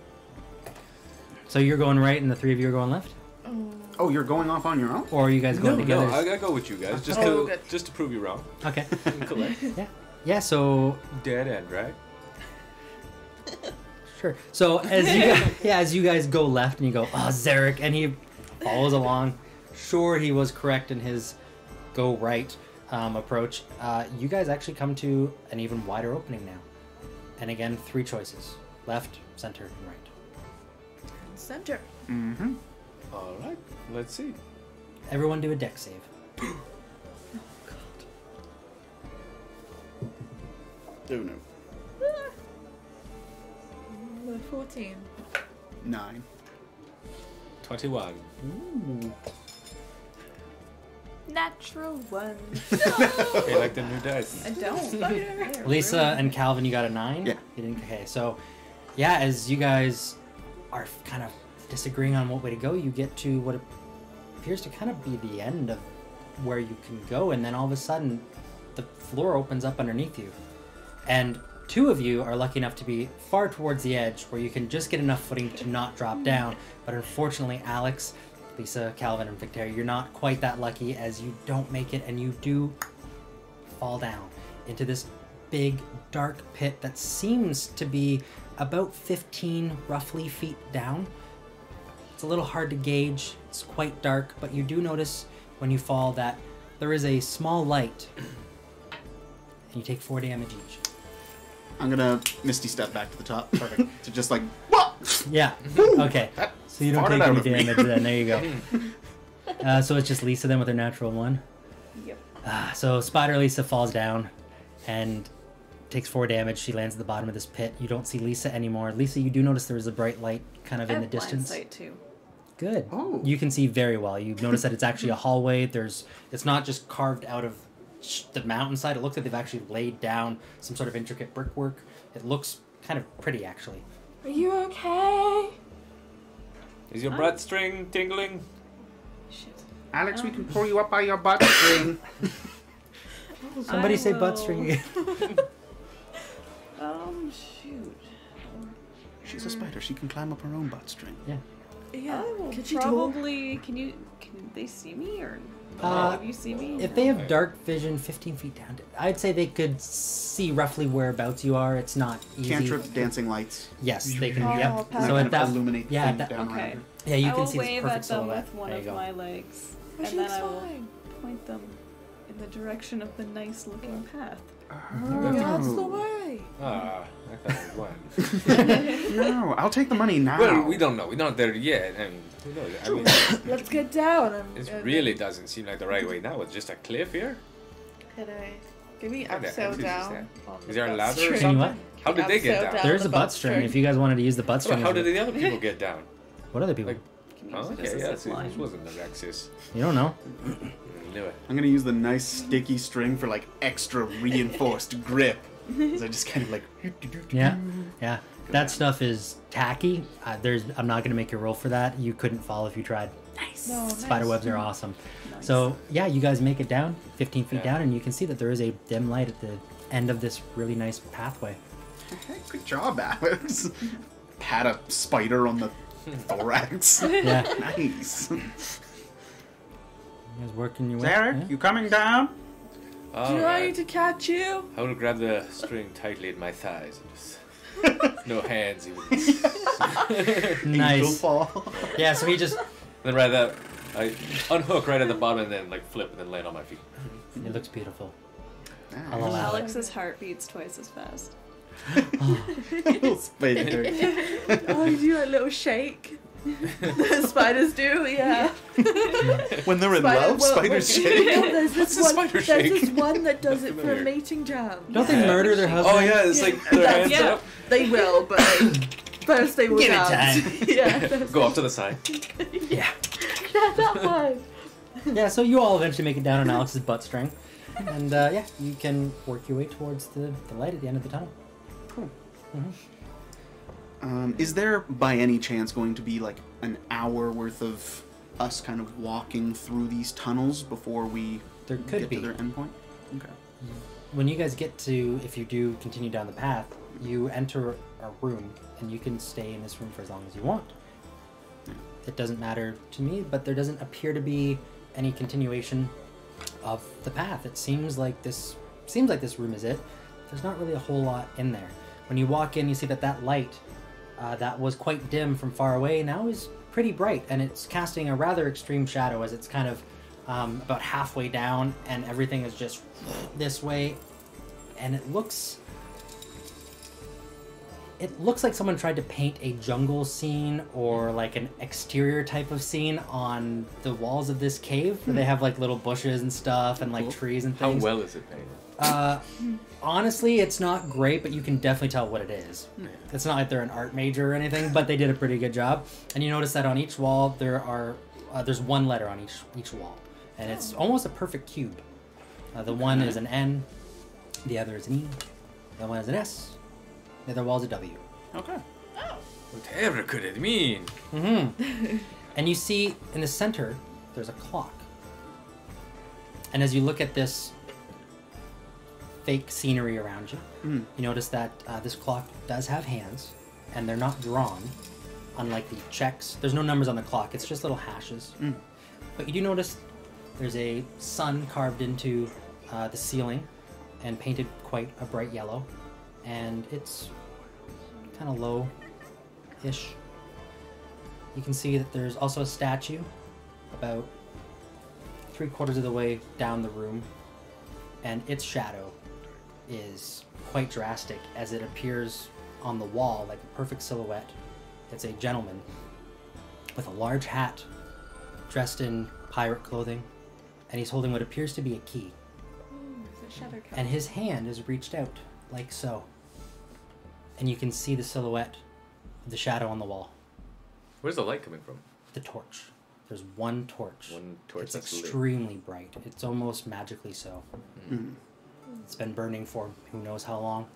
Speaker 1: So you're going right, and the 3 of you are going left,
Speaker 3: Oh.
Speaker 5: Oh, you're going off on your own?
Speaker 1: or are you guys going
Speaker 2: No,
Speaker 1: together?
Speaker 2: I gotta go with you guys, just
Speaker 3: Oh,
Speaker 2: to
Speaker 3: good.
Speaker 2: just to prove you wrong.
Speaker 1: Okay.
Speaker 2: Collect.
Speaker 1: Yeah. So
Speaker 2: Dead end, right?
Speaker 1: sure. So as you guys go left and you go, oh, Zarek, and he follows along. Sure, he was correct in his go right approach. You guys actually come to an even wider opening now, and again, 3 choices: left, center, and right.
Speaker 3: Center.
Speaker 5: Mm-hmm.
Speaker 2: Alright, let's see.
Speaker 1: Everyone do a deck save.
Speaker 3: Oh
Speaker 5: Oh no.
Speaker 3: God. 14.
Speaker 5: 9.
Speaker 2: 21.
Speaker 4: Natural one.
Speaker 2: Hey, like the new dice.
Speaker 4: I don't.
Speaker 1: Lisa and Calvin, you got a 9?
Speaker 5: Yeah.
Speaker 1: You didn't? Okay, so yeah, as you guys are kind of disagreeing on what way to go, you get to what appears to kind of be the end of where you can go, and then all of a sudden the floor opens up underneath you. And 2 of you are lucky enough to be far towards the edge where you can just get enough footing to not drop down. But unfortunately, Alex, Lisa, Calvin, and Victoria, you're not quite that lucky as you don't make it and you do fall down. into this big, dark pit that seems to be about 15, roughly, feet down. It's a little hard to gauge. It's quite dark, but you do notice when you fall that there is a small light. And you take 4 damage each.
Speaker 5: I'm gonna Misty step back to the top. Perfect. To just like, what?
Speaker 1: Yeah. Okay. So you don't take any damage then. There you go. So it's just Lisa then with her natural 1.
Speaker 4: Yep.
Speaker 1: So Spider Lisa falls down and takes 4 damage. She lands at the bottom of this pit. You don't see Lisa anymore. Lisa, you do notice there is a bright light kind of in the distance.
Speaker 4: Blind sight too.
Speaker 1: Good.
Speaker 5: Oh.
Speaker 1: You can see very well. You notice that it's actually a hallway. It's not just carved out of the mountainside. It looks like they've actually laid down some sort of intricate brickwork. It looks kind of pretty, actually.
Speaker 3: Are you okay?
Speaker 2: Is your butt string tingling?
Speaker 4: Shit.
Speaker 5: Alex, we can pull you up by your butt string.
Speaker 1: Somebody
Speaker 4: I
Speaker 1: say butt
Speaker 4: will-
Speaker 1: string again.
Speaker 4: Shoot.
Speaker 5: She's a spider. She can climb up her own butt string.
Speaker 1: Yeah.
Speaker 3: Yeah.
Speaker 4: I will
Speaker 3: Could you talk?
Speaker 4: probably. Can they see me or? Have you seen me?
Speaker 1: If they have dark vision 15 feet down, I'd say they could see roughly whereabouts you are. It's not easy.
Speaker 5: Cantrip, dancing lights.
Speaker 1: Yes, they can.
Speaker 3: Oh,
Speaker 1: yep.
Speaker 3: perfect.
Speaker 1: So
Speaker 5: kind
Speaker 1: at that,
Speaker 5: illuminate
Speaker 1: yeah,
Speaker 5: thing
Speaker 1: that-
Speaker 5: down
Speaker 4: Okay.
Speaker 5: around her.
Speaker 1: yeah, you
Speaker 4: I
Speaker 1: can
Speaker 4: will
Speaker 1: see this
Speaker 4: wave
Speaker 1: perfect
Speaker 4: at them
Speaker 1: silhouette.
Speaker 4: with one
Speaker 1: There
Speaker 4: of
Speaker 1: you go.
Speaker 4: my legs,
Speaker 3: Oh, she
Speaker 4: and then
Speaker 3: looks
Speaker 4: I will
Speaker 3: fine.
Speaker 4: point them in the direction of the nice-looking path.
Speaker 3: That's the way.
Speaker 2: Ah, I thought it won.
Speaker 5: No, I'll take the money now.
Speaker 2: Well, we don't know. We're not there yet. I mean, who knows? I mean,
Speaker 3: Let's get down.
Speaker 2: it really doesn't seem like the right way now. It's just a cliff here.
Speaker 3: Can I give me
Speaker 2: Kinda
Speaker 3: upsell
Speaker 2: empty,
Speaker 3: down?
Speaker 2: is
Speaker 3: on
Speaker 2: Is
Speaker 3: the
Speaker 2: there a
Speaker 3: butt
Speaker 2: ladder or
Speaker 3: string?
Speaker 1: Can you
Speaker 2: something?
Speaker 1: what?
Speaker 2: How did they get
Speaker 3: Upsell
Speaker 2: down?
Speaker 3: down.
Speaker 1: There's
Speaker 3: the
Speaker 1: a butt
Speaker 3: butt
Speaker 1: string.
Speaker 3: string.
Speaker 1: If you guys wanted to use the butt
Speaker 2: Well,
Speaker 1: string.
Speaker 2: how
Speaker 1: as a-
Speaker 2: did the other people get down?
Speaker 1: What other people?
Speaker 2: Like,
Speaker 4: Can you
Speaker 2: oh,
Speaker 4: use it
Speaker 2: okay,
Speaker 4: as
Speaker 2: yeah,
Speaker 4: a
Speaker 2: this
Speaker 4: zip line?
Speaker 2: wasn't the Rexus.
Speaker 1: You don't know.
Speaker 2: Knew it.
Speaker 5: I'm gonna use the nice sticky string for like extra reinforced grip. So I just kind of like.
Speaker 1: Yeah, yeah. That stuff is tacky. I'm not gonna make you roll for that. You couldn't fall if you tried.
Speaker 3: Nice. No, nice.
Speaker 1: Spider webs are awesome.
Speaker 4: Nice.
Speaker 1: So yeah, you guys make it down 15 feet
Speaker 2: Yeah.
Speaker 1: down, and you can see that there is a dim light at the end of this really nice pathway.
Speaker 5: Hey, good job, Alex. Pat a spider on the thorax.
Speaker 1: Yeah,
Speaker 5: Nice.
Speaker 1: you guys working your way.
Speaker 5: Zarek,
Speaker 1: Yeah.
Speaker 5: you coming down?
Speaker 3: Do you know I need to catch you?
Speaker 2: I will grab the string tightly at my thighs and just no hands even.
Speaker 1: Nice.
Speaker 5: Angel fall.
Speaker 1: Yeah, so he just
Speaker 2: Then right at I unhook right at the bottom and then like flip and then land on my feet.
Speaker 1: it looks beautiful.
Speaker 5: Nice.
Speaker 1: I'll allow it.
Speaker 4: Alex's heart beats twice as fast.
Speaker 5: Spider.
Speaker 3: Oh, you do a little shake. The spiders do, yeah.
Speaker 5: When they're in love,
Speaker 3: well,
Speaker 5: spiders
Speaker 3: well,
Speaker 5: shake.
Speaker 3: yeah, there's this
Speaker 2: What's a
Speaker 3: one.
Speaker 2: spider
Speaker 3: There's
Speaker 2: shake?
Speaker 3: this one that does it for
Speaker 2: Familiar.
Speaker 3: mating jam.
Speaker 1: Don't they murder their husband?
Speaker 2: Oh yeah, it's like their
Speaker 3: That's-
Speaker 2: hands
Speaker 4: yeah.
Speaker 2: up.
Speaker 3: They will, but first they will
Speaker 1: Give it
Speaker 3: dance.
Speaker 1: time.
Speaker 3: Yeah.
Speaker 2: Go up to the side.
Speaker 1: Yeah.
Speaker 3: Yeah, that one.
Speaker 1: Yeah, so you all eventually make it down on Alex's butt string. And yeah, you can work your way towards the light at the end of the tunnel.
Speaker 5: Is there by any chance going to be like an hour worth of us kind of walking through these tunnels before we
Speaker 1: There could
Speaker 5: get
Speaker 1: be.
Speaker 5: to their endpoint? Okay.
Speaker 1: When you guys get to, if you do continue down the path, you enter a room, and you can stay in this room for as long as you want. It doesn't matter to me, but there doesn't appear to be any continuation of the path. It seems like this room is it. There's not really a whole lot in there. When you walk in, you see that light that was quite dim from far away now is pretty bright, and it's casting a rather extreme shadow as it's kind of about halfway down, and everything is just this way, and it looks like someone tried to paint a jungle scene or like an exterior type of scene on the walls of this cave where they have like little bushes and stuff and like
Speaker 5: Cool.
Speaker 1: trees and
Speaker 2: How
Speaker 1: things.
Speaker 2: well is it painted?
Speaker 1: Honestly, it's not great, but you can definitely tell what it is. It's not like they're an art major or anything, but they did a pretty good job. And you notice that on each wall there's one letter on each wall, and it's almost a perfect cube. The one is an N, the other is an E, the one is an S, the other wall is a W.
Speaker 5: Okay.
Speaker 2: Whatever could it mean?
Speaker 1: Mm-hmm. And you see in the center there's a clock. And as you look at this fake scenery around you, you notice that this clock does have hands, and they're not drawn, unlike the checks. There's no numbers on the clock, it's just little hashes. But you do notice there's a sun carved into the ceiling, and painted quite a bright yellow, and it's kind of low-ish. You can see that there's also a statue about 3/4 of the way down the room, and its shadow is quite drastic as it appears on the wall like a perfect silhouette. It's a gentleman with a large hat, dressed in pirate clothing, and he's holding what appears to be a key.
Speaker 4: It's a shadow cat.
Speaker 1: And his hand is reached out, like so. And you can see the silhouette of the shadow on the wall.
Speaker 2: Where's the light coming from?
Speaker 1: The torch. There's one torch.
Speaker 2: One torch
Speaker 1: It's
Speaker 2: that's lit.
Speaker 1: extremely bright. It's almost magically so.
Speaker 5: Mm.
Speaker 1: It's been burning for who knows how long.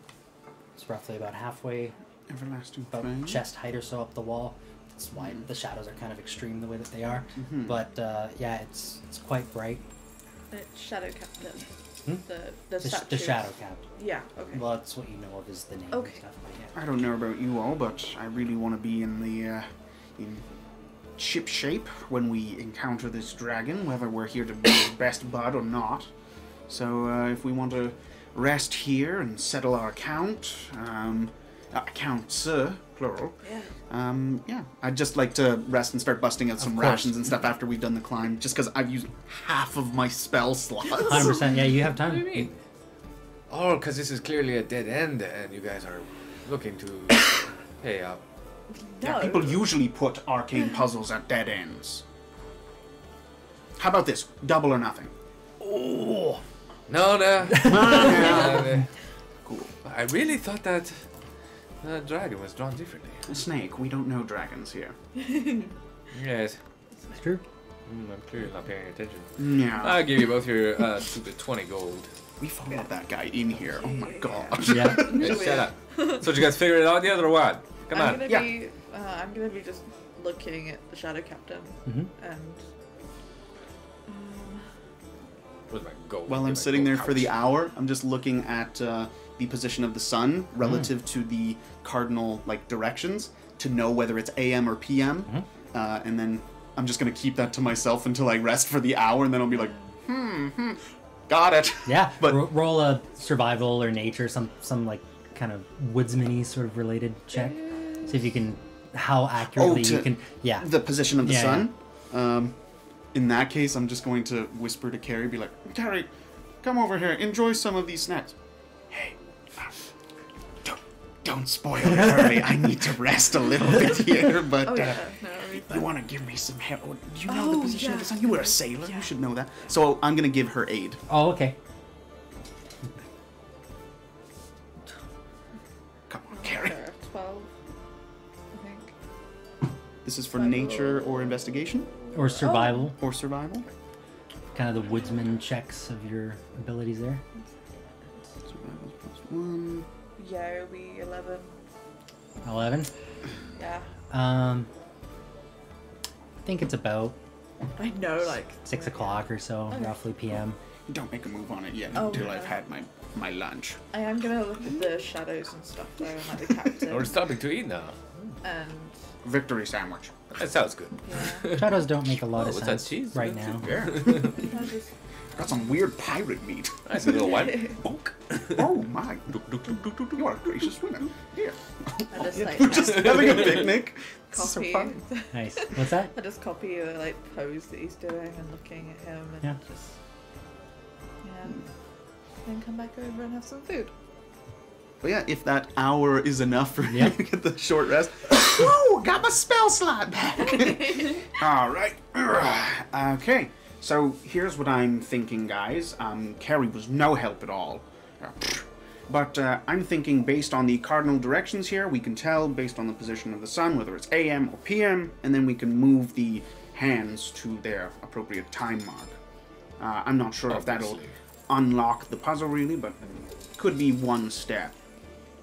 Speaker 1: It's roughly about halfway,
Speaker 5: Everlasting
Speaker 1: about
Speaker 5: flame.
Speaker 1: chest height or so up the wall. That's why the shadows are kind of extreme the way that they are.
Speaker 5: Mhm.
Speaker 1: But yeah, it's quite bright.
Speaker 3: It's Shadow Captain.
Speaker 1: Hmm?
Speaker 3: The
Speaker 1: The
Speaker 3: statue.
Speaker 1: shadow cap.
Speaker 3: Yeah. Okay.
Speaker 1: Well, that's what you know of is the name
Speaker 3: Okay.
Speaker 1: and stuff. But yeah.
Speaker 5: I don't know about you all, but I really want to be in the in ship shape when we encounter this dragon, whether we're here to be his best bud or not. So if we want to rest here and settle our accounts, plural.
Speaker 3: Yeah.
Speaker 5: Yeah, I'd just like to rest and start busting out some
Speaker 1: course.
Speaker 5: rations and stuff after we've done the climb, just because I've used half of my spell slots.
Speaker 1: 100%. Yeah, you have time.
Speaker 2: What do you mean? Oh, because this is clearly a dead end, and you guys are looking to pay up.
Speaker 5: Yeah,
Speaker 3: No.
Speaker 5: people usually put arcane puzzles at dead ends. How about this? Double or nothing.
Speaker 1: Oh,
Speaker 2: No, no.
Speaker 5: Cool.
Speaker 2: I really thought that the dragon was drawn differently.
Speaker 5: A snake. We don't know dragons here.
Speaker 2: Yes.
Speaker 1: it's true.
Speaker 2: I'm clearly not paying attention.
Speaker 5: Yeah.
Speaker 2: I'll give you both your stupid 20 gold.
Speaker 5: We followed that guy in here. Oh my god.
Speaker 1: Yeah.
Speaker 2: Hey, shut up. So you guys figured it out yet or what? Come
Speaker 3: I'm
Speaker 2: on.
Speaker 3: gonna
Speaker 5: Yeah.
Speaker 3: be. I'm gonna be just looking at the Shadow Captain
Speaker 1: Mhm.
Speaker 3: and.
Speaker 2: Where's my gold?
Speaker 5: While I'm
Speaker 2: My
Speaker 5: sitting
Speaker 2: gold
Speaker 5: there for the
Speaker 2: pouch.
Speaker 5: hour, I'm just looking at the position of the sun relative to the cardinal directions to know whether it's AM or PM, and then I'm just gonna keep that to myself until I rest for the hour, and then I'll be like, got it.
Speaker 1: Yeah.
Speaker 5: But-
Speaker 1: roll a survival or nature, some like kind of woodsman-y sort of related check. See if you can, how accurately you can. Yeah.
Speaker 5: The position of the
Speaker 1: Yeah,
Speaker 5: sun. In that case, I'm just going to whisper to Carrie, be like, Carrie, come over here, enjoy some of these snacks. Hey, don't spoil it early. I need to rest a little bit here, but
Speaker 3: Oh yeah. No.
Speaker 5: you want to give me some help? Do you know the
Speaker 3: Oh,
Speaker 5: position of
Speaker 3: yeah.
Speaker 5: the sun? You were a sailor. You should know that. So I'm going to give her aid.
Speaker 1: Oh, okay.
Speaker 5: Come on, Carrie.
Speaker 3: 12. I think.
Speaker 5: This is for nature or investigation
Speaker 1: Or survival.
Speaker 5: or survival.
Speaker 1: Kind of the woodsman checks of your abilities there.
Speaker 5: Survival's +1.
Speaker 3: Yeah, it'll be 11.
Speaker 1: 11.
Speaker 3: Yeah.
Speaker 1: I think it's about
Speaker 3: I know, like.
Speaker 1: 6 o'clock or so,
Speaker 3: Okay.
Speaker 1: roughly PM.
Speaker 5: Don't make a move on it yet
Speaker 3: Oh,
Speaker 5: until
Speaker 3: no.
Speaker 5: I've had my lunch.
Speaker 3: I am gonna look at the shadows and stuff though, and like the captain.
Speaker 2: We're stopping to eat now.
Speaker 3: And
Speaker 5: Victory sandwich.
Speaker 2: That sounds good.
Speaker 3: yeah.
Speaker 1: Shadows don't make a lot
Speaker 2: Oh,
Speaker 1: of
Speaker 2: what's
Speaker 1: sense
Speaker 2: that cheese?
Speaker 1: right now.
Speaker 2: Yeah.
Speaker 3: I just
Speaker 5: Got some weird pirate meat.
Speaker 2: Nice little white.
Speaker 5: Bonk. Oh my. You are a gracious winner. Here.
Speaker 3: I just like
Speaker 5: We're just having a picnic. So
Speaker 3: copy.
Speaker 5: fun.
Speaker 1: Nice. What's that?
Speaker 3: I just copy the like pose that he's doing and looking at him and
Speaker 1: Yeah.
Speaker 3: just then come back over and have some food.
Speaker 5: But yeah, if that hour is enough for you
Speaker 1: Yep.
Speaker 5: to get the short rest. Woo! Got my spell slot back. All right. Okay. So here's what I'm thinking, guys. Carrie was no help at all. But I'm thinking based on the cardinal directions here, we can tell based on the position of the sun whether it's AM or PM, and then we can move the hands to their appropriate time mark. I'm not sure if that'll
Speaker 2: Obviously.
Speaker 5: unlock the puzzle really, but could be one step.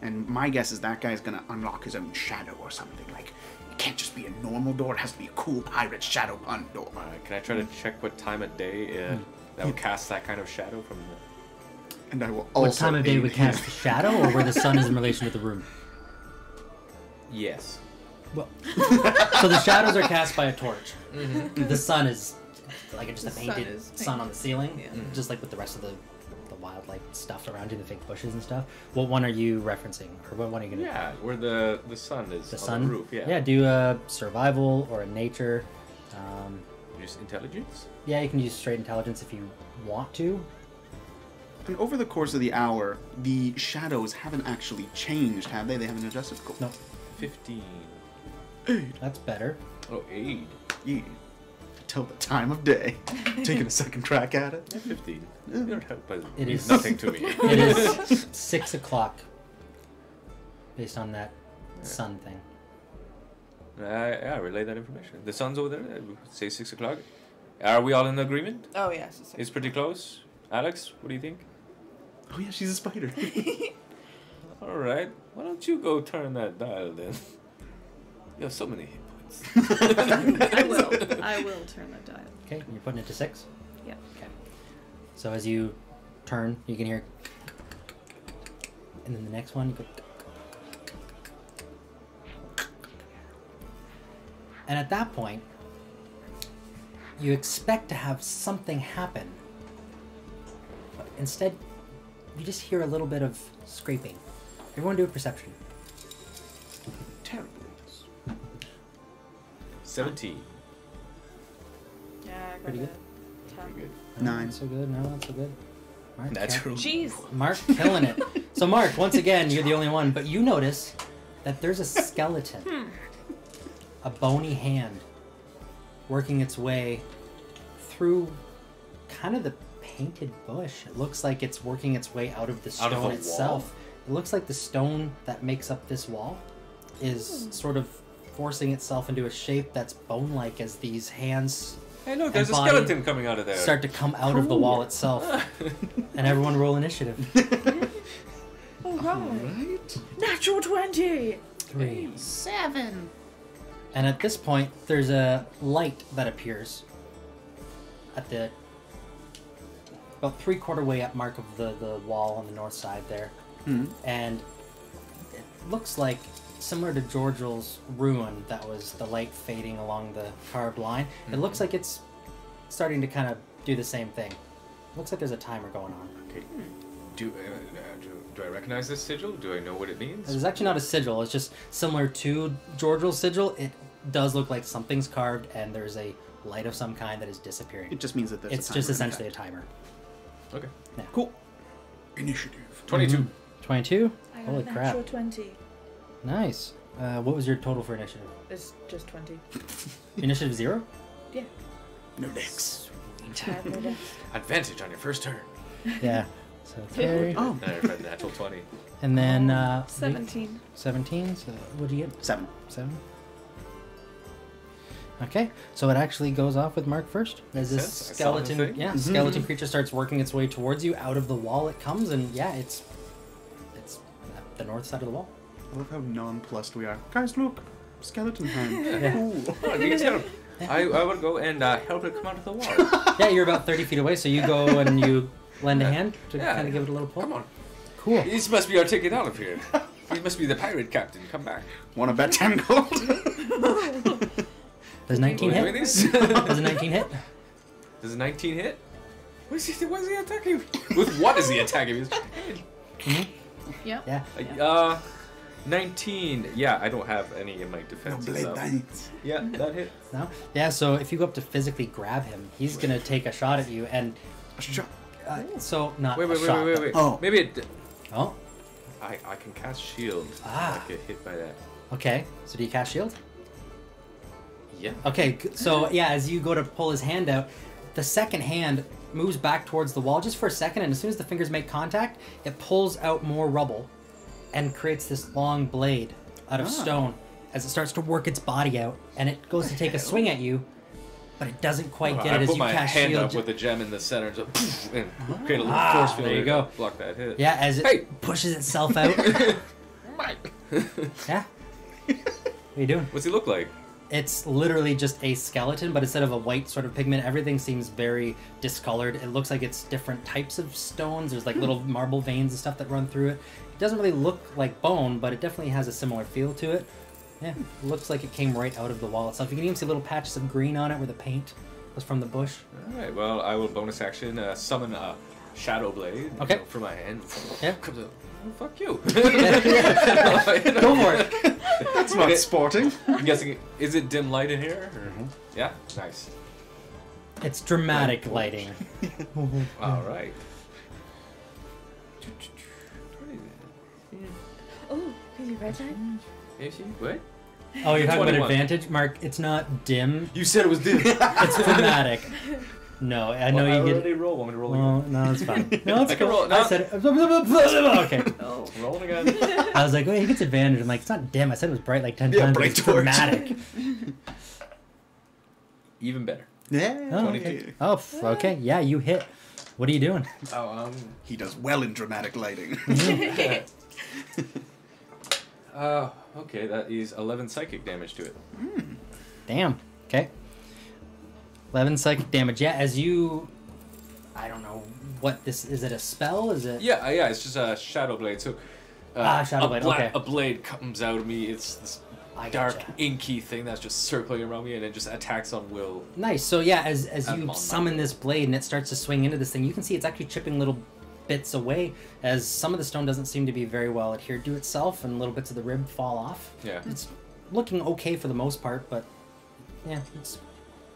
Speaker 5: And my guess is that guy's gonna unlock his own shadow or something. Like, it can't just be a normal door, it has to be a cool pirate shadow hunt door.
Speaker 2: Can I try to check what time of day that would cast that kind of shadow from the...
Speaker 5: And I will also
Speaker 1: What time of day
Speaker 5: aid
Speaker 1: would
Speaker 5: him.
Speaker 1: cast the shadow, or where the sun is in relation to the room?
Speaker 2: Yes.
Speaker 1: Well, so the shadows are cast by a torch. The sun is like just
Speaker 3: The
Speaker 1: a
Speaker 3: sun
Speaker 1: painted
Speaker 3: is
Speaker 1: sun on
Speaker 3: painted.
Speaker 1: the ceiling,
Speaker 3: Yeah.
Speaker 1: just like with the rest of the wildlife stuff around you, the fake bushes and stuff. What one are you referencing, or what one are you gonna?
Speaker 2: Yeah, where the sun is
Speaker 1: The
Speaker 2: on
Speaker 1: sun.
Speaker 2: the roof. Yeah.
Speaker 1: Yeah. Do a survival or a nature.
Speaker 2: Just intelligence.
Speaker 1: Yeah, you can use straight intelligence if you want to.
Speaker 5: And over the course of the hour, the shadows haven't actually changed, have they? They haven't adjusted. Cool.
Speaker 1: No,
Speaker 2: 15.
Speaker 1: that's better.
Speaker 2: Oh, 8.
Speaker 5: Yeah. Tell the time of day. Taking a second crack at it.
Speaker 2: 15. You don't help, but
Speaker 1: It
Speaker 2: means
Speaker 1: is-
Speaker 2: nothing to me.
Speaker 1: It is 6 o'clock. Based on that sun thing.
Speaker 2: Yeah, relay that information. The sun's over there. Say 6 o'clock. Are we all in agreement?
Speaker 3: Oh yes.
Speaker 2: It's pretty close. Alex, what do you think?
Speaker 5: Oh yeah, she's a spider.
Speaker 2: All right. Why don't you go turn that dial then? You have so many hit points.
Speaker 4: I will turn that dial.
Speaker 1: Okay, and you're putting it to 6?
Speaker 4: Yeah.
Speaker 1: Okay. So as you turn, you can hear. And then the next one, you go. And at that point, you expect to have something happen. But instead, you just hear a little bit of scraping. Everyone do a perception.
Speaker 5: Terrible.
Speaker 2: 17.
Speaker 4: Yeah, I got
Speaker 1: Pretty good.
Speaker 4: a 10.
Speaker 2: Pretty good.
Speaker 1: No,
Speaker 5: 9.
Speaker 1: not so good. No, not so good. Mark,
Speaker 2: Natural.
Speaker 4: Jeez.
Speaker 1: Mark killing it. So Mark, once again, you're the only one, but you notice that there's a skeleton, a bony hand, working its way through kind of the painted bush. It looks like it's working its way out of the
Speaker 2: Out of
Speaker 1: stone
Speaker 2: the
Speaker 1: itself. It looks like the stone that makes up this wall is sort of forcing itself into a shape that's bone-like as these hands
Speaker 2: Hey, look, there's a
Speaker 1: body
Speaker 2: skeleton coming out of there.
Speaker 1: start to come out of the wall itself. And everyone roll initiative.
Speaker 3: All right. Natural 20.
Speaker 1: 3.
Speaker 3: 7.
Speaker 1: And at this point, there's a light that appears at the about 3/4 way up mark of the wall on the north side there. And it looks like, similar to Georgial's ruin, that was the light fading along the carved line. It looks like it's starting to kind of do the same thing. Looks like there's a timer going on.
Speaker 2: Okay. Do I recognize this sigil? Do I know what it means?
Speaker 1: There's actually not a sigil. It's just similar to Georgial's sigil. It does look like something's carved, and there's a light of some kind that is disappearing.
Speaker 5: It just means that there's
Speaker 1: It's
Speaker 5: a
Speaker 1: just
Speaker 5: timer,
Speaker 1: essentially a
Speaker 5: okay.
Speaker 1: timer.
Speaker 2: Okay.
Speaker 5: Cool. Initiative.
Speaker 2: 22.
Speaker 1: 22?
Speaker 3: I got
Speaker 1: Holy
Speaker 3: a
Speaker 1: crap.
Speaker 3: natural 20.
Speaker 1: Nice. What was your total for initiative?
Speaker 3: It's just 20.
Speaker 1: Initiative 0?
Speaker 3: Yeah.
Speaker 5: No dex.
Speaker 3: I have no dex.
Speaker 2: Advantage on your first turn.
Speaker 1: Yeah. So 3.
Speaker 5: Oh.
Speaker 2: I've had natural 20.
Speaker 1: And then
Speaker 4: 17.
Speaker 1: 17. So what'd you get?
Speaker 5: 7.
Speaker 1: 7. Okay, so it actually goes off with Mark first. As this
Speaker 2: Makes sense. I saw the
Speaker 1: skeleton,
Speaker 2: thing.
Speaker 1: skeleton creature starts working its way towards you. Out of the wall it comes, and yeah, it's at the north side of the wall.
Speaker 5: I love how nonplussed we are. Guys, look. Skeleton hand.
Speaker 1: Yeah.
Speaker 5: Cool.
Speaker 2: Oh, you can help. I would go and help it come out of the wall.
Speaker 1: Yeah, you're about 30 feet away, so you go and you lend a hand to
Speaker 2: Yeah.
Speaker 1: kind of give it a little pull.
Speaker 2: Come on.
Speaker 1: Cool.
Speaker 2: This must be our ticket out of here. He must be the pirate captain. Come back.
Speaker 5: Want to bet 10 gold?
Speaker 1: Does 19
Speaker 2: Are we doing
Speaker 1: hit?
Speaker 2: this?
Speaker 1: Does a 19 hit?
Speaker 2: Does a 19 hit? What is he attacking? With what is he attacking?
Speaker 4: Yep.
Speaker 1: Yeah.
Speaker 2: 19. Yeah, I don't have any in my
Speaker 5: No
Speaker 2: defense.
Speaker 5: blade
Speaker 2: so.
Speaker 5: bites.
Speaker 2: Yeah, that hit.
Speaker 1: No? Yeah, so if you go up to physically grab him, he's going to take a shot at you, and
Speaker 5: Shut.
Speaker 1: so not
Speaker 2: Wait,
Speaker 1: a shot.
Speaker 2: wait.
Speaker 5: Oh.
Speaker 2: Maybe it.
Speaker 1: Oh,
Speaker 2: I can cast shield.
Speaker 1: Ah.
Speaker 2: If I get hit by that.
Speaker 1: okay. So do you cast shield?
Speaker 2: Yeah.
Speaker 1: Okay, so yeah, as you go to pull his hand out, the second hand moves back towards the wall just for a second, and as soon as the fingers make contact, it pulls out more rubble and creates this long blade out of stone as it starts to work its body out, and it goes to take a swing at you, but it doesn't quite get
Speaker 2: I
Speaker 1: it as
Speaker 2: put
Speaker 1: you
Speaker 2: my
Speaker 1: cast
Speaker 2: hand
Speaker 1: shield.
Speaker 2: up with the gem in the center and, and create a little
Speaker 1: Ah,
Speaker 2: force field
Speaker 1: there you
Speaker 2: to
Speaker 1: go.
Speaker 2: block that hit.
Speaker 1: Yeah, as it
Speaker 2: Hey!
Speaker 1: pushes itself out. Yeah. What are you doing?
Speaker 2: What's he look like?
Speaker 1: It's literally just a skeleton, but instead of a white sort of pigment, everything seems very discolored. It looks like it's different types of stones. There's like little marble veins and stuff that run through it. It doesn't really look like bone, but it definitely has a similar feel to it. Yeah, it looks like it came right out of the wall itself. You can even see little patches of green on it where the paint was from the bush.
Speaker 2: Alright, well, I will bonus action summon a Shadow Blade.
Speaker 1: Okay.
Speaker 2: You know, for my hand.
Speaker 1: Yeah.
Speaker 2: Comes out. Oh, fuck you.
Speaker 1: Go for it.
Speaker 5: That's not sporting.
Speaker 2: I'm guessing. Is it dim light in here? Or? Yeah. Nice.
Speaker 1: It's dramatic lighting.
Speaker 2: All right.
Speaker 3: Oh, is it red time?
Speaker 2: What?
Speaker 1: Oh, you're talking about
Speaker 2: 21.
Speaker 1: advantage, Mark. It's not dim.
Speaker 2: You said it was dim.
Speaker 1: It's dramatic. No, I know
Speaker 2: I
Speaker 1: you
Speaker 2: already
Speaker 1: get.
Speaker 2: roll. Want me to roll
Speaker 1: No,
Speaker 2: again?
Speaker 1: no, it's fine. No, it's
Speaker 2: I can
Speaker 1: cool.
Speaker 2: roll it. No.
Speaker 1: I said it. Okay.
Speaker 4: Oh.
Speaker 2: Rolling again.
Speaker 1: I was like, wait, he gets advantage. I'm like, it's not dim. I said it was bright like 10
Speaker 5: Yeah,
Speaker 1: times. but
Speaker 5: bright
Speaker 1: It's
Speaker 5: torch.
Speaker 1: dramatic.
Speaker 2: Even better.
Speaker 5: Yeah.
Speaker 1: Oh,
Speaker 2: 22.
Speaker 1: okay. Oh, okay. Yeah, you hit. What are you doing?
Speaker 2: Oh,
Speaker 5: He does well in dramatic lighting.
Speaker 2: okay, that is 11 psychic damage to it.
Speaker 1: Damn. Okay. 11 psychic damage. Yeah, as you. I don't know what this is. It a spell? Is it?
Speaker 2: Yeah, it's just a shadow blade. So,
Speaker 1: Shadow blade, okay.
Speaker 2: A blade comes out of me. It's this
Speaker 1: I
Speaker 2: dark,
Speaker 1: gotcha.
Speaker 2: inky thing that's just circling around me, and it just attacks on will.
Speaker 1: Nice. So yeah, as
Speaker 2: On
Speaker 1: you
Speaker 2: my
Speaker 1: summon this blade and it starts to swing into this thing, you can see it's actually chipping little bits away, as some of the stone doesn't seem to be very well adhered to itself, and little bits of the rib fall off.
Speaker 2: Yeah.
Speaker 1: It's looking okay for the most part, but yeah, it's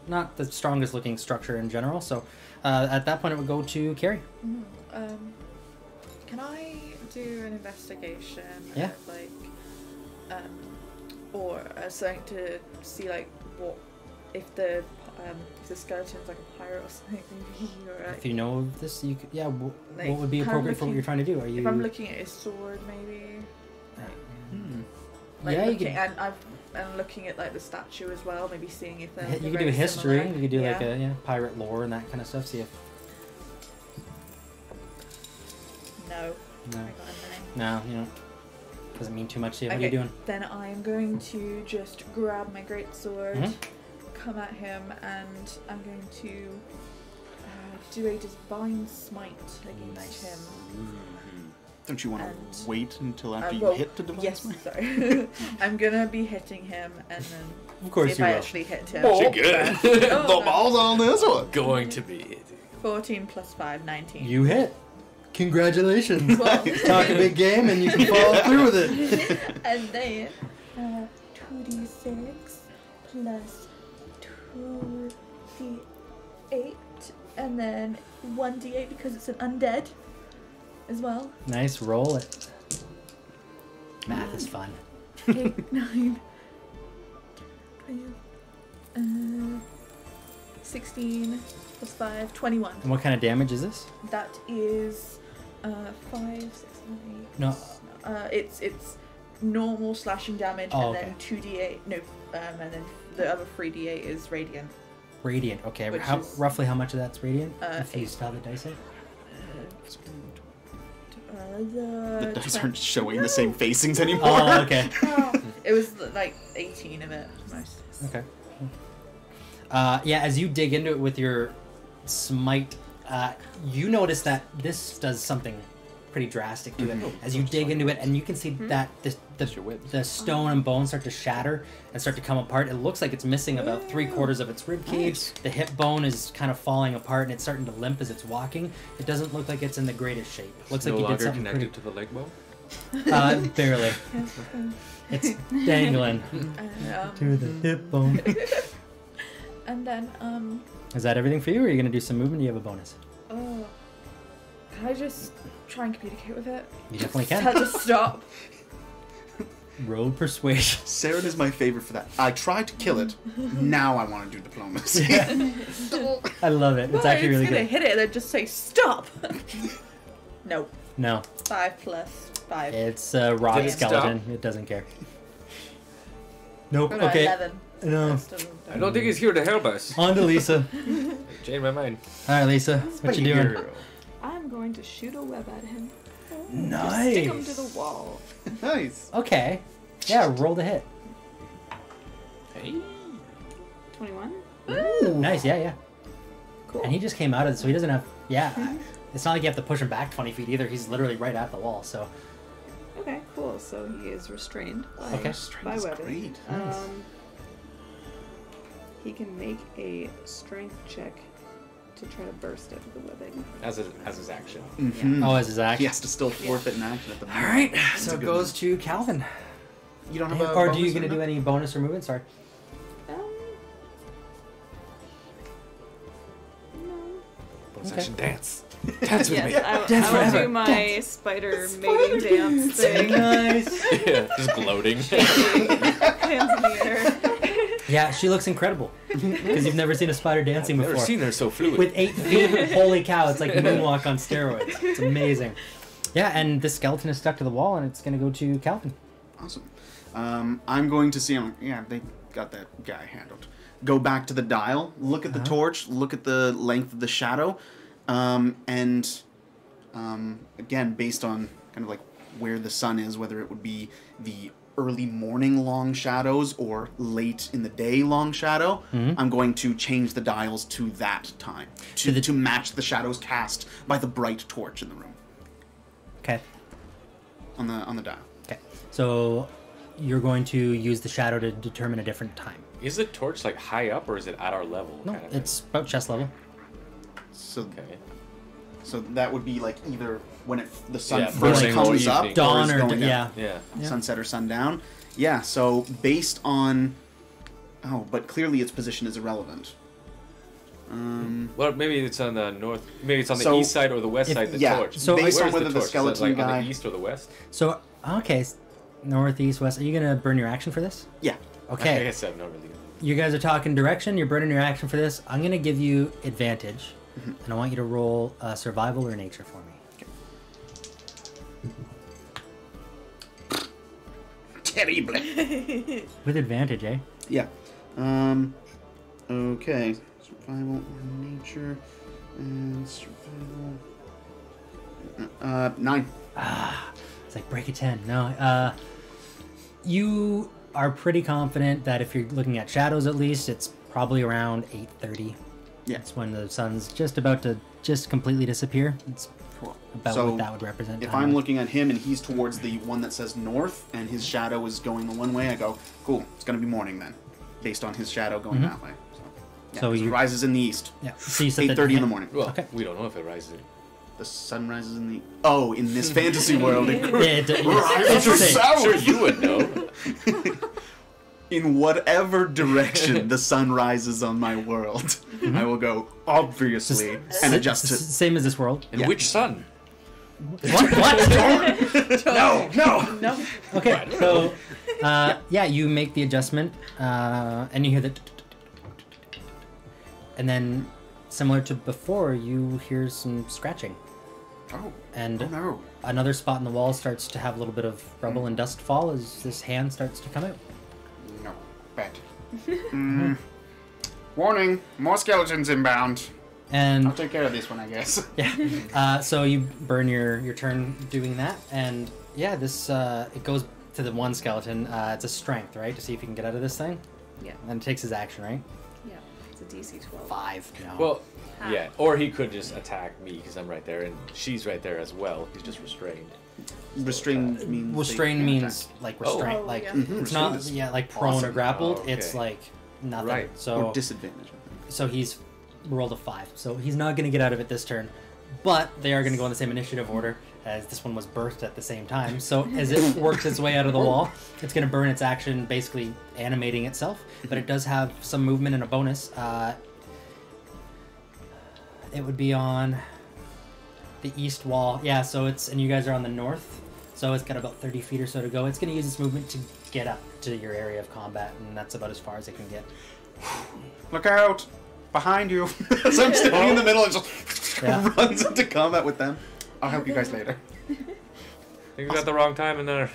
Speaker 1: not the strongest looking structure in general. So at that point, it would go to Carrie.
Speaker 3: Can I do an investigation?
Speaker 1: Yeah.
Speaker 3: Of, like, or something to see like what if the skeleton's like a pirate or something, maybe, or like,
Speaker 1: If you know of this, you could, yeah.
Speaker 3: Like,
Speaker 1: What would be
Speaker 3: kind of
Speaker 1: appropriate for what
Speaker 3: looking-
Speaker 1: you're trying to do? Are you?
Speaker 3: if I'm looking at his sword, maybe. Like
Speaker 1: Yeah, you
Speaker 3: looking,
Speaker 1: could.
Speaker 3: and I'm looking at like the statue as well, maybe seeing if they're
Speaker 1: You could do
Speaker 3: very
Speaker 1: a history.
Speaker 3: similar.
Speaker 1: You could do like
Speaker 3: Yeah.
Speaker 1: a pirate lore and that kind of stuff. See if
Speaker 3: No.
Speaker 1: no,
Speaker 3: I got a
Speaker 1: no, you know, doesn't mean too much to you. What are you
Speaker 3: Okay.
Speaker 1: doing?
Speaker 3: Then I'm going to just grab my great sword,
Speaker 1: Mhm.
Speaker 3: come at him, and I'm going to do a divine smite against
Speaker 1: Nice.
Speaker 3: him.
Speaker 5: Don't you want
Speaker 3: And-
Speaker 5: to wait until after you
Speaker 3: well,
Speaker 5: hit the device?
Speaker 3: Yes, sorry. I'm gonna be hitting him, and then
Speaker 1: Of course
Speaker 3: see if
Speaker 1: you
Speaker 3: I
Speaker 1: will.
Speaker 3: actually hit him.
Speaker 2: Oh,
Speaker 3: But-
Speaker 5: The
Speaker 3: oh, no.
Speaker 5: ball's on this one.
Speaker 2: Going to be.
Speaker 3: 14 plus 5, 19.
Speaker 1: You hit. Congratulations.
Speaker 3: Well,
Speaker 1: Talk a big game and you can follow through with it.
Speaker 3: and then 2d6 plus 2d8, and then 1d8 because it's an undead as well.
Speaker 1: Nice, roll it. Math is fun.
Speaker 3: 8, 9, 12, 16 plus 5, 21.
Speaker 1: And what kind of damage is this?
Speaker 3: That is 5, 6, 7, 8.
Speaker 1: No.
Speaker 3: It's normal slashing damage,
Speaker 1: Oh,
Speaker 3: and then 2d8. No, and then the other 3d8 is radiant.
Speaker 1: Radiant. Okay,
Speaker 3: Which
Speaker 1: how
Speaker 3: is-
Speaker 1: roughly how much of that's radiant? If you
Speaker 3: 8.
Speaker 1: spell the dice out.
Speaker 5: The dice
Speaker 3: 20
Speaker 5: aren't showing the same facings anymore.
Speaker 1: Oh, okay.
Speaker 3: It was like 18 of it. Most.
Speaker 1: Okay. Yeah, as you dig into it with your smite, you notice that this does something pretty drastic to it. As you dig into it, and you can see that the stone and bones start to shatter and start to come apart. It looks like it's missing about 3/4 of its rib cage.
Speaker 5: Nice.
Speaker 1: The hip bone is kind of falling apart, and it's starting to limp as it's walking. It doesn't look like it's in the greatest shape. Looks like
Speaker 2: no
Speaker 1: you did
Speaker 2: longer
Speaker 1: something
Speaker 2: connected
Speaker 1: pretty.
Speaker 2: to the leg bone.
Speaker 1: Barely. It's dangling to the hip bone.
Speaker 3: And then
Speaker 1: Is that everything for you, or are you gonna do some movement? Do you have a bonus?
Speaker 3: can I just try and communicate with it?
Speaker 1: You definitely
Speaker 3: Tell
Speaker 1: can.
Speaker 3: it to stop.
Speaker 1: Roll persuasion.
Speaker 5: Saren is my favorite for that. I tried to kill it. Now I want to do diplomacy.
Speaker 1: I love it. It's
Speaker 3: Well,
Speaker 1: actually really
Speaker 3: gonna
Speaker 1: good.
Speaker 3: hit it and then just say stop. No.
Speaker 1: No,
Speaker 3: 5 plus 5.
Speaker 1: it's a rock
Speaker 2: Did it
Speaker 1: skeleton. It doesn't care. Nope.
Speaker 3: Oh, no,
Speaker 1: Okay.
Speaker 3: 11.
Speaker 1: No.
Speaker 3: That's still-
Speaker 2: I don't think he's here to help us.
Speaker 1: On to Lisa.
Speaker 2: Change my mind.
Speaker 1: All right, Lisa. What you doing?
Speaker 2: Girl.
Speaker 4: I'm going to shoot a web at him.
Speaker 1: Nice.
Speaker 4: Stick him to the wall.
Speaker 5: Nice.
Speaker 1: Okay. Yeah, roll the hit.
Speaker 2: Hey.
Speaker 4: 21?
Speaker 1: Nice. Yeah.
Speaker 4: Cool.
Speaker 1: And he just came out of it, so he doesn't have. Yeah. It's not like you have to push him back 20 feet either. He's literally right at the wall. So
Speaker 4: Okay, cool. So he is restrained by,
Speaker 1: Okay.
Speaker 4: by
Speaker 5: That's
Speaker 4: weapon.
Speaker 5: great.
Speaker 1: Nice.
Speaker 4: He can make a strength check to try to burst out of the webbing.
Speaker 2: As his action.
Speaker 5: Mhm.
Speaker 1: Oh, as his action.
Speaker 5: He has to still forfeit an action at the
Speaker 1: All
Speaker 5: moment.
Speaker 1: right,
Speaker 5: That's
Speaker 1: so
Speaker 5: a
Speaker 1: it
Speaker 5: good
Speaker 1: goes
Speaker 5: one.
Speaker 1: to Calvin.
Speaker 5: You don't have a
Speaker 1: Or
Speaker 5: bonus
Speaker 1: do you
Speaker 5: or
Speaker 1: gonna do
Speaker 5: nothing?
Speaker 1: any bonus or movement? Sorry.
Speaker 4: No.
Speaker 2: Bonus
Speaker 1: Okay.
Speaker 2: action dance. Dance with me.
Speaker 4: Yes, I
Speaker 1: Dance
Speaker 4: will
Speaker 1: forever.
Speaker 4: do my spider mating dance thing.
Speaker 1: Nice.
Speaker 2: Yeah, just gloating.
Speaker 4: Hands in the air.
Speaker 1: Yeah, she looks incredible because you've never seen a spider dancing
Speaker 2: I've never
Speaker 1: before.
Speaker 2: seen her so fluid.
Speaker 1: With 8 feet, holy cow! It's like moonwalk on steroids. It's amazing. Yeah, and this skeleton is stuck to the wall, and it's gonna go to Calvin.
Speaker 5: Awesome. I'm going to see him. Yeah, they got that guy handled. Go back to the dial. Look at the torch. Look at the length of the shadow. And again, based on kind of like where the sun is, whether it would be the early morning long shadows or late in the day long shadow, I'm going to change the dials to that time to match the shadows cast by the bright torch in the room
Speaker 1: Okay.
Speaker 5: on the dial.
Speaker 1: Okay. So you're going to use the shadow to determine a different time.
Speaker 2: Is the torch like high up or is it at our level?
Speaker 1: No,
Speaker 2: kind of
Speaker 1: it's about chest level.
Speaker 5: So
Speaker 2: thing? Okay.
Speaker 5: so that would be like either when the sun
Speaker 2: Yeah,
Speaker 5: first
Speaker 1: morning or
Speaker 5: comes up,
Speaker 2: evening.
Speaker 1: Dawn
Speaker 5: is
Speaker 1: or
Speaker 5: going down.
Speaker 1: yeah.
Speaker 2: Yeah.
Speaker 5: Sunset or sundown. Yeah, so based on... Oh, but clearly its position is irrelevant.
Speaker 2: Well, maybe it's on the north. Maybe it's on the
Speaker 5: So,
Speaker 2: east side or the west side. The
Speaker 5: yeah,
Speaker 2: torch.
Speaker 1: so
Speaker 5: based on
Speaker 2: Where's
Speaker 5: whether the
Speaker 2: torch? Is that,
Speaker 5: skeleton
Speaker 2: like,
Speaker 5: guy...
Speaker 2: on the east or the west.
Speaker 1: So okay, northeast, west. Are you gonna burn your action for this?
Speaker 5: Yeah.
Speaker 2: I
Speaker 1: Okay.
Speaker 2: guess I'm not really.
Speaker 1: You guys are talking direction. You're burning your action for this. I'm gonna give you advantage, and I want you to roll survival or nature for me.
Speaker 5: Terrible.
Speaker 1: With advantage, eh?
Speaker 5: Yeah. Okay. Survival or nature. And survival... 9.
Speaker 1: It's like break a 10. No. You are pretty confident that if you're looking at shadows, at least it's probably around 8:30.
Speaker 5: Yeah.
Speaker 1: It's when the sun's just about to just completely disappear. It's about
Speaker 5: So,
Speaker 1: what that would represent.
Speaker 5: If
Speaker 1: time.
Speaker 5: I'm looking at him and he's towards the one that says north and his shadow is going the one way, I go, cool, it's going to be morning then, based on his shadow going that way. So, yeah,
Speaker 1: So
Speaker 5: 'cause it
Speaker 1: you-
Speaker 5: rises in the east.
Speaker 1: Yeah. So you said
Speaker 5: 8:30 in the morning.
Speaker 2: Well,
Speaker 1: Okay.
Speaker 2: we don't know if it rises.
Speaker 5: The sun rises in the... Oh, in this fantasy world, it
Speaker 1: It's interesting.
Speaker 5: south.
Speaker 2: Sure, you would know.
Speaker 5: In whatever direction the sun rises on my world, I will go, obviously, and adjust
Speaker 1: It's
Speaker 5: to...
Speaker 1: the same as this world.
Speaker 2: And
Speaker 5: Yeah.
Speaker 2: which sun?
Speaker 1: What?
Speaker 5: No, no!
Speaker 3: No.
Speaker 1: Okay, so yeah, you make the adjustment, and you hear the, and then similar to before, you hear some scratching,
Speaker 5: Oh,
Speaker 1: and
Speaker 5: oh no.
Speaker 1: another spot in the wall starts to have a little bit of rubble and dust fall as this hand starts to come out.
Speaker 5: No, bad. Warning, more skeletons inbound.
Speaker 1: And
Speaker 5: I'll take care of this one, I guess.
Speaker 1: yeah, so you burn your turn doing that, and yeah, this it goes to the one skeleton. It's a strength, right, to see if you can get out of this thing.
Speaker 4: Yeah.
Speaker 1: And it takes his action, right?
Speaker 4: Yeah. It's a DC 12.
Speaker 1: 5. No.
Speaker 2: Well, yeah. Or he could just attack me because I'm right there, and she's right there as well. He's just restrained.
Speaker 5: Restrained means... they
Speaker 1: restrain
Speaker 5: can't
Speaker 1: means like restraint,
Speaker 3: Oh,
Speaker 1: like
Speaker 3: yeah.
Speaker 5: Mhm.
Speaker 1: it's not
Speaker 5: Restrained is
Speaker 1: like prone or
Speaker 5: awesome.
Speaker 1: grappled.
Speaker 2: Oh,
Speaker 1: It's
Speaker 2: okay.
Speaker 1: like nothing.
Speaker 2: Right.
Speaker 5: attack.
Speaker 1: So
Speaker 5: Or disadvantage, I think.
Speaker 1: so he's rolled a 5. So he's not going to get out of it this turn, but they are going to go in the same initiative order as this one was burst at the same time. So as it works its way out of the wall, it's going to burn its action, basically animating itself. But it does have some movement and a bonus. It would be on the east wall. Yeah, so it's, and you guys are on the north, so it's got about 30 feet or so to go. It's going to use its movement to get up to your area of combat, and that's about as far as it can get.
Speaker 5: Look out! Behind you! So I'm standing in the middle and just
Speaker 1: Yeah.
Speaker 5: runs into combat with them. I'll help you guys later.
Speaker 2: I think we got the wrong time in there.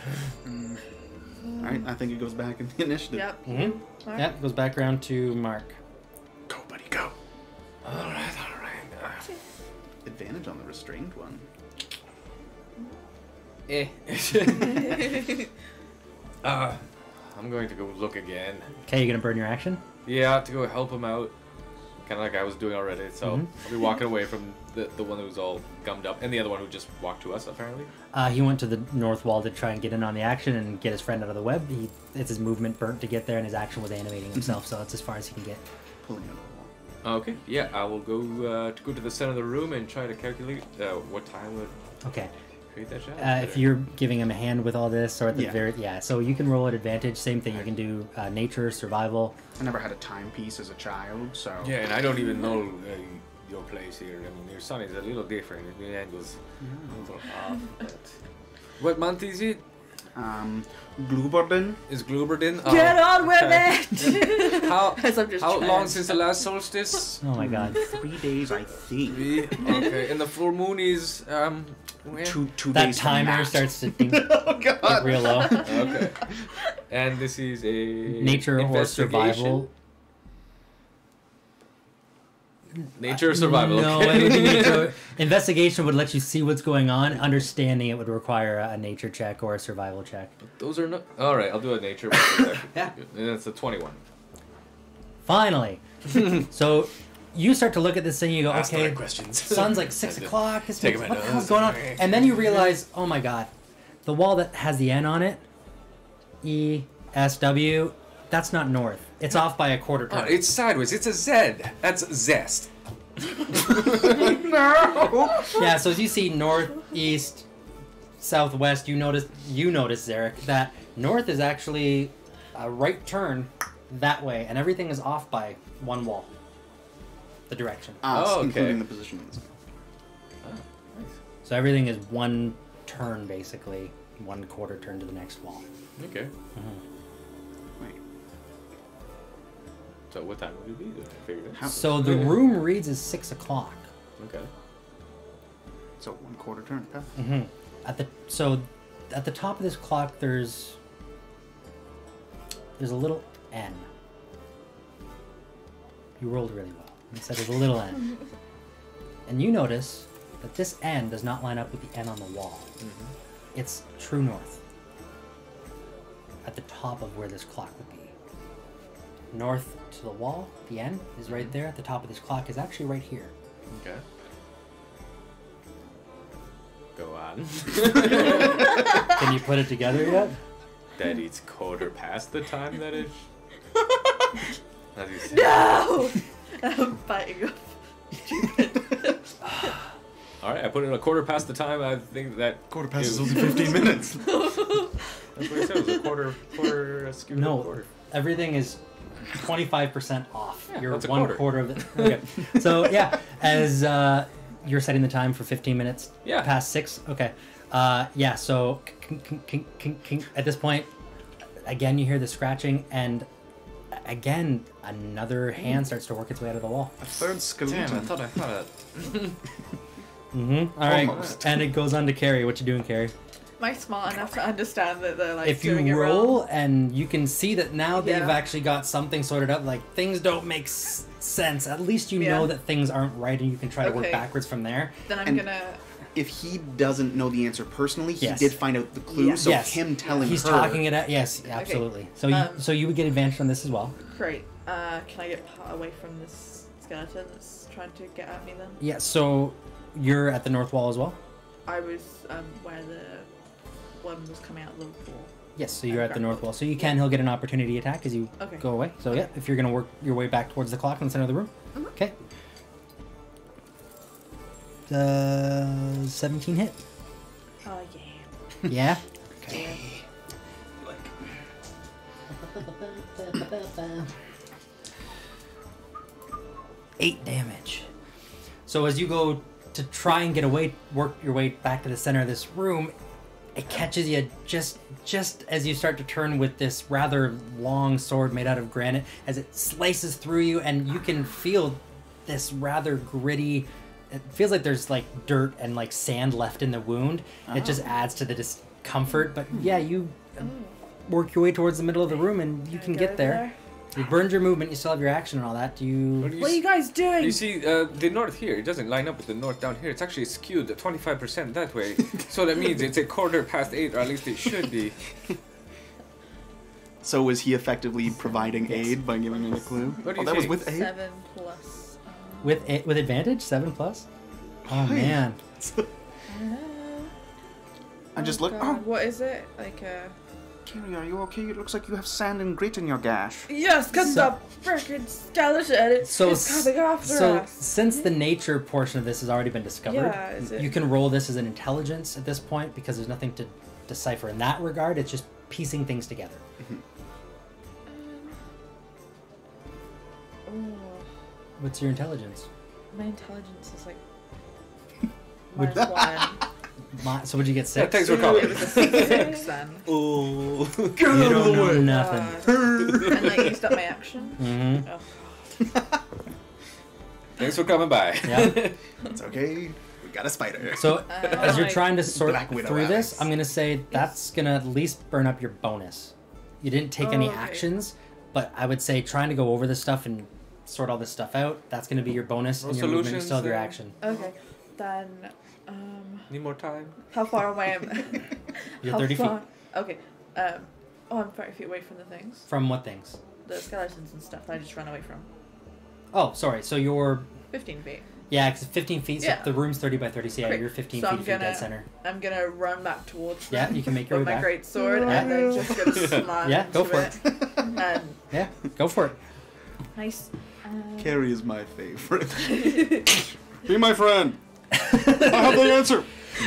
Speaker 5: Alright, I think it goes back in the initiative.
Speaker 3: Yep.
Speaker 1: Mm-hmm.
Speaker 3: Alright.
Speaker 1: Yeah, it goes back around to Mark.
Speaker 5: Go, buddy, go.
Speaker 2: All right.
Speaker 5: Advantage on the restrained one.
Speaker 2: I'm going to go look again.
Speaker 1: Okay, you're going to burn your action?
Speaker 2: Yeah, to go help him out. Kind of like I was doing already. So
Speaker 1: Mhm.
Speaker 2: I'll be walking away from the one who's all gummed up, and the other one who just walked to us apparently.
Speaker 1: He went to the north wall to try and get in on the action and get his friend out of the web. It's his movement burnt to get there, and his action was animating himself, so that's as far as he can get.
Speaker 5: Pulling out of the wall.
Speaker 2: Okay, yeah, I will go to the center of the room and try to calculate what time would
Speaker 1: Okay.
Speaker 2: create that shadow.
Speaker 1: If you're giving him a hand with all this, or at the
Speaker 5: Yeah.
Speaker 1: so you can roll at advantage. Same thing. You can do nature, survival.
Speaker 5: I never had a timepiece as a child, so...
Speaker 2: Yeah, and I don't even know your place here. I mean, your sun is a little different. The angle's a little off. But... What month is it?
Speaker 5: Glubberden?
Speaker 2: Is Glubberden?
Speaker 3: Get on with
Speaker 2: okay.
Speaker 3: it!
Speaker 2: How,
Speaker 3: As I'm just
Speaker 2: how
Speaker 3: trying
Speaker 2: long
Speaker 3: to-
Speaker 2: since the last solstice?
Speaker 1: Oh my god.
Speaker 5: 3 days, I think.
Speaker 2: Okay, and the full moon is when?
Speaker 5: Two
Speaker 1: That
Speaker 5: days from
Speaker 1: timer
Speaker 5: that.
Speaker 1: starts to ding,
Speaker 5: Oh,
Speaker 1: get
Speaker 5: God.
Speaker 1: real low.
Speaker 2: Okay. And this is a
Speaker 1: Nature or
Speaker 2: investigation?
Speaker 1: survival.
Speaker 2: Nature or survival?
Speaker 1: No,
Speaker 2: okay.
Speaker 1: I don't think nature. Investigation would let you see what's going on. Understanding it would require a nature check or a survival check.
Speaker 2: Those are not. All right, I'll do a nature.
Speaker 1: Yeah.
Speaker 2: And it's a 21.
Speaker 1: Finally. So you start to look at this thing. You go,
Speaker 2: Ask the
Speaker 1: okay,
Speaker 2: right questions.
Speaker 1: sun's like 6 o'clock. It's
Speaker 2: Take
Speaker 1: what
Speaker 2: my
Speaker 1: the hell's
Speaker 2: nose.
Speaker 1: going on? And then you realize, oh my god, the wall that has the N on it, ESW, that's not north. It's off by a quarter
Speaker 2: Oh,
Speaker 1: turn.
Speaker 2: it's sideways. It's a Z. That's zest.
Speaker 1: Yeah, so as you see north, east, southwest, you notice, Zarek, that north is actually a right turn that way, and everything is off by one wall. The direction.
Speaker 2: Oh, okay.
Speaker 5: Including the position.
Speaker 2: Oh, nice.
Speaker 1: So everything is one turn, basically. One quarter turn to the next wall.
Speaker 2: Okay.
Speaker 5: Wait.
Speaker 2: So what time would it be? Did I figure it out?
Speaker 1: So the room reads as 6 o'clock.
Speaker 2: Okay.
Speaker 5: So 1/4 turn. Okay.
Speaker 1: Mm-hmm. At the top of this clock, there's a little N. You rolled really well. You said there's a little N, and you notice that this N does not line up with the N on the wall.
Speaker 2: Mm-hmm.
Speaker 1: It's true north. At the top of where this clock would be. North to the wall, the N is right there. At the top of this clock is actually right here.
Speaker 2: Okay. Go on.
Speaker 1: Can you put it together yet?
Speaker 2: That it's quarter past the time that it. As you say.
Speaker 3: No! I'm fighting off.
Speaker 2: All right, I put it a quarter past the time. I think that
Speaker 5: Quarter past is
Speaker 2: is-
Speaker 5: only 15 minutes.
Speaker 2: That's what I said. It was a quarter skewed.
Speaker 1: No.
Speaker 2: Quarter.
Speaker 1: Everything is 25% off.
Speaker 2: Yeah,
Speaker 1: You're
Speaker 2: that's a
Speaker 1: one
Speaker 2: quarter.
Speaker 1: quarter of it. Okay. So yeah, as you're setting the time for 15 minutes
Speaker 2: Yeah.
Speaker 1: past 6. Okay. Yeah. So at this point, again you hear the scratching, and again another hand starts to work its way out of the wall.
Speaker 5: A third skeleton.
Speaker 2: Damn, I thought.
Speaker 1: Mm-hmm. All right.
Speaker 5: Almost.
Speaker 1: And it goes on to Carrie. What you doing, Carrie?
Speaker 3: Am I smart enough to understand that they're like
Speaker 1: If you
Speaker 3: doing it
Speaker 1: roll
Speaker 3: wrong?
Speaker 1: and you can see that now they've
Speaker 3: Yeah.
Speaker 1: actually got something sorted out, like things don't make sense. At least you know
Speaker 3: Yeah.
Speaker 1: that things aren't right, and you can try to work
Speaker 3: Okay.
Speaker 1: backwards from there.
Speaker 3: Then I'm
Speaker 5: And-
Speaker 3: gonna.
Speaker 5: If he doesn't know the answer personally, he
Speaker 1: Yes.
Speaker 5: did find out the clue.
Speaker 3: Yeah.
Speaker 5: So
Speaker 1: Yes.
Speaker 5: him telling
Speaker 1: He's
Speaker 5: her.
Speaker 1: talking it out. Yes, absolutely. So you would get advantage on this as well.
Speaker 3: Great. Can I get away from this skeleton that's trying to get at me then?
Speaker 1: Yeah. So you're at the north wall as well.
Speaker 3: I was where the one was coming out of the wall.
Speaker 1: Yes. So you're at the north wall. So you can. He'll get an opportunity attack as you
Speaker 3: Okay.
Speaker 1: go away. So yeah, if you're gonna work your way back towards the clock in the center of the room.
Speaker 3: Mhm.
Speaker 1: Okay. 17 hit.
Speaker 3: Oh yeah.
Speaker 1: Yeah.
Speaker 3: Yeah.
Speaker 1: 8 damage. So as you go to try and get away, work your way back to the center of this room, it catches you just as you start to turn with this rather long sword made out of granite, as it slices through you, and you can feel this rather gritty. It feels like there's like dirt and like sand left in the wound. It just adds to the discomfort. But yeah, you work your way towards the middle of the room, and you can
Speaker 3: I
Speaker 1: get
Speaker 3: go
Speaker 1: there. You burned your movement. You still have your action and all that. Do you?
Speaker 3: What are you guys doing?
Speaker 2: You see, the north here, it doesn't line up with the north down here. It's actually skewed 25% that way. So that means it's a quarter past 8, or at least it should be.
Speaker 5: So is he effectively providing aid by giving me a clue?
Speaker 2: What do you
Speaker 5: that was
Speaker 2: think?
Speaker 5: with aid?
Speaker 3: 7 plus.
Speaker 1: With advantage, 7+. Oh
Speaker 5: Hey.
Speaker 1: man.
Speaker 3: I don't know.
Speaker 5: I just look.
Speaker 3: God.
Speaker 5: Oh,
Speaker 3: What is it? Like a.
Speaker 5: Kiri, are you okay? It looks like you have sand and grit in your gash.
Speaker 3: Yes, because the frickin' skeleton is coming after us.
Speaker 1: Since the nature portion of this has already been discovered,
Speaker 3: Yeah, is it?
Speaker 1: you can roll this as an intelligence at this point because there's nothing to decipher in that regard. It's just piecing things together.
Speaker 3: Oh,
Speaker 1: What's your intelligence?
Speaker 3: my intelligence is like
Speaker 1: Would-
Speaker 3: -1.
Speaker 1: So would you get
Speaker 2: Yeah,
Speaker 1: 6?
Speaker 2: thanks for
Speaker 3: It
Speaker 2: coming.
Speaker 3: was a 6 then.
Speaker 2: Oh.
Speaker 1: You don't know nothing.
Speaker 3: And I used up my action.
Speaker 1: Mm-hmm.
Speaker 3: Oh.
Speaker 2: Thanks for coming by.
Speaker 1: Yeah.
Speaker 5: It's okay. We got a spider.
Speaker 1: So as you're trying to sort
Speaker 5: Black Widow
Speaker 1: through this,
Speaker 5: Alex.
Speaker 1: I'm gonna say that's gonna at least burn up your bonus. You didn't take any
Speaker 3: Okay.
Speaker 1: actions, but I would say trying to go over this stuff and sort all this stuff out, that's gonna be your bonus,
Speaker 2: No
Speaker 1: and your movement, you
Speaker 2: solutions
Speaker 1: still have your
Speaker 2: there?
Speaker 1: action.
Speaker 3: Okay, then
Speaker 2: Need more time?
Speaker 3: how far away am
Speaker 1: You're
Speaker 3: how
Speaker 1: 30 feet.
Speaker 3: far? Okay. I'm 30 feet away from the things.
Speaker 1: From what things?
Speaker 3: The skeletons and stuff that I just ran away from.
Speaker 1: Oh, sorry. So you're
Speaker 3: 15 feet.
Speaker 1: yeah, 'cause 15 feet. So
Speaker 3: Yeah.
Speaker 1: the room's 30 by 30. So yeah,
Speaker 3: Great.
Speaker 1: you're 15
Speaker 3: So
Speaker 1: feet
Speaker 3: I'm
Speaker 1: if you're dead
Speaker 3: gonna-
Speaker 1: center.
Speaker 3: I'm gonna run back towards them.
Speaker 1: Yeah, you can make your
Speaker 3: with
Speaker 1: way
Speaker 3: my
Speaker 1: back.
Speaker 3: great sword
Speaker 1: Yeah.
Speaker 3: and then just gonna slam
Speaker 1: Yeah, go
Speaker 3: into
Speaker 1: for
Speaker 3: it. And
Speaker 1: Yeah, go for it.
Speaker 3: nice.
Speaker 5: Carrie is my favorite. Be my friend. I have the answer.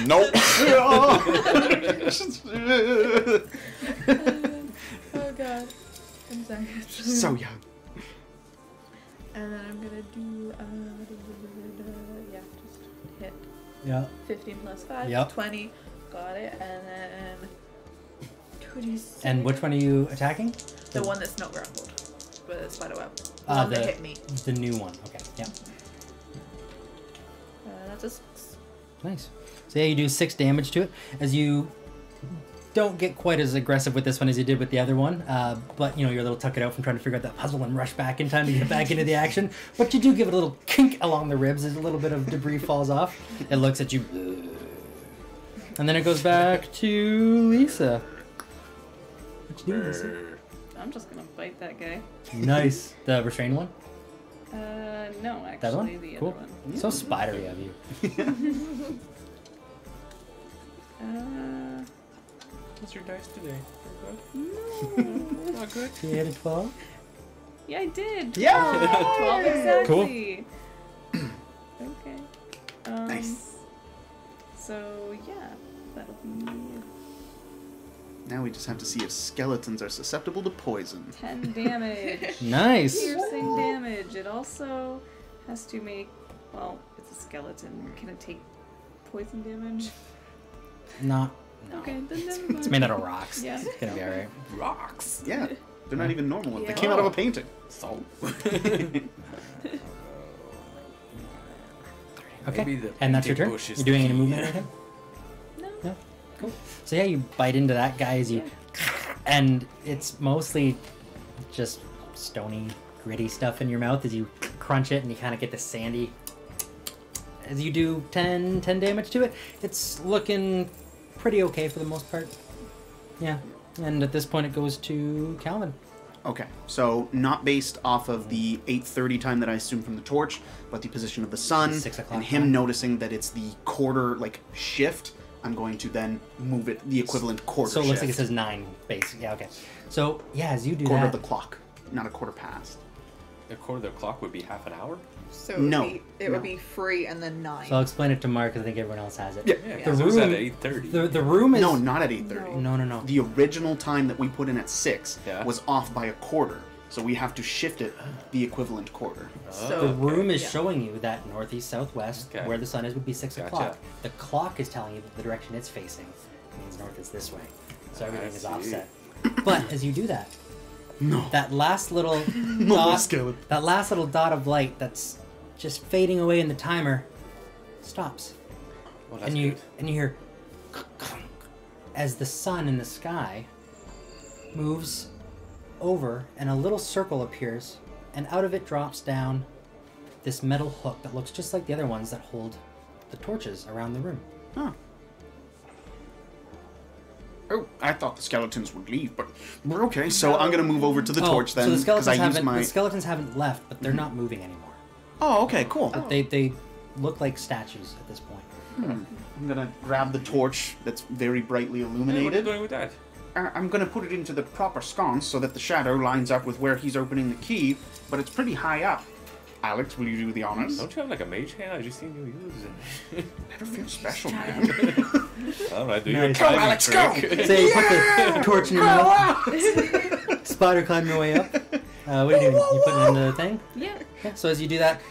Speaker 5: Nope.
Speaker 3: Oh god. I'm sorry.
Speaker 5: So young.
Speaker 3: And then I'm gonna do yeah, just hit
Speaker 1: Yeah.
Speaker 3: 15 plus 5,
Speaker 1: Yep.
Speaker 3: 20. Got it. And then 26.
Speaker 1: And which one are you attacking?
Speaker 3: The one that's not grappled with a spider web. The
Speaker 1: Uh,
Speaker 3: one
Speaker 1: the-
Speaker 3: that hit me.
Speaker 1: The new one. Okay. Yeah.
Speaker 3: That's a 6.
Speaker 1: Nice. So yeah, you do 6 damage to it as you don't get quite as aggressive with this one as you did with the other one, but you know you're a little tuck it out from trying to figure out that puzzle and rush back in time to get back into the action. But you do give it a little kink along the ribs as a little bit of debris falls off. It looks at you, and then it goes back to Lisa. What you doing, Lisa?
Speaker 4: I'm just gonna bite that guy.
Speaker 1: Nice. The restrained one.
Speaker 4: No,
Speaker 1: That
Speaker 4: actually,
Speaker 1: one.
Speaker 4: the
Speaker 1: Cool.
Speaker 4: other one.
Speaker 1: So spidery of you.
Speaker 2: What's your dice today?
Speaker 4: No.
Speaker 2: Not good.
Speaker 1: You had a 12.
Speaker 4: Yeah, I did.
Speaker 1: Yeah.
Speaker 4: 12 exactly. Okay.
Speaker 5: Nice.
Speaker 4: So yeah, that'll be
Speaker 5: Now we just have to see if skeletons are susceptible to poison.
Speaker 4: 10 damage.
Speaker 1: Nice.
Speaker 4: Piercing damage. It also has to make. Well, it's a skeleton. Can it take poison damage?
Speaker 1: No.
Speaker 4: Okay, then never mind.
Speaker 1: It's made out of rocks.
Speaker 4: Yeah.
Speaker 1: It's gonna be alright.
Speaker 2: Rocks.
Speaker 5: Yeah, they're not even normal ones. They
Speaker 3: Yeah.
Speaker 5: came out of a painting.
Speaker 2: So.
Speaker 1: Okay.
Speaker 2: Maybe the
Speaker 1: And that's your turn?
Speaker 2: bush is
Speaker 1: You're doing
Speaker 2: the
Speaker 1: any
Speaker 2: key.
Speaker 1: movement or anything?
Speaker 4: No.
Speaker 1: No? Cool. So yeah, you bite into that guy as you... And it's mostly just stony, gritty stuff in your mouth as you crunch it and you kind of get the sandy... As you do 10 damage to it, it's looking pretty okay for the most part. Yeah. And at this point it goes to Calvin.
Speaker 5: Okay, so not based off of the 8:30 time that I assume from the torch, but the position of the sun,
Speaker 1: The 6 o'clock
Speaker 5: and him
Speaker 1: time.
Speaker 5: noticing that it's the quarter like shift. I'm going to then move it the equivalent quarter.
Speaker 1: So it looks like it
Speaker 5: shift.
Speaker 1: says 9 base. Yeah, okay. So yeah, as you do
Speaker 5: quarter
Speaker 1: that...
Speaker 5: of the clock, not a quarter past.
Speaker 2: A quarter of the clock would be half an hour?
Speaker 3: So
Speaker 5: No,
Speaker 3: it
Speaker 5: no.
Speaker 3: would be 3 and then 9.
Speaker 1: So I'll explain it to Mark because I think everyone else has it.
Speaker 5: Yeah.
Speaker 2: Yeah,
Speaker 1: The
Speaker 2: because it was at
Speaker 1: room-
Speaker 2: 8:30.
Speaker 1: The room is...
Speaker 5: No, not at 8:30.
Speaker 1: No.
Speaker 5: The original time that we put in at 6
Speaker 2: Yeah.
Speaker 5: was off by a quarter, so we have to shift it the equivalent quarter.
Speaker 3: So-
Speaker 1: The room is
Speaker 3: yeah.
Speaker 1: showing you that northeast southwest,
Speaker 2: Okay.
Speaker 1: where the sun is, would be 6
Speaker 2: Gotcha.
Speaker 1: o'clock. The clock is telling you that the direction it's facing means north is this way. So everything is
Speaker 2: see.
Speaker 1: offset. But as you do that,
Speaker 5: No.
Speaker 1: that last little
Speaker 5: More
Speaker 1: dot,
Speaker 5: skeleton.
Speaker 1: that last little dot of light that's just fading away in the timer stops.
Speaker 2: Well, that's
Speaker 1: And you
Speaker 2: good.
Speaker 1: hear as the sun in the sky moves over and a little circle appears and out of it drops down this metal hook that looks just like the other ones that hold the torches around the room.
Speaker 5: Huh. Oh, I thought the skeletons would leave, but we're okay. So I'm gonna move over to the torch then,
Speaker 1: So the
Speaker 5: because
Speaker 1: skeletons
Speaker 5: I use
Speaker 1: haven't
Speaker 5: my.
Speaker 1: the skeletons haven't left, but they're not moving anymore.
Speaker 5: Oh, okay, cool.
Speaker 1: They look like statues at this point.
Speaker 5: I'm gonna grab the torch that's very brightly
Speaker 2: Hey, what are you
Speaker 5: illuminated.
Speaker 2: doing with that?
Speaker 5: I'm going to put it into the proper sconce so that the shadow lines up with where he's opening the key, but it's pretty high up. Alex, will you do the honors?
Speaker 2: Don't you have like a mage hand? I just seen you use it.
Speaker 5: Never feel special, man.
Speaker 2: Alright, do
Speaker 1: Nice.
Speaker 2: your
Speaker 5: Go,
Speaker 2: climbing
Speaker 5: Alex, go!
Speaker 2: trick.
Speaker 1: So you put the torch in your mouth. Spider climb your way up. What are you doing? You put it in the thing?
Speaker 4: Yeah.
Speaker 1: Yeah, so as you do that,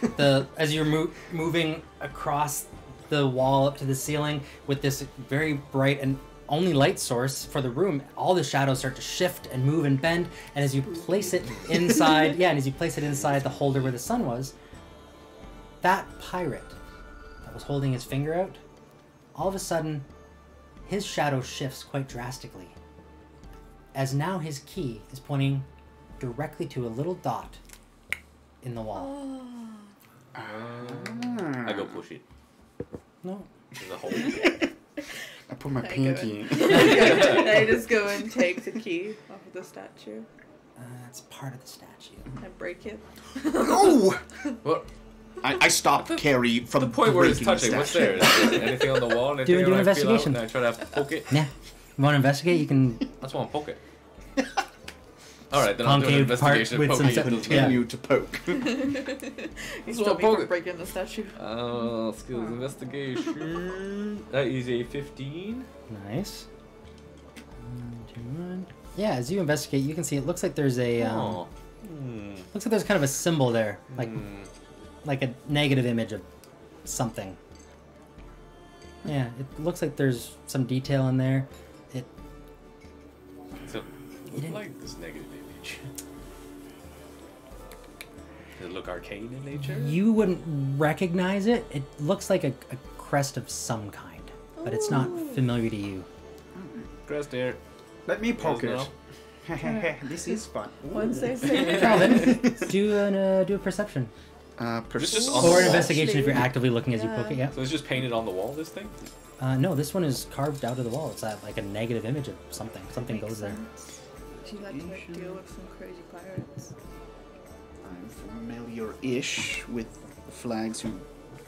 Speaker 1: as you're moving across the wall up to the ceiling with this very bright and only light source for the room, all the shadows start to shift and move and bend, and as you place it inside, and as you place it inside the holder where the sun was, that pirate that was holding his finger out, all of a sudden, his shadow shifts quite drastically, as now his key is pointing directly to a little dot in the wall.
Speaker 2: I go push it.
Speaker 1: No.
Speaker 2: There's a hole.
Speaker 5: I put my
Speaker 3: I
Speaker 5: pinky in.
Speaker 3: I just go and take the key off of the statue
Speaker 1: It's part of the statue.
Speaker 3: and break it.
Speaker 5: Oh!
Speaker 2: What?
Speaker 5: I stopped Carrie from
Speaker 2: The point where it's
Speaker 5: breaking the
Speaker 2: touching, what's
Speaker 5: statue.
Speaker 2: there? Is there anything on the wall? Anything
Speaker 1: Do an
Speaker 2: I feel out
Speaker 1: investigation.
Speaker 2: and I try to poke it?
Speaker 1: Yeah. You want to investigate? You can.
Speaker 2: I just want to poke it. Alright, then I'll do an
Speaker 1: Concave part
Speaker 2: investigation
Speaker 1: with
Speaker 2: and
Speaker 1: some
Speaker 2: poke
Speaker 1: se-
Speaker 2: it.
Speaker 5: Continue to poke.
Speaker 3: You
Speaker 2: That's
Speaker 3: stop
Speaker 2: what
Speaker 3: me
Speaker 2: poke
Speaker 3: from
Speaker 2: it.
Speaker 3: breaking the statue.
Speaker 2: Skills investigation. That is a 15.
Speaker 1: Nice. 1, 2, 1. Yeah, as you investigate, you can see it looks like there's a.
Speaker 2: Oh.
Speaker 1: Looks like there's kind of a symbol there, like a negative image of something. Yeah, it looks like there's some detail in there. It.
Speaker 2: So,
Speaker 1: You didn't-
Speaker 2: like this negative image. Does it look arcane in nature?
Speaker 1: You wouldn't recognize it. It looks like a crest of some kind, but it's not familiar to you.
Speaker 2: Crest there.
Speaker 5: Let me poke
Speaker 2: Yes,
Speaker 5: it. This is fun.
Speaker 3: Once they say
Speaker 1: Calvin, do a perception
Speaker 2: Just on the
Speaker 1: or
Speaker 2: wall.
Speaker 1: an investigation if you're
Speaker 3: Actually,
Speaker 1: actively looking as you poke it. Yeah.
Speaker 2: So it's just painted on the wall, this thing?
Speaker 1: No, this one is carved out of the wall. It's like a negative image of something. Something goes there.
Speaker 3: Do you like to like, deal with some crazy pirates?
Speaker 5: I'm familiar-ish with flags who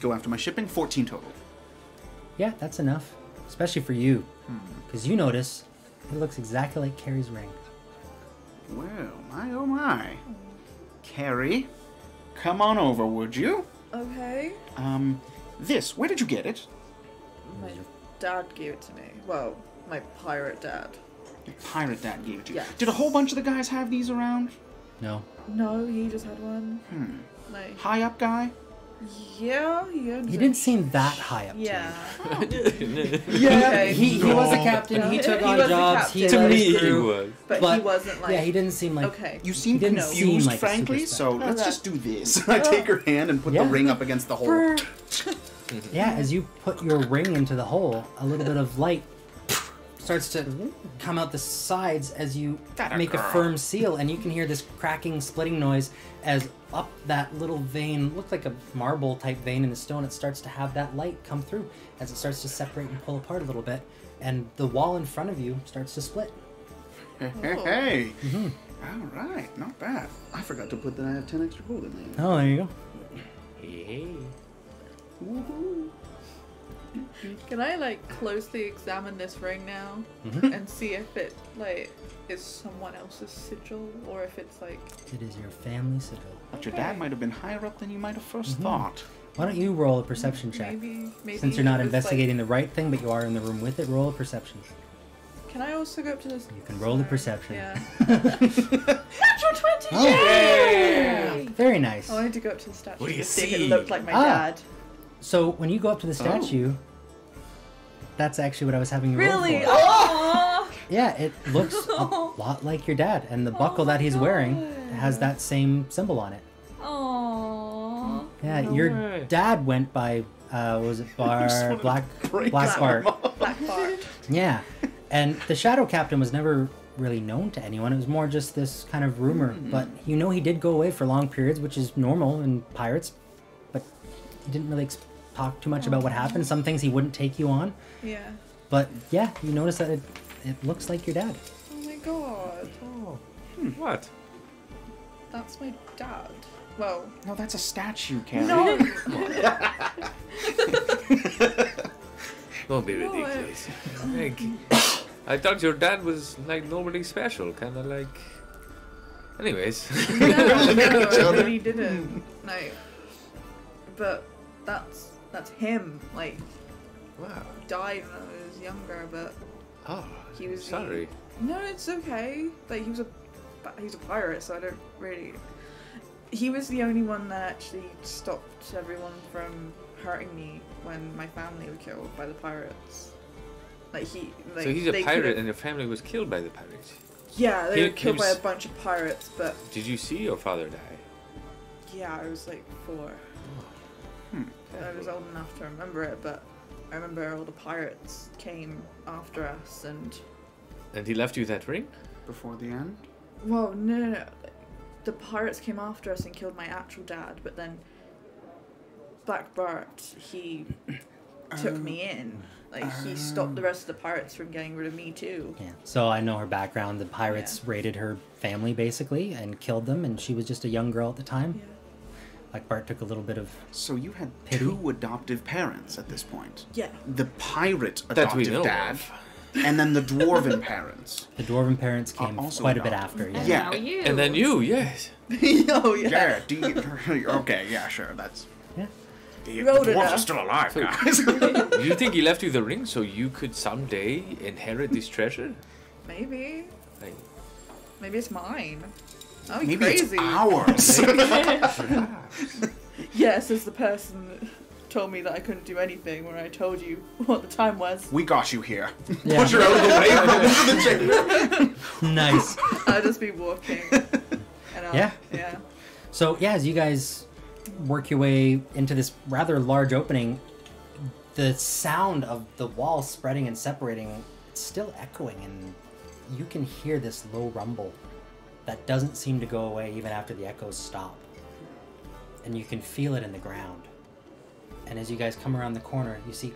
Speaker 5: go after my shipping. 14 total.
Speaker 1: Yeah, that's enough, especially for you, because you notice it looks exactly like Carrie's ring.
Speaker 5: Well, my oh my. Carrie, come on over, would you?
Speaker 3: Okay.
Speaker 5: This, where did you get it?
Speaker 3: My dad gave it to me. Well, my pirate dad.
Speaker 5: Your pirate dad gave it to you.
Speaker 3: Yeah.
Speaker 5: Did a whole bunch of the guys have these around?
Speaker 1: No.
Speaker 3: No, he just had one. Like,
Speaker 5: High up guy?
Speaker 3: yeah.
Speaker 1: He didn't seem that high up.
Speaker 3: Yeah.
Speaker 1: Yeah.
Speaker 3: Okay.
Speaker 1: He was a captain. He took
Speaker 3: He
Speaker 1: on
Speaker 3: was a
Speaker 1: jobs. He
Speaker 3: captain.
Speaker 1: led
Speaker 2: To
Speaker 1: his
Speaker 2: me, he
Speaker 1: crew,
Speaker 2: was.
Speaker 3: But he wasn't like.
Speaker 1: Yeah, he didn't seem like.
Speaker 3: Okay.
Speaker 5: You seem
Speaker 1: didn't
Speaker 5: confused,
Speaker 1: seem like a
Speaker 5: frankly,
Speaker 1: superstar.
Speaker 5: so let's
Speaker 3: Okay.
Speaker 5: just do this. I take her hand and put
Speaker 1: Yeah.
Speaker 5: the ring up against the hole.
Speaker 1: Yeah, as you put your ring into the hole, a little bit of light starts to come out the sides as you make a firm seal, and you can hear this cracking, splitting noise as up that little vein, looked like a marble type vein in the stone, it starts to have that light come through as it starts to separate and pull apart a little bit, and the wall in front of you starts to split.
Speaker 5: Hey. All right, not bad. I forgot to put that I have 10 extra gold in there.
Speaker 1: Oh, there you go.
Speaker 2: Hey.
Speaker 5: Woohoo.
Speaker 3: Can I like closely examine this ring now and see if it like is someone else's sigil or if it's like
Speaker 1: It is your family sigil.
Speaker 5: But your dad might have been higher up than you might have 1st thought.
Speaker 1: Why don't you roll a perception check?
Speaker 3: maybe
Speaker 1: Since you're not
Speaker 3: it was,
Speaker 1: investigating the right thing, but you are in the room with it, roll a perception.
Speaker 3: Like, can I also go up to this?
Speaker 1: You can roll the perception.
Speaker 3: Yeah. Natural 20.
Speaker 1: Oh.
Speaker 3: Yay!
Speaker 1: Very nice.
Speaker 3: I wanted to go up to the statue
Speaker 2: What do you
Speaker 3: to see if
Speaker 2: see?
Speaker 3: it looked like my
Speaker 1: Ah.
Speaker 3: dad.
Speaker 1: So when you go up to the statue, that's actually what I was having you roll
Speaker 3: Really?
Speaker 1: for.
Speaker 3: Oh!
Speaker 1: Yeah, it looks a lot like your dad, and the buckle that he's wearing has that same symbol on it.
Speaker 4: Aww.
Speaker 1: Yeah,
Speaker 2: No
Speaker 1: your
Speaker 2: way.
Speaker 1: dad went by, what was it Black
Speaker 5: break
Speaker 1: Bart?
Speaker 3: Black Bart.
Speaker 1: Yeah, and the Shadow Captain was never really known to anyone. It was more just this kind of rumor. But you know, he did go away for long periods, which is normal in pirates. But he didn't really talk too much about what happened. Some things he wouldn't take you on.
Speaker 3: Yeah.
Speaker 1: But yeah, you notice that it looks like your dad.
Speaker 3: Oh my god.
Speaker 2: Oh. What?
Speaker 3: That's my dad. Well,
Speaker 5: No, that's a statue, Carrie.
Speaker 3: no.
Speaker 2: Don't be
Speaker 3: No,
Speaker 2: ridiculous. I thought your dad was like nobody special, kind of like. Anyways.
Speaker 3: No, I really didn't. No. But that's him. Like,
Speaker 2: Wow.
Speaker 3: he died when I was younger, but
Speaker 2: Oh,
Speaker 3: he was
Speaker 2: sorry.
Speaker 3: no, it's okay. Like, he was a pirate, so I don't really. He was the only one that actually stopped everyone from hurting me when my family were killed by the pirates. Like
Speaker 2: So he's a
Speaker 3: they
Speaker 2: pirate,
Speaker 3: could've-
Speaker 2: and your family was killed by the pirates.
Speaker 3: Yeah, they
Speaker 2: He-
Speaker 3: were killed
Speaker 2: he
Speaker 3: by a
Speaker 2: was-
Speaker 3: bunch of pirates, but
Speaker 2: Did you see your father die?
Speaker 3: yeah, I was like 4. I was old enough to remember it, but I remember all the pirates came after us, and
Speaker 2: And he left you that ring?
Speaker 5: Before the end?
Speaker 3: well, no. The pirates came after us and killed my actual dad, but then Black Bart, he took me in. Like, he stopped the rest of the pirates from getting rid of me too.
Speaker 1: Yeah. So I know her background. The pirates raided her family basically and killed them, and she was just a young girl at the time.
Speaker 3: Yeah.
Speaker 1: Like Bart took a little bit of.
Speaker 5: So you had
Speaker 1: Pity?
Speaker 5: 2 adoptive parents at this point.
Speaker 3: Yeah.
Speaker 5: The pirate
Speaker 2: That we
Speaker 5: adoptive
Speaker 2: know
Speaker 5: dad,
Speaker 2: of.
Speaker 5: and then the dwarven parents.
Speaker 1: The dwarven parents came
Speaker 5: Also
Speaker 1: quite a bit
Speaker 5: adopted.
Speaker 1: after. Yeah.
Speaker 4: And
Speaker 5: Yeah.
Speaker 4: now you.
Speaker 2: And then you, yes.
Speaker 3: Oh, yeah.
Speaker 5: Yeah, okay, yeah, sure, that's...
Speaker 1: Yeah.
Speaker 5: The
Speaker 3: Wrote it
Speaker 5: dwarves
Speaker 3: up.
Speaker 5: are still alive,
Speaker 2: So-
Speaker 5: guys.
Speaker 2: Do you think he left you the ring so you could someday inherit this treasure?
Speaker 3: Maybe.
Speaker 2: Like,
Speaker 3: Maybe it's mine. That'd be
Speaker 5: Maybe
Speaker 3: crazy.
Speaker 5: it's ours.
Speaker 3: Yes, as the person that told me that I couldn't do anything when I told you what the time was.
Speaker 5: We got you here.
Speaker 1: Yeah.
Speaker 5: Push her out of the way, put into the chamber.
Speaker 1: Nice.
Speaker 3: I'll just be walking. And I'll,
Speaker 1: Yeah.
Speaker 3: Yeah.
Speaker 1: So yeah, as you guys work your way into this rather large opening, the sound of the wall spreading and separating, it's still echoing, and you can hear this low rumble that doesn't seem to go away even after the echoes stop. And you can feel it in the ground. And as you guys come around the corner, you see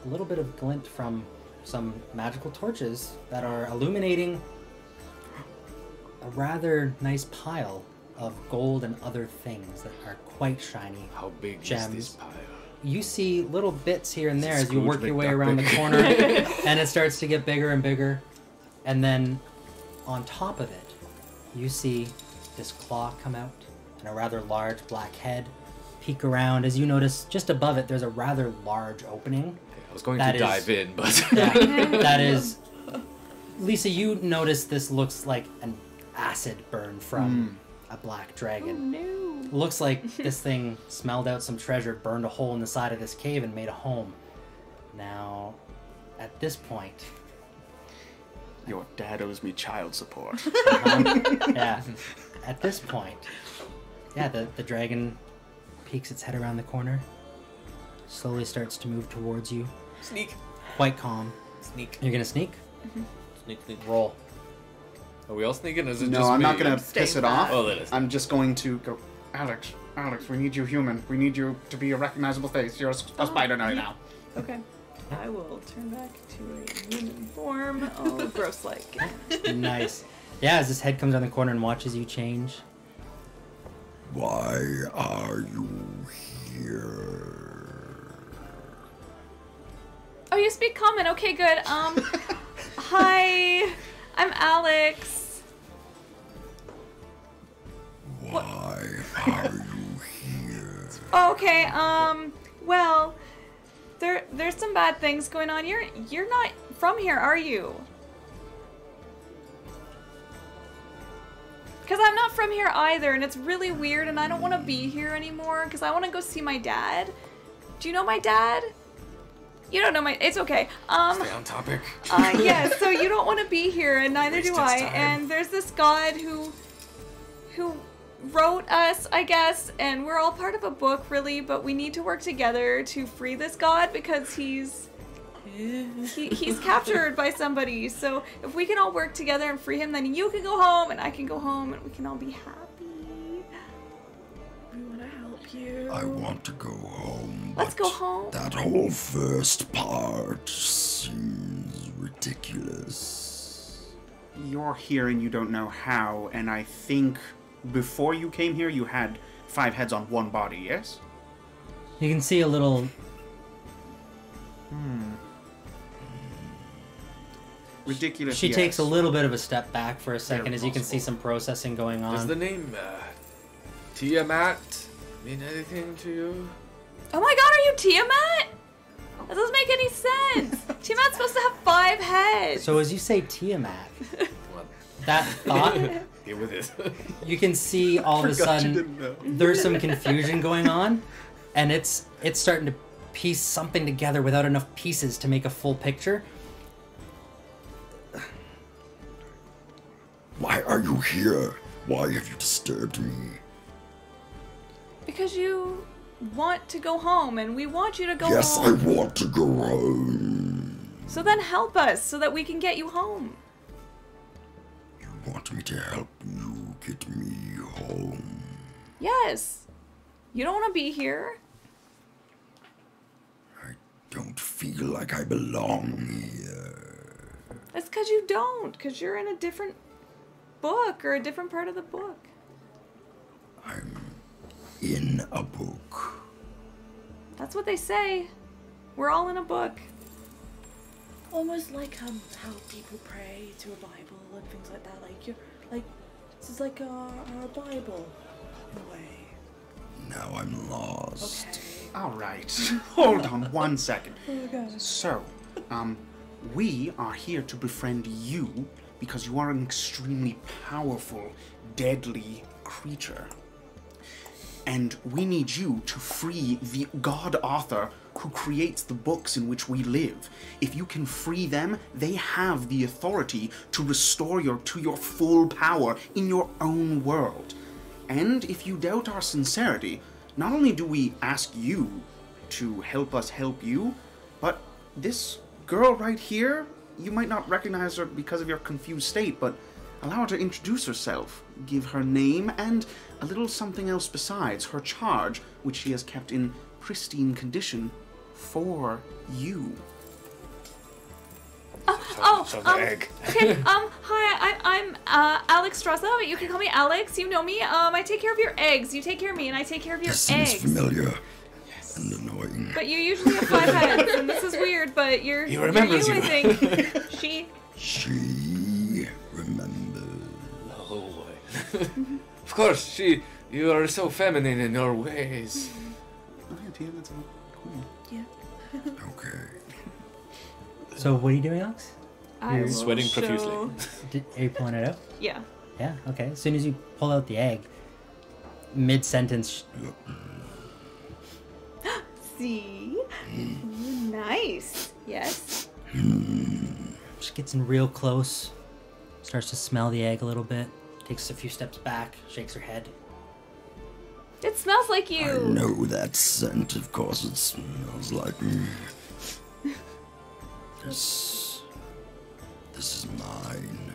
Speaker 1: a little bit of glint from some magical torches that are illuminating a rather nice pile of gold and other things that are quite shiny.
Speaker 2: how big
Speaker 1: Gems.
Speaker 2: is this pile?
Speaker 1: You see little bits here and there
Speaker 2: Is
Speaker 1: as you
Speaker 2: Scrooge
Speaker 1: work your way
Speaker 2: McDuck
Speaker 1: around the
Speaker 2: big?
Speaker 1: corner, and it starts to get bigger and bigger. And then on top of it, you see this claw come out and a rather large black head peek around. As you notice, just above it, there's a rather large opening.
Speaker 2: I was going
Speaker 1: That
Speaker 2: to
Speaker 1: is-
Speaker 2: dive in, but
Speaker 1: Yeah, that is. Lisa, you notice this looks like an acid burn from a black
Speaker 4: Oh
Speaker 1: dragon.
Speaker 4: no.
Speaker 1: Looks like this thing smelled out some treasure, burned a hole in the side of this cave, and made a home. Now, at this point,
Speaker 5: Your dad owes me child support.
Speaker 1: yeah, at this point, yeah, the dragon peeks its head around the corner, slowly starts to move towards you,
Speaker 2: sneak,
Speaker 1: quite calm.
Speaker 2: sneak,
Speaker 1: You're gonna sneak?
Speaker 2: sneak, sneak.
Speaker 1: Roll.
Speaker 2: Are we all sneaking? Or is it
Speaker 5: No,
Speaker 2: just
Speaker 5: I'm
Speaker 2: me?
Speaker 5: not gonna
Speaker 3: Staying
Speaker 5: piss it
Speaker 3: back.
Speaker 5: off.
Speaker 2: Oh, that is.
Speaker 5: I'm just going to go, Alex, we need you human. We need you to be a recognizable face. You're a spider now.
Speaker 4: Okay. I will turn back to a human form. Oh, gross like.
Speaker 1: Nice. Yeah, as this head comes around the corner and watches you change.
Speaker 6: Why are you here?
Speaker 4: Oh, you speak common. Okay, good. Hi. I'm Alex.
Speaker 6: Why are you here?
Speaker 4: Oh, okay. Well, there's some bad things going on. You're not from here, are you? Because I'm not from here either, and it's really weird, and I don't want to be here anymore, because I want to go see my dad. Do you know my dad? You don't know my... It's okay.
Speaker 2: Stay on topic.
Speaker 4: Yeah, so you don't want to be here, and neither do
Speaker 2: Wasted
Speaker 4: I.
Speaker 2: time.
Speaker 4: And there's this god who wrote us, I guess, and we're all part of a book, really, but we need to work together to free this god because he's captured by somebody. So if we can all work together and free him, then you can go home, and I can go home, and we can all be happy.
Speaker 3: We want to help you.
Speaker 6: I want to go home.
Speaker 4: Let's
Speaker 6: but
Speaker 4: go home.
Speaker 6: That whole first part seems ridiculous.
Speaker 5: You're here and you don't know how, and I think before you came here, you had 5 heads on one body, yes?
Speaker 1: You can see a little
Speaker 5: Ridiculous.
Speaker 1: She
Speaker 5: yes.
Speaker 1: takes a little bit of a step back for a second,
Speaker 5: Very
Speaker 1: as you can see
Speaker 5: possible.
Speaker 1: some processing going on.
Speaker 2: Does the name Tiamat mean anything to you?
Speaker 4: Oh my god, are you Tiamat? That doesn't make any sense. Tiamat's supposed to have 5 heads.
Speaker 1: So as you say Tiamat,
Speaker 2: What?
Speaker 1: that thought,
Speaker 2: Deal with it.
Speaker 1: you can see all of a
Speaker 5: Forgot you
Speaker 1: sudden
Speaker 5: didn't know.
Speaker 1: there's some confusion going on, and it's starting to piece something together without enough pieces to make a full picture.
Speaker 6: Why are you here? Why have you disturbed me?
Speaker 4: Because you want to go home, and we want you to go
Speaker 6: Yes, I
Speaker 4: home.
Speaker 6: want to go home.
Speaker 4: So then help us, so that we can get you home.
Speaker 6: You want me to help you get me home?
Speaker 4: Yes. You don't want to be here.
Speaker 6: I don't feel like I belong here.
Speaker 4: That's because you don't, because you're in a different book or a different part of the book.
Speaker 6: I'm in a book.
Speaker 4: That's what they say. We're all in a book.
Speaker 3: Almost like how people pray to a Bible and things like that. Like you're like this is like our Bible in a way.
Speaker 6: Now I'm lost.
Speaker 3: Okay.
Speaker 5: All right. Hold on 1 second.
Speaker 3: Oh god.
Speaker 5: So, we are here to befriend you because you are an extremely powerful, deadly creature. And we need you to free the god author who creates the books in which we live. If you can free them, they have the authority to restore you to your full power in your own world. And if you doubt our sincerity, not only do we ask you to help us help you, but this girl right here, you might not recognize her because of your confused state, but allow her to introduce herself, give her name, and a little something else besides, her charge, which she has kept in pristine condition for you.
Speaker 2: Egg.
Speaker 4: Okay, hi, I'm Alex Strassa. You can call me Alex. You know me. I take care of your eggs. You take care of me, and I take care of your
Speaker 6: This seems
Speaker 4: eggs.
Speaker 6: familiar and annoying.
Speaker 4: But you usually have 5 heads, and this is weird. But you're
Speaker 2: He remembers
Speaker 4: you're
Speaker 2: you.
Speaker 4: I think.
Speaker 6: She remembers.
Speaker 2: Oh boy. Of course, you are so feminine in your ways.
Speaker 5: Oh yeah, Tia, that's cool.
Speaker 3: Yeah.
Speaker 6: Okay.
Speaker 1: So what are you doing, Alex?
Speaker 4: I will
Speaker 2: Sweating
Speaker 4: show-
Speaker 2: profusely.
Speaker 1: Are you pulling it out?
Speaker 4: Yeah.
Speaker 1: Yeah, okay. As soon as you pull out the egg, mid-sentence,
Speaker 4: See? Ooh, nice. Yes.
Speaker 1: she gets in real close, starts to smell the egg a little bit, takes a few steps back, shakes her head.
Speaker 4: It smells like
Speaker 6: I
Speaker 4: you.
Speaker 6: know that scent, of course it smells like me. This is mine.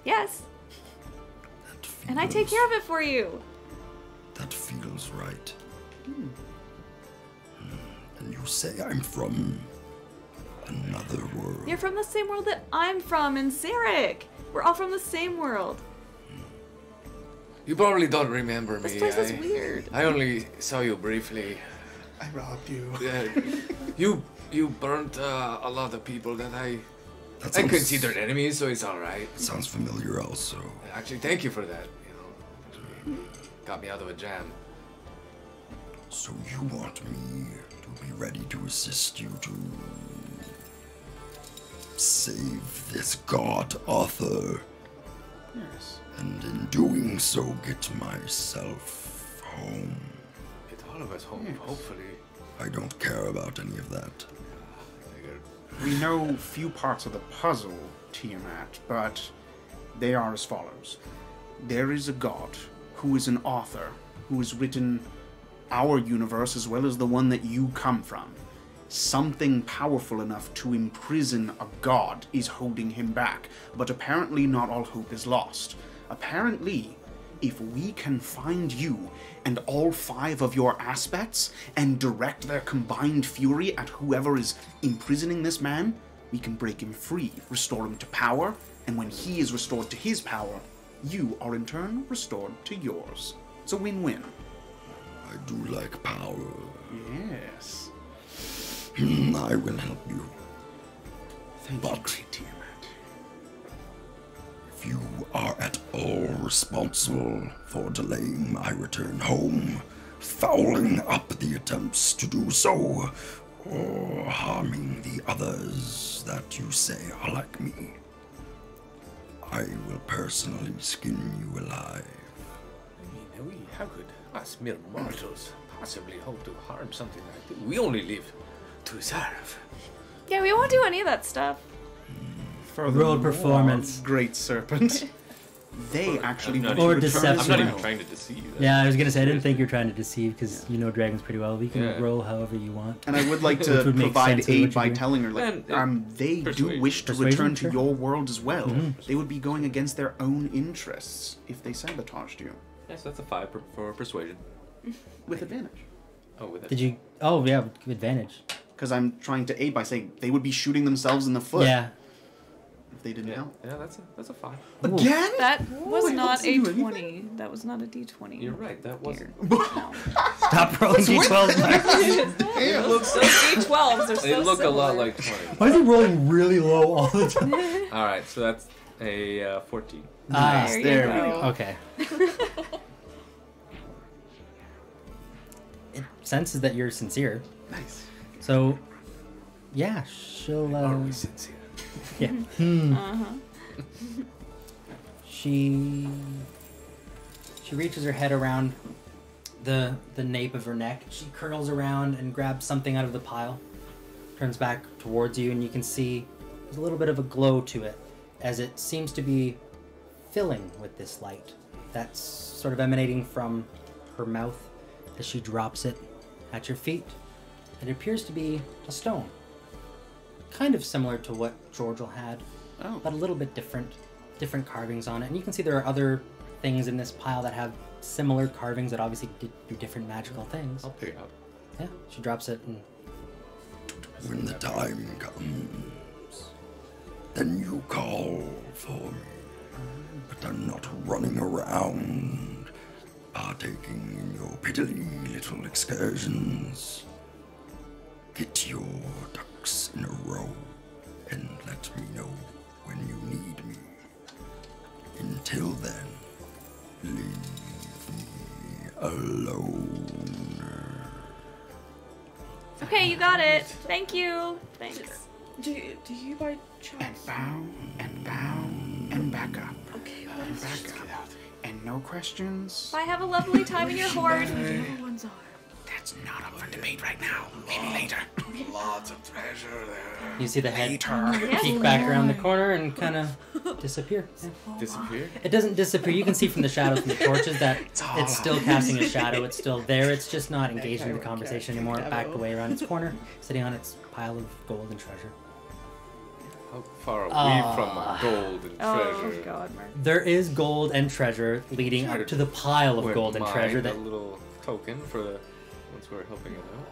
Speaker 4: Yes.
Speaker 6: That feels,
Speaker 4: And I take care of it for you.
Speaker 6: That feels right. And you say I'm from another world.
Speaker 4: You're from the same world that I'm from in Zarek. We're all from the same world.
Speaker 2: You probably don't remember me.
Speaker 4: This place is weird.
Speaker 2: I only saw you briefly.
Speaker 5: I robbed you.
Speaker 2: You burnt a lot of people that I
Speaker 6: That
Speaker 2: I
Speaker 6: sounds-
Speaker 2: considered enemies, so it's all right.
Speaker 6: Sounds familiar also.
Speaker 2: Actually, thank you for that. Got me out of a jam.
Speaker 6: So you want me to be ready to assist you to save this god Arthur,
Speaker 5: Yes.
Speaker 6: and in doing so get myself home.
Speaker 2: Get all of us home,
Speaker 5: Yes.
Speaker 2: hopefully.
Speaker 6: I don't care about any of that.
Speaker 2: Figured.
Speaker 5: We know few parts of the puzzle, Tiamat, but they are as follows. There is a god who is an author who has written our universe as well as the one that you come from. Something powerful enough to imprison a god is holding him back, but apparently not all hope is lost. Apparently, if we can find you and all 5 of your aspects and direct their combined fury at whoever is imprisoning this man, we can break him free, restore him to power, and when he is restored to his power, you are in turn restored to yours. It's a win-win.
Speaker 6: I do like power.
Speaker 5: Yes.
Speaker 6: I will help you.
Speaker 5: Thank you,
Speaker 6: But-
Speaker 5: great Tiamat.
Speaker 6: If you are at all responsible for delaying my return home, fouling up the attempts to do so, or harming the others that you say are like me, I will personally skin you alive.
Speaker 2: I mean, how could us mere mortals possibly hope to harm something like this? We only live to serve.
Speaker 4: Yeah, we won't do any of that stuff.
Speaker 1: Roll performance.
Speaker 5: Great serpent. They actually
Speaker 2: not
Speaker 1: Or
Speaker 5: return
Speaker 1: deception.
Speaker 2: I'm not even
Speaker 5: well.
Speaker 2: trying to deceive them.
Speaker 1: Yeah, I was gonna say I didn't think you're trying to deceive because you know dragons pretty well. We can
Speaker 2: Yeah.
Speaker 1: roll however you want.
Speaker 5: And I would like
Speaker 1: Which
Speaker 5: to
Speaker 1: would make
Speaker 5: provide
Speaker 1: sense in what
Speaker 5: aid
Speaker 1: you're
Speaker 5: by
Speaker 1: doing.
Speaker 5: telling her, like,
Speaker 2: And,
Speaker 5: they do
Speaker 2: persuasion.
Speaker 5: wish to
Speaker 1: Persuasion,
Speaker 5: return
Speaker 1: sure.
Speaker 5: to your world as well.
Speaker 1: Mhm.
Speaker 5: They would be going against their own interests if they sabotaged you.
Speaker 2: Yes, that's a 5 for persuasion.
Speaker 5: With advantage.
Speaker 2: Oh, with it.
Speaker 1: Did you? Oh yeah, with advantage.
Speaker 5: Because I'm trying to aid by saying they would be shooting themselves in the foot
Speaker 1: Yeah.
Speaker 5: if they didn't
Speaker 2: Yeah,
Speaker 5: help.
Speaker 2: yeah, that's a 5.
Speaker 5: Again?
Speaker 4: That was
Speaker 5: I
Speaker 4: not
Speaker 5: don't
Speaker 4: a
Speaker 5: see
Speaker 4: 20. That was not a D20.
Speaker 2: You're right. That wasn't.
Speaker 4: No.
Speaker 1: Stop rolling d12s.
Speaker 2: It looks.
Speaker 4: Those D12s are so
Speaker 2: They look a lot
Speaker 4: similar.
Speaker 2: like 20.
Speaker 1: Why is he rolling really low all the time?
Speaker 2: All right, so that's a 14.
Speaker 1: Ah,
Speaker 4: There you
Speaker 5: there
Speaker 4: go.
Speaker 5: we go.
Speaker 1: okay. It senses that you're sincere.
Speaker 5: Nice.
Speaker 1: So, yeah, she'll.
Speaker 2: Are we sincere?
Speaker 1: Yeah. She reaches her head around the nape of her neck. She curls around and grabs something out of the pile. Turns back towards you, and you can see there's a little bit of a glow to it, as it seems to be filling with this light that's sort of emanating from her mouth as she drops it at your feet. It appears to be a stone, kind of similar to what Georgil had,
Speaker 5: Oh.
Speaker 1: but a little bit different carvings on it. And you can see there are other things in this pile that have similar carvings that obviously do different magical things.
Speaker 2: I'll pick it up.
Speaker 1: Yeah, she drops it and
Speaker 6: When the time comes, then you call for me. But I'm not running around, partaking in your piddly little excursions. Get your ducks in a row and let me know when you need me. Until then, leave me alone.
Speaker 4: Okay, you got it. Thank you. Thanks.
Speaker 3: Do you by chance?
Speaker 5: And bow, and bow, and back up.
Speaker 3: Okay,
Speaker 5: And back up. And no questions.
Speaker 4: Bye, have a lovely time in your horde.
Speaker 3: the other ones are.
Speaker 5: That's not up for debate right now. Maybe later.
Speaker 2: Lots of treasure there.
Speaker 1: you see the head
Speaker 5: Later.
Speaker 1: peek back around the corner and kind of disappear. Yeah.
Speaker 2: Disappear?
Speaker 1: It doesn't disappear. You can see from the shadow from the torches that it's still casting a shadow. It's still there. It's just not engaged in the conversation anymore. It backed away around its corner, sitting on its pile of gold and treasure.
Speaker 2: How far are we from gold and
Speaker 4: Oh
Speaker 2: treasure?
Speaker 4: god, Mark.
Speaker 1: There is gold and treasure leading up to the pile of
Speaker 2: Would
Speaker 1: gold and
Speaker 2: mind
Speaker 1: treasure
Speaker 2: a
Speaker 1: that.
Speaker 2: little token for the once we're helping it out.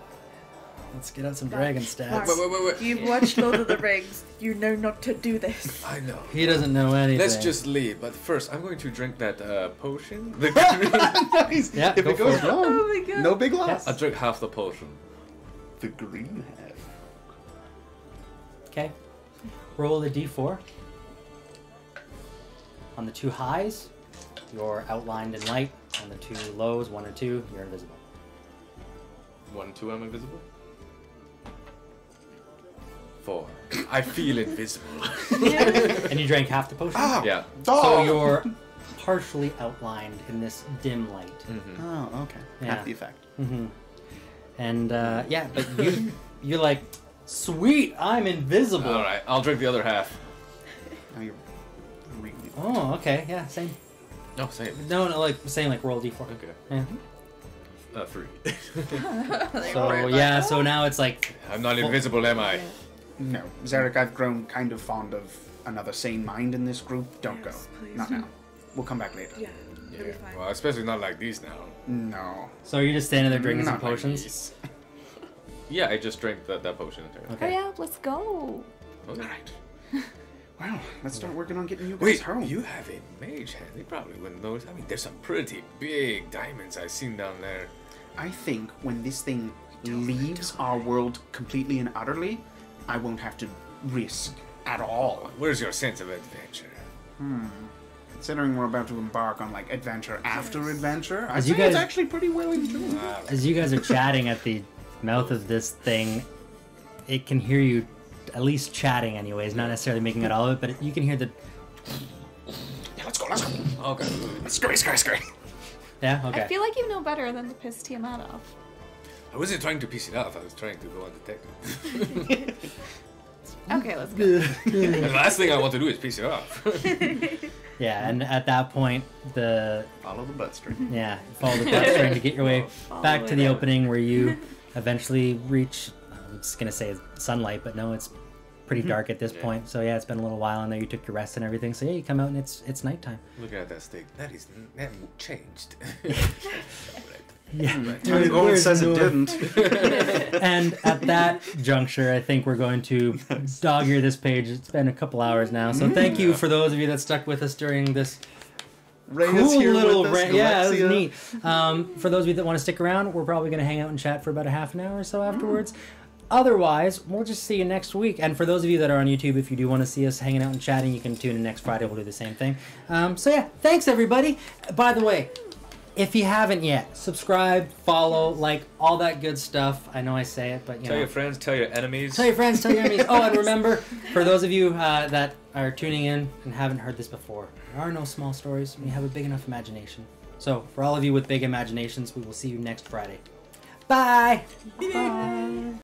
Speaker 1: Let's get out some dragon stats.
Speaker 2: Wait.
Speaker 3: You've watched Lord of the Rings. You know not to do this.
Speaker 2: I know.
Speaker 1: He doesn't know anything.
Speaker 2: Let's just leave. But first, I'm going to drink that potion. The green.
Speaker 5: Nice.
Speaker 1: Yeah,
Speaker 5: If
Speaker 1: go
Speaker 5: it goes
Speaker 1: for it.
Speaker 5: wrong,
Speaker 3: Oh my god.
Speaker 5: no big loss.
Speaker 1: Yes.
Speaker 2: I'll drink half the potion.
Speaker 5: The green hat.
Speaker 1: Okay. Roll a d4. On the two highs, you're outlined in light. On the two lows, 1 or 2, you're invisible.
Speaker 2: 1, 2, I'm invisible. 4. I feel invisible.
Speaker 1: And you drank half the potion?
Speaker 2: Yeah.
Speaker 1: So you're partially outlined in this dim light.
Speaker 5: Oh, okay.
Speaker 1: Yeah.
Speaker 5: Half the effect.
Speaker 1: Mm-hmm. And yeah, but you're like, sweet, I'm invisible.
Speaker 2: All right, I'll drink the other half.
Speaker 5: Now you're really.
Speaker 1: Oh, okay, yeah, same.
Speaker 2: No, same.
Speaker 1: No, like saying like roll d4.
Speaker 2: Okay.
Speaker 1: Yeah.
Speaker 2: 3.
Speaker 1: So yeah, so now it's like
Speaker 2: I'm not invisible, am I?
Speaker 5: No, Zarek, I've grown kind of fond of another sane mind in this group. Don't
Speaker 3: Yes,
Speaker 5: go.
Speaker 3: please.
Speaker 5: Not now. We'll come back later.
Speaker 3: Yeah, it'll be fine.
Speaker 2: Well, especially not like these now.
Speaker 5: No.
Speaker 1: so you're just standing there drinking some
Speaker 5: Not like
Speaker 1: potions.
Speaker 5: these.
Speaker 2: Yeah, I just drank that potion.
Speaker 1: Okay.
Speaker 4: Hurry up, let's go.
Speaker 2: Okay.
Speaker 5: Alright. Well, let's start working on getting you guys
Speaker 2: Wait,
Speaker 5: home.
Speaker 2: you have a mage hand. They probably wouldn't notice. I mean, there's some pretty big diamonds I've seen down there.
Speaker 5: I think when this thing leaves our world completely and utterly, I won't have to risk at all.
Speaker 2: Where's your sense of adventure?
Speaker 5: considering we're about to embark on like adventure after adventure, I
Speaker 1: As
Speaker 5: think
Speaker 1: you guys-
Speaker 5: it's actually pretty well enjoyed.
Speaker 1: As you guys are chatting at the mouth of this thing, it can hear you at least chatting anyways, not necessarily making it all of it, but you can hear the...
Speaker 5: Yeah, let's go, let's go.
Speaker 2: Okay.
Speaker 5: Scurry.
Speaker 1: Yeah? Okay.
Speaker 4: I feel like you know better than to piss Tiamat off.
Speaker 2: I wasn't trying to piss it off. I was trying to go undetected.
Speaker 4: Okay, let's go.
Speaker 2: The last thing I want to do is piss it off.
Speaker 1: Yeah, and at that point, the...
Speaker 5: Follow the bloodstream.
Speaker 1: Yeah, follow the bloodstream to get your way back to
Speaker 4: it
Speaker 1: the
Speaker 4: out.
Speaker 1: opening where you eventually reach... I was going to say sunlight, but no, it's pretty dark at this point. So yeah, it's been a little while in there. You took your rest and everything. So yeah, you come out and it's nighttime.
Speaker 2: Looking at that steak, that changed.
Speaker 1: Yeah.
Speaker 5: Tiny Gold says it didn't.
Speaker 1: And at that juncture, I think we're going to dog-ear this page. It's been a couple hours now. So thank you for those of you that stuck with us during this
Speaker 5: Ray is
Speaker 1: cool
Speaker 5: here
Speaker 1: little
Speaker 5: with us,
Speaker 1: yeah, it was
Speaker 5: Alexia.
Speaker 1: neat. For those of you that want to stick around, we're probably going to hang out and chat for about a half an hour or so afterwards. Otherwise, we'll just see you next week. And for those of you that are on YouTube, if you do want to see us hanging out and chatting, you can tune in next Friday. We'll do the same thing. So yeah, thanks everybody. By the way, if you haven't yet, subscribe, follow, like, all that good stuff. I know I say it, but you
Speaker 2: Tell
Speaker 1: know.
Speaker 2: your friends, tell your enemies.
Speaker 1: Tell your friends, tell your enemies. Oh, and remember, for those of you that are tuning in and haven't heard this before, there are no small stories when you have a big enough imagination. So, for all of you with big imaginations, we will see you next Friday. Bye!
Speaker 4: Bye.